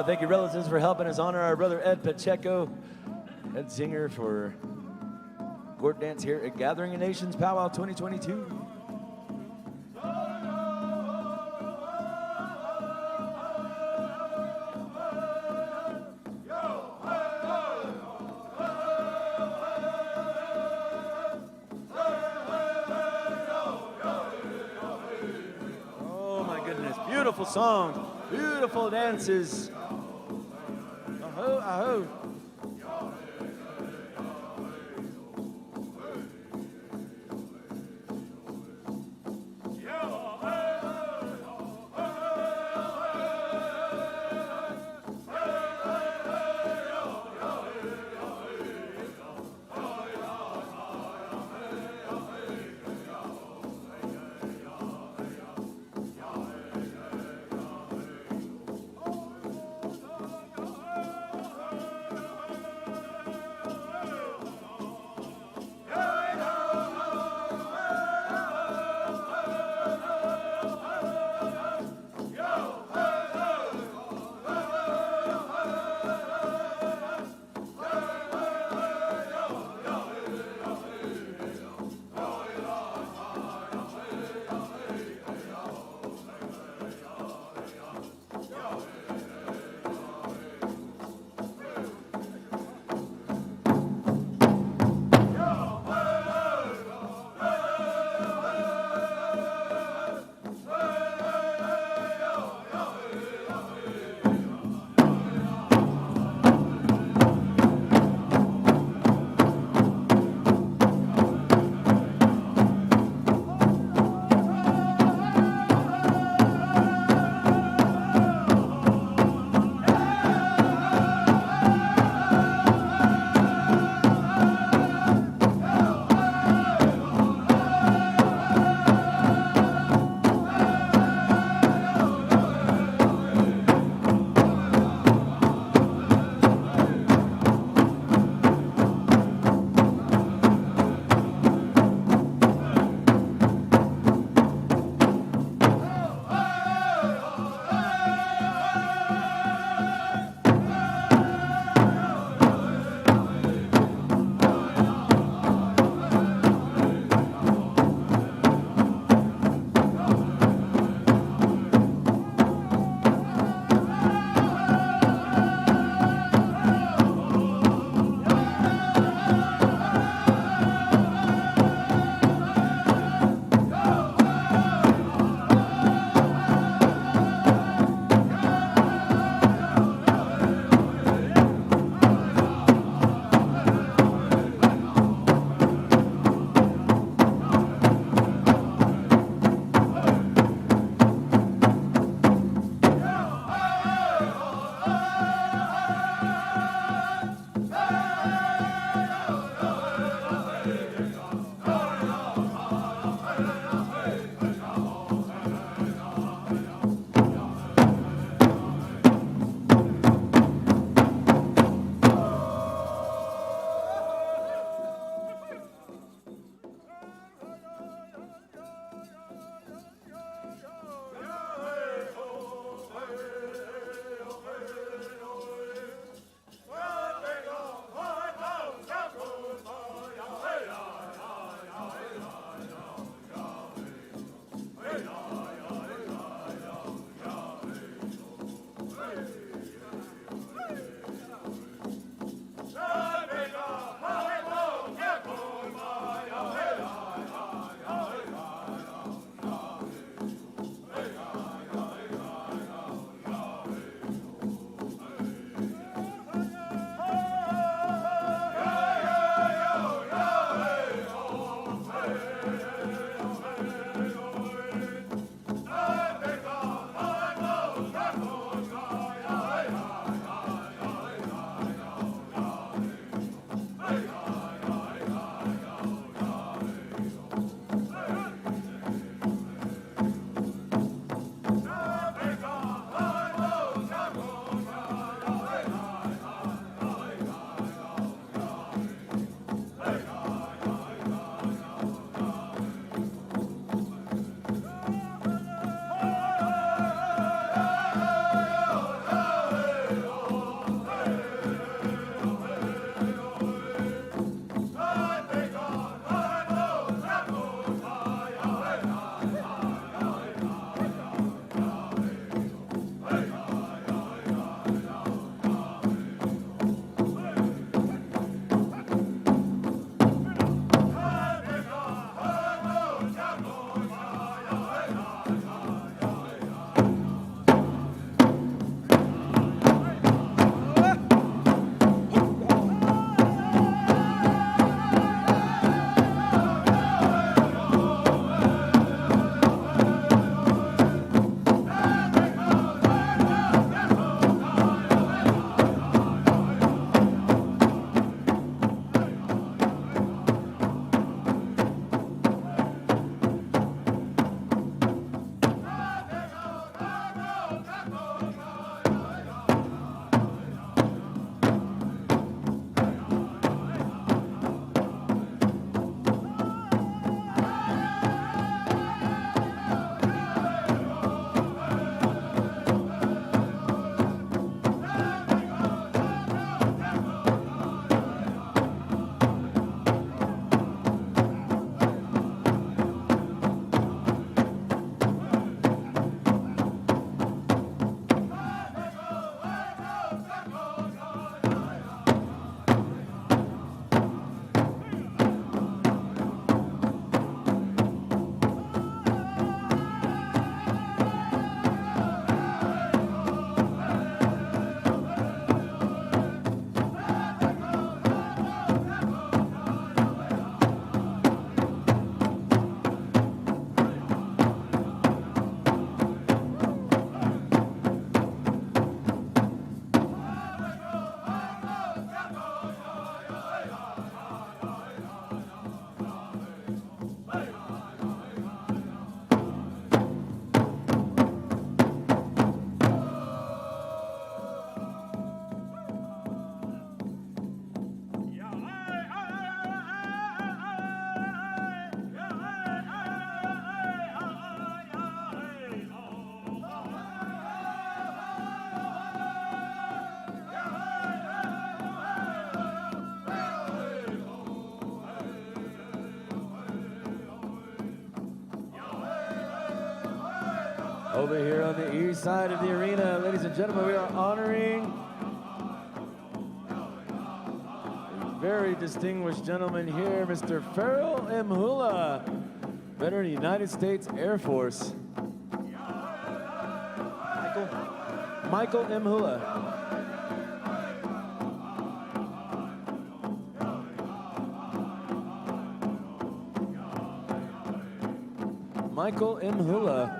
Thank you, relatives, for helping us honor our brother Ed Pacheco, head singer for Gourd Dance here at Gathering of Nations Powwow 2022. Oh my goodness, beautiful song, beautiful dances. Aho, aho. Over here on the east side of the arena, ladies and gentlemen, we are honoring a very distinguished gentleman here, Mr. Farrell M. Hula, veteran of the United States Air Force. Michael M. Hula. Michael M. Hula.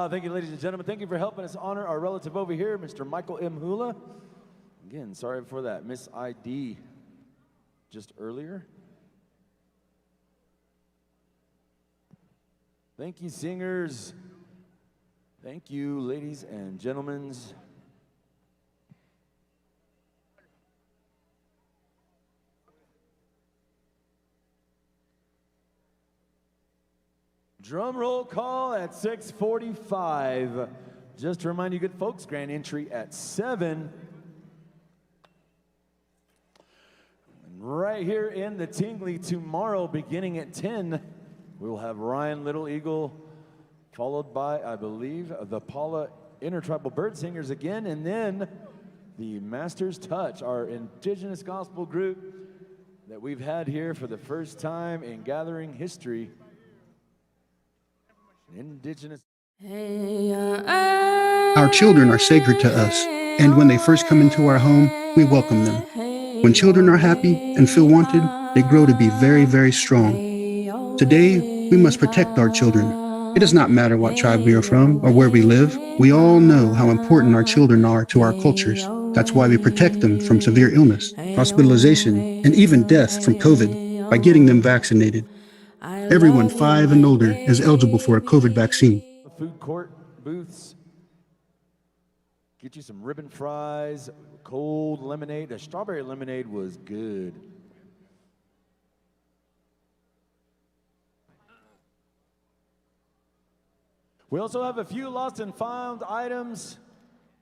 Thank you, ladies and gentlemen. Thank you for helping us honor our relative over here, Mr. Michael M. Hula. Again, sorry for that mis-ID just earlier. Thank you, singers. Thank you, ladies and gentlemen. Drum roll call at 6:45. Just to remind you good folks, grand entry at 7. And right here in the Tingley tomorrow, beginning at 10, we will have Ryan Little Eagle, followed by, I believe, the Paula Intertribal Bird Singers again, and then the Masters Touch, our indigenous gospel group that we've had here for the first time in gathering history. Indigenous. Our children are sacred to us, and when they first come into our home, we welcome them. When children are happy and feel wanted, they grow to be very, very strong. Today, we must protect our children. It does not matter what tribe we are from or where we live. We all know how important our children are to our cultures. That's why we protect them from severe illness, hospitalization, and even death from COVID by getting them vaccinated. Everyone 5 and older is eligible for a COVID vaccine. The food court booths. Get you some ribbon fries, cold lemonade. The strawberry lemonade was good. We also have a few lost and found items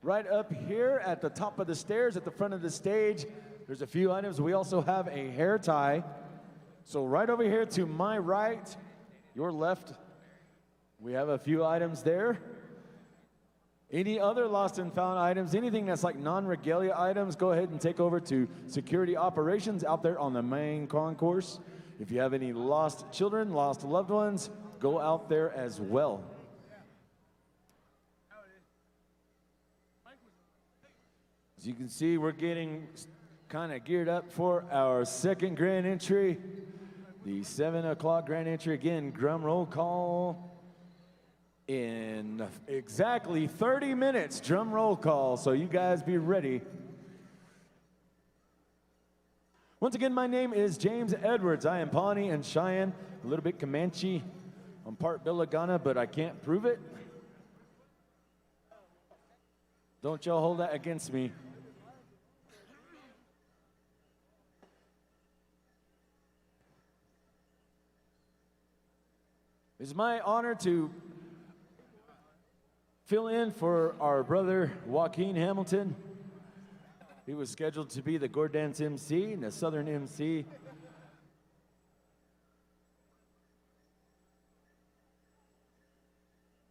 right up here at the top of the stairs at the front of the stage. There's a few items. We also have a hair tie. So right over here to my right, your left, we have a few items there. Any other lost and found items, anything that's like non-regalia items, go ahead and take over to security operations out there on the main concourse. If you have any lost children, lost loved ones, go out there as well. As you can see, we're getting kind of geared up for our second grand entry. The 7 o'clock grand entry. Again, drum roll call. In exactly 30 minutes, drum roll call, so you guys be ready. Once again, my name is James Edwards. I am Pawnee and Cheyenne, a little bit Comanche. I'm part Bilagana, but I can't prove it. Don't y'all hold that against me. It's my honor to fill in for our brother Joaquin Hamilton. He was scheduled to be the Gourd Dance MC and the Southern MC.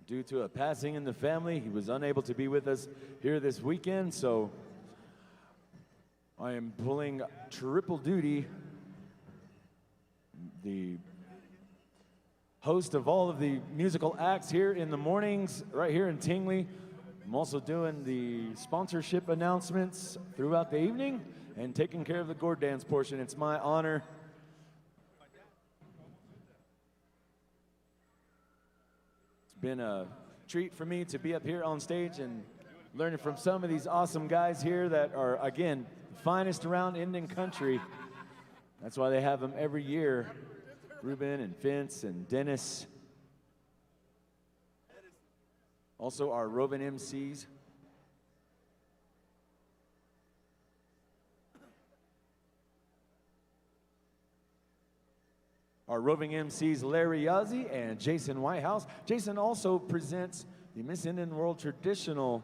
Due to a passing in the family, he was unable to be with us here this weekend, so I am pulling triple duty. The host of all of the musical acts here in the mornings, right here in Tingley. I'm also doing the sponsorship announcements throughout the evening and taking care of the Gourd Dance portion. It's my honor. It's been a treat for me to be up here on stage and learning from some of these awesome guys here that are, again, the finest around Indian country. That's why they have them every year. Ruben and Vince and Dennis. Also our roving MCs. Our roving MCs, Larry Yazzie and Jason Whitehouse. Jason also presents the Miss Indian World traditional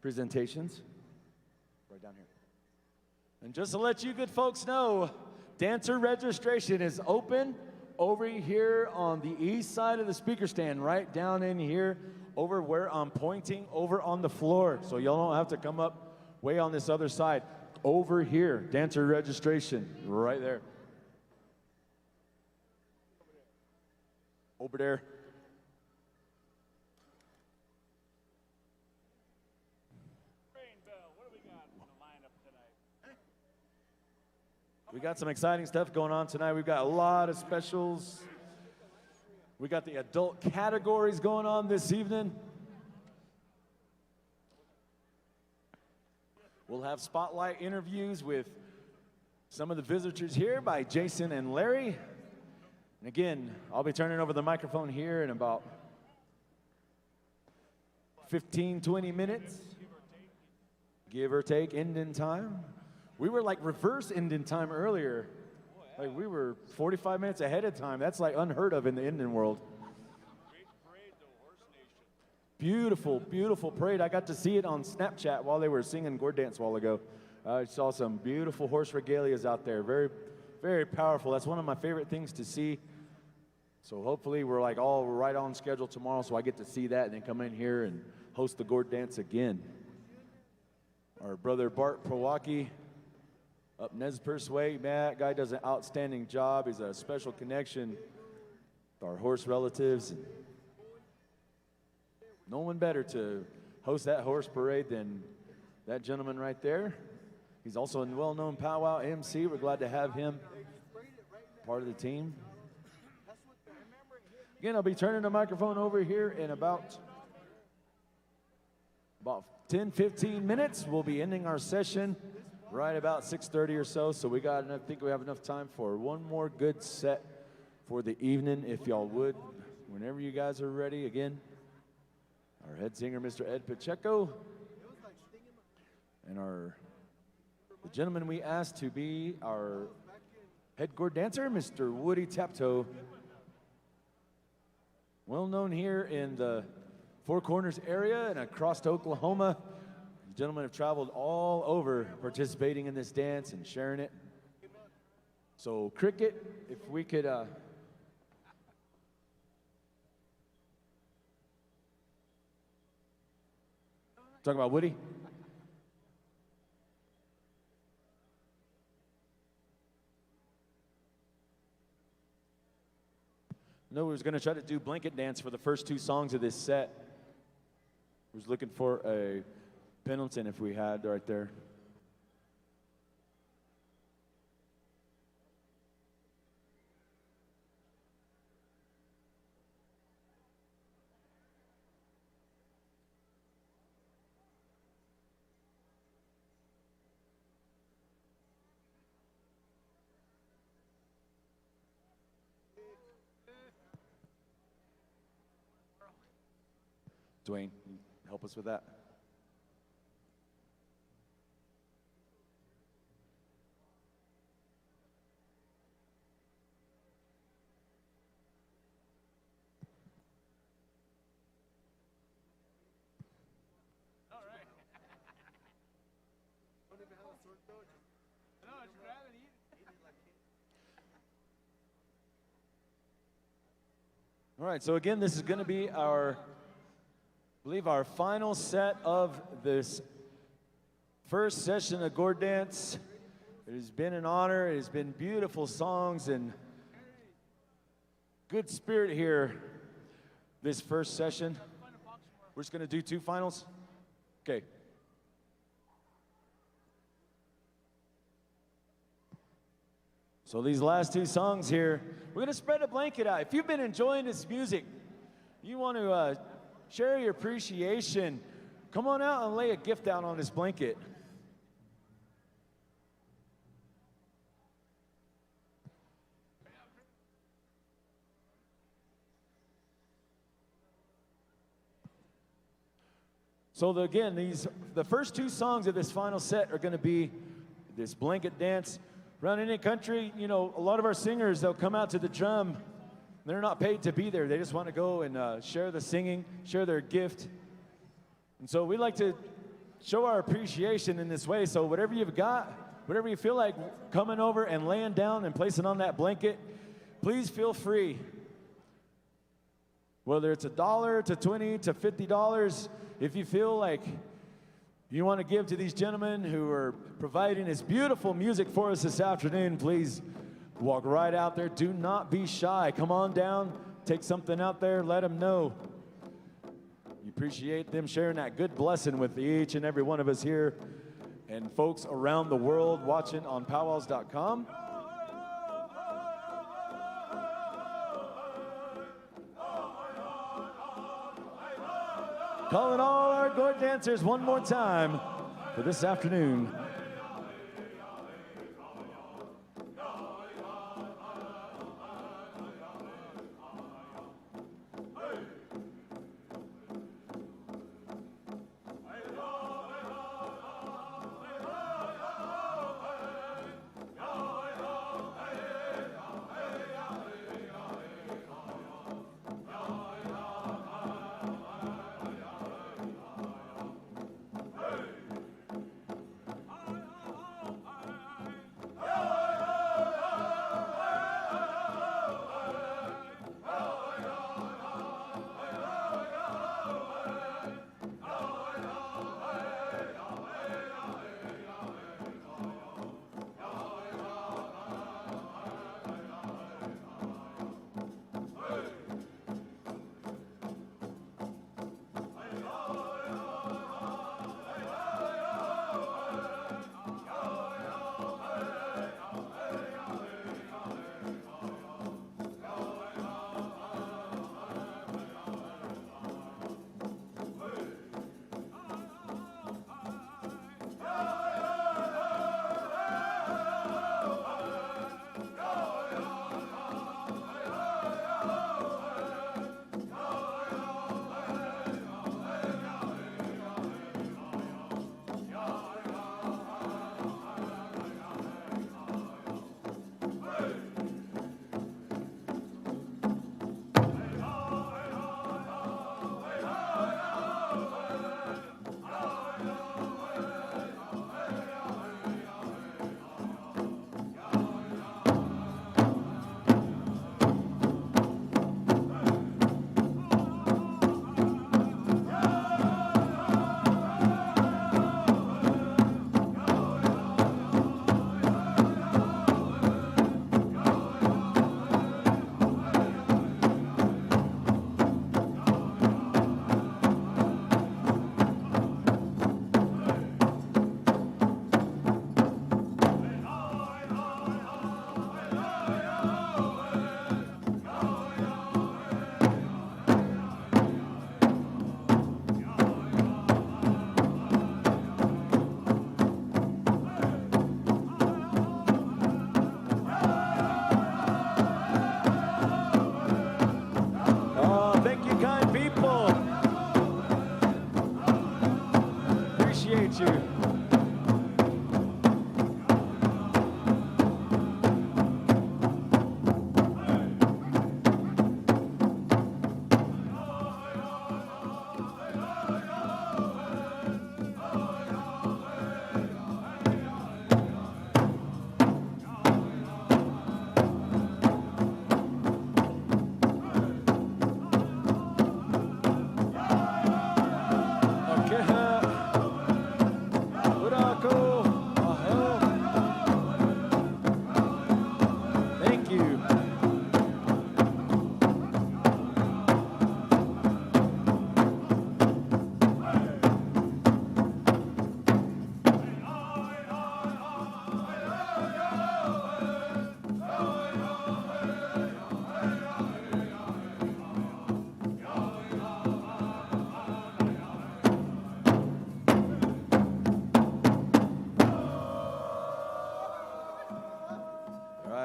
presentations. Right down here. And just to let you good folks know, dancer registration is open over here on the east side of the speaker stand, right down in here, over where I'm pointing, over on the floor. So y'all don't have to come up way on this other side. Over here, dancer registration, right there. Over there. We got some exciting stuff going on tonight. We've got a lot of specials. We got the adult categories going on this evening. We'll have spotlight interviews with some of the visitors here by Jason and Larry. And again, I'll be turning over the microphone here in about 15, 20 minutes. Give or take, Indian time. We were like reverse Indian time earlier. Like we were 45 minutes ahead of time. That's like unheard of in the Indian world. Beautiful, beautiful parade. I got to see it on Snapchat while they were singing Gourd Dance a while ago. I saw some beautiful horse regalias out there. Very, very powerful. That's one of my favorite things to see. So hopefully we're like all right on schedule tomorrow so I get to see that and then come in here and host the Gourd Dance again. Our brother Bart Powaki up Nez Perce Way, man, that guy does an outstanding job. He's a special connection with our horse relatives. And no one better to host that horse parade than that gentleman right there. He's also a well-known powwow MC. We're glad to have him part of the team. Again, I'll be turning the microphone over here in about 10, 15 minutes. We'll be ending our session right about 6:30 or so. So I think we have enough time for one more good set for the evening, if y'all would. Whenever you guys are ready, again, our head singer, Mr. Ed Pacheco, and the gentleman we asked to be our head gourd dancer, Mr. Woody Taptoe. Well known here in the Four Corners area and across Oklahoma. The gentlemen have traveled all over participating in this dance and sharing it. So Cricket, if we could talking about Woody? No, we was going to try to do blanket dance for the first two songs of this set. We was looking for a Pendleton if we had right there. Dwayne, you help us with that? All right, so again, this is going to be I believe our final set of this first session of Gourd Dance. It has been an honor. It has been beautiful songs and good spirit here this first session. We're just going to do two finals. Okay. So these last two songs here, we're going to spread a blanket out. If you've been enjoying this music, you want to share your appreciation, come on out and lay a gift out on this blanket. So again, the first two songs of this final set are going to be this blanket dance. Around any country, you know, a lot of our singers, they'll come out to the drum. They're not paid to be there. They just want to go and share the singing, share their gift. And so we like to show our appreciation in this way. So whatever you've got, whatever you feel like coming over and laying down and placing on that blanket, please feel free. Whether it's $1 to $20 to $50, if you feel like you want to give to these gentlemen who are providing this beautiful music for us this afternoon, please walk right out there. Do not be shy. Come on down, take something out there, let them know. You appreciate them sharing that good blessing with each and every one of us here and folks around the world watching on PowWows.com. Calling all our gourd dancers one more time for this afternoon.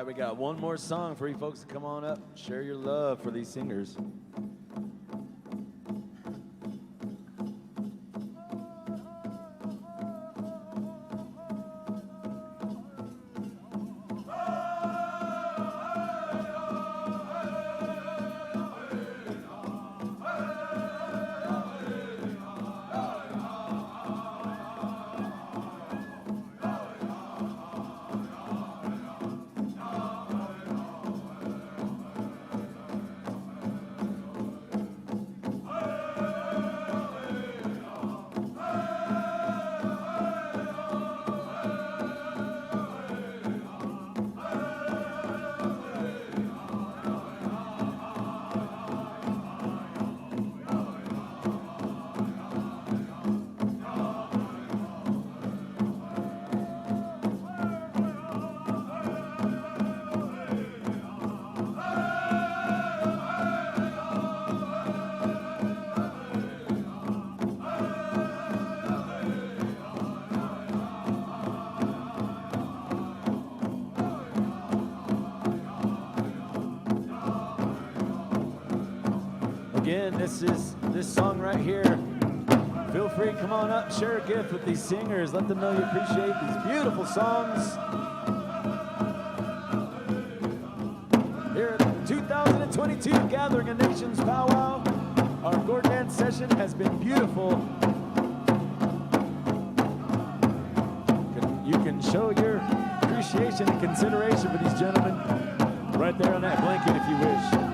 we got one more song for you folks to come on up, share your love for these singers. Again, this song right here. Feel free, come on up, share a gift with these singers. Let them know you appreciate these beautiful songs. Here at the 2022 Gathering of Nations Powwow, our Gourd dance session has been beautiful. You can show your appreciation and consideration for these gentlemen right there on that blanket if you wish.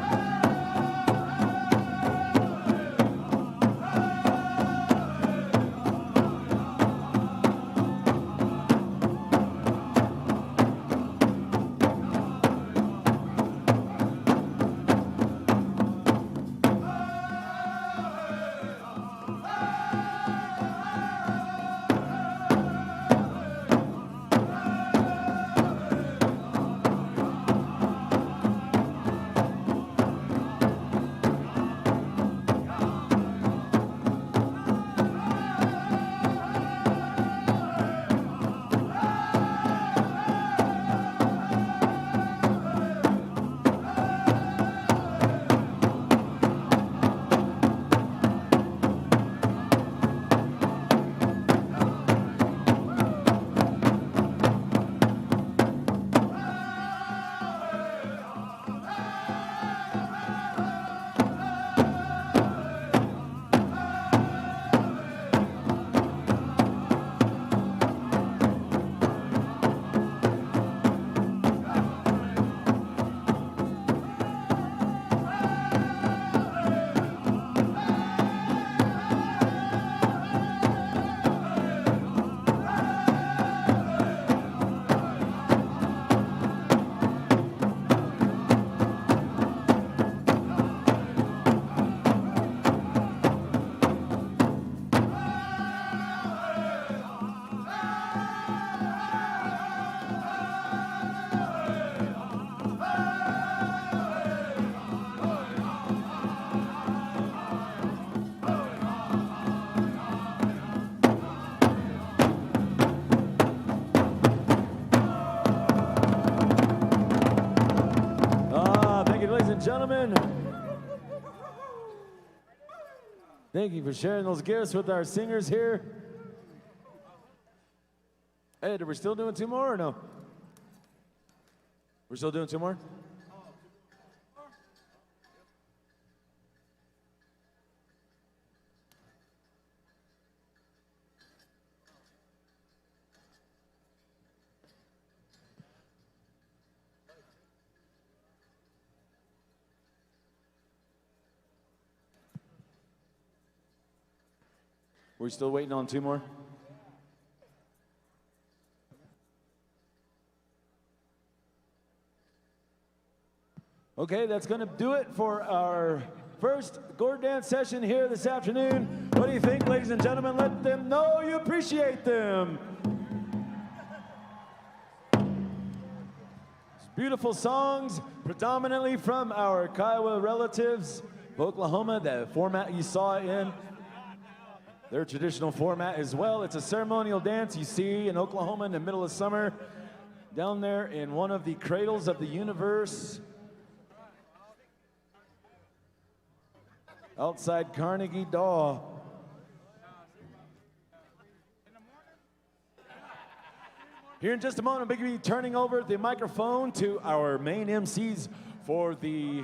Gentlemen, thank you for sharing those gifts with our singers here. Hey, are we still doing two more or no? We're still doing two more? We're still waiting on two more? Okay, that's going to do it for our first Gourd dance session here this afternoon. What do you think, ladies and gentlemen? Let them know you appreciate them. Beautiful songs, predominantly from our Kiowa relatives of Oklahoma, the format you saw in. Their traditional format as well. It's a ceremonial dance you see in Oklahoma in the middle of summer. down there in one of the cradles of the universe outside Carnegie Daw. Here in just a moment, I'm going to be turning over the microphone to our main MCs for the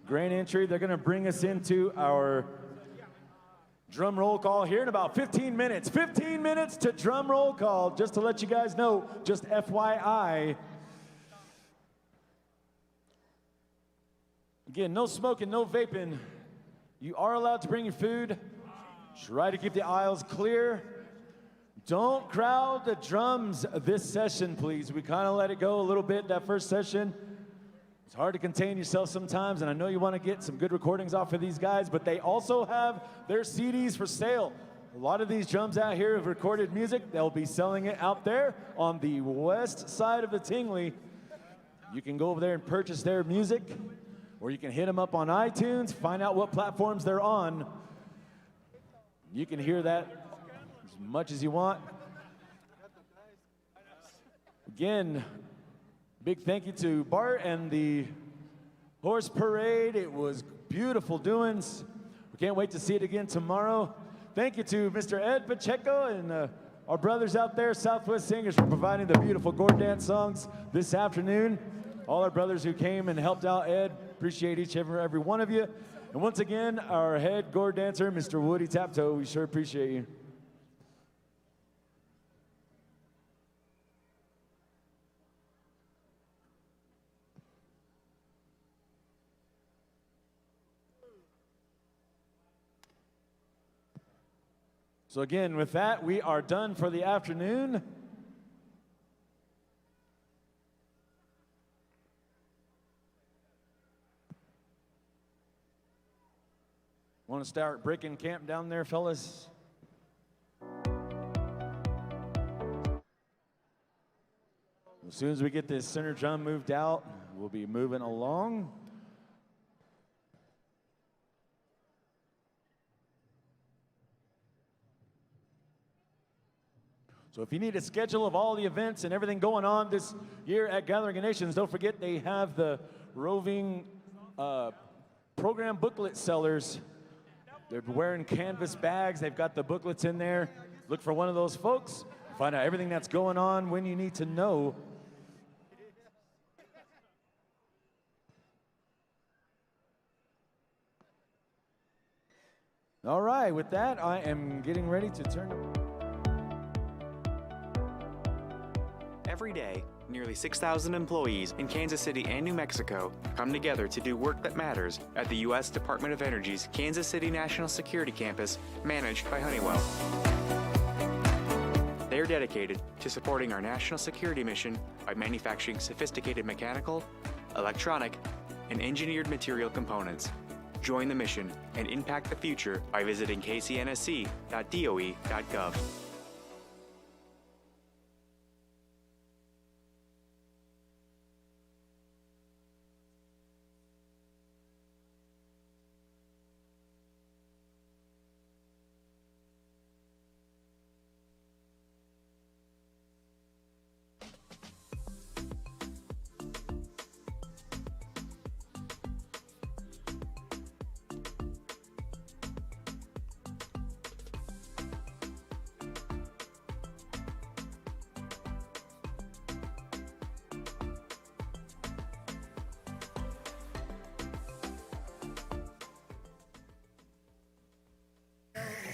grand entry. They're going to bring us into our drum roll call here in about 15 minutes. 15 minutes to drum roll call, just to let you guys know, just FYI. Again, no smoking, no vaping. You are allowed to bring your food. Try to keep the aisles clear. Don't crowd the drums this session, please. We kind of let it go a little bit that first session. It's hard to contain yourself sometimes, and I know you want to get some good recordings off of these guys, but they also have their CDs for sale. A lot of these drums out here have recorded music. They'll be selling it out there on the west side of the Tingley. You can go over there and purchase their music, or you can hit them up on iTunes, find out what platforms they're on. You can hear that as much as you want. Again, big thank you to Bart and the Horse Parade. It was beautiful doings. We can't wait to see it again tomorrow. Thank you to Mr. Ed Pacheco and our brothers out there, Southwest Singers, for providing the beautiful Gourd dance songs this afternoon. All our brothers who came and helped out Ed, appreciate each and every one of you. And once again, our head Gourd dancer, Mr. Woody Taptoe, we sure appreciate you. So again, with that, we are done for the afternoon. Want to start breaking camp down there, fellas? As soon as we get this center drum moved out, we'll be moving along. So if you need a schedule of all the events and everything going on this year at Gathering of Nations, don't forget they have the roving program booklet sellers. They're wearing canvas bags. They've got the booklets in there. Look for one of those folks. Find out everything that's going on when you need to know. All right, with that, I am getting ready to turn it. Every day, nearly 6,000 employees in Kansas City and New Mexico come together to do work that matters at the U.S. Department of Energy's Kansas City National Security Campus, managed by Honeywell. They are dedicated to supporting our national security mission by manufacturing sophisticated mechanical, electronic, and engineered material components. Join the mission and impact the future by visiting kcnsc.doe.gov.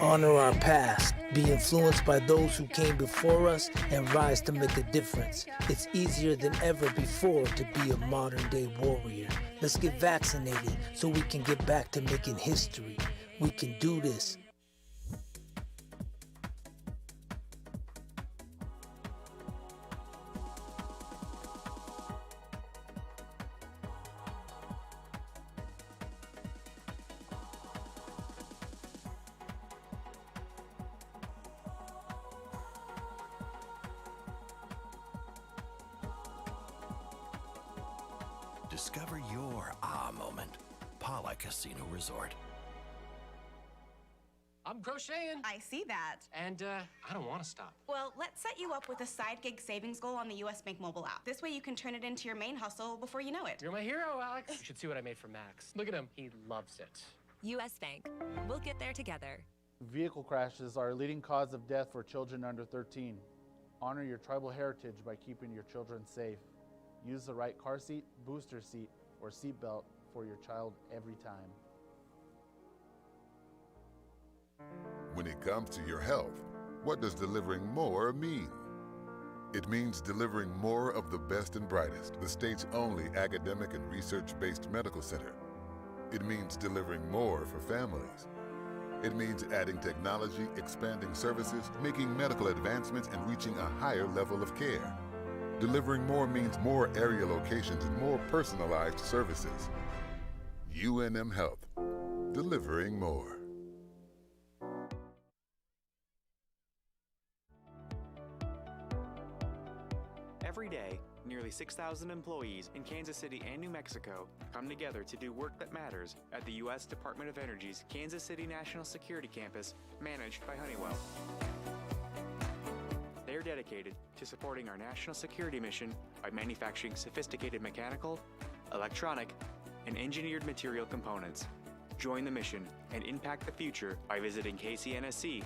Honor our past, be influenced by those who came before us, and rise to make a difference. It's easier than ever before to be a modern day warrior. Let's get vaccinated so we can get back to making history. We can do this. Discover your aha moment. Powwow Casino Resort. I'm crocheting. I see that. And I don't want to stop. Well, let's set you up with a side gig savings goal on the U.S. Bank mobile app. This way you can turn it into your main hustle before you know it. You're my hero, Alex. You should see what I made for Max. Look at him. He loves it. U.S. Bank. We'll get there together. Vehicle crashes are a leading cause of death for children under 13. Honor your tribal heritage by keeping your children safe. Use the right car seat, booster seat, or seat belt for your child every time. When it comes to your health, what does delivering more mean? It means delivering more of the best and brightest, the state's only academic and research-based medical center. It means delivering more for families. It means adding technology, expanding services, making medical advancements, and reaching a higher level of care. Delivering more means more area locations and more personalized services. UNM Health, delivering more. Every day, nearly 6,000 employees in Kansas City and New Mexico come together to do work that matters at the U.S. Department of Energy's Kansas City National Security Campus, managed by Honeywell. They are dedicated to supporting our national security mission by manufacturing sophisticated mechanical, electronic, and engineered material components. Join the mission and impact the future by visiting kcnsc.doe.gov.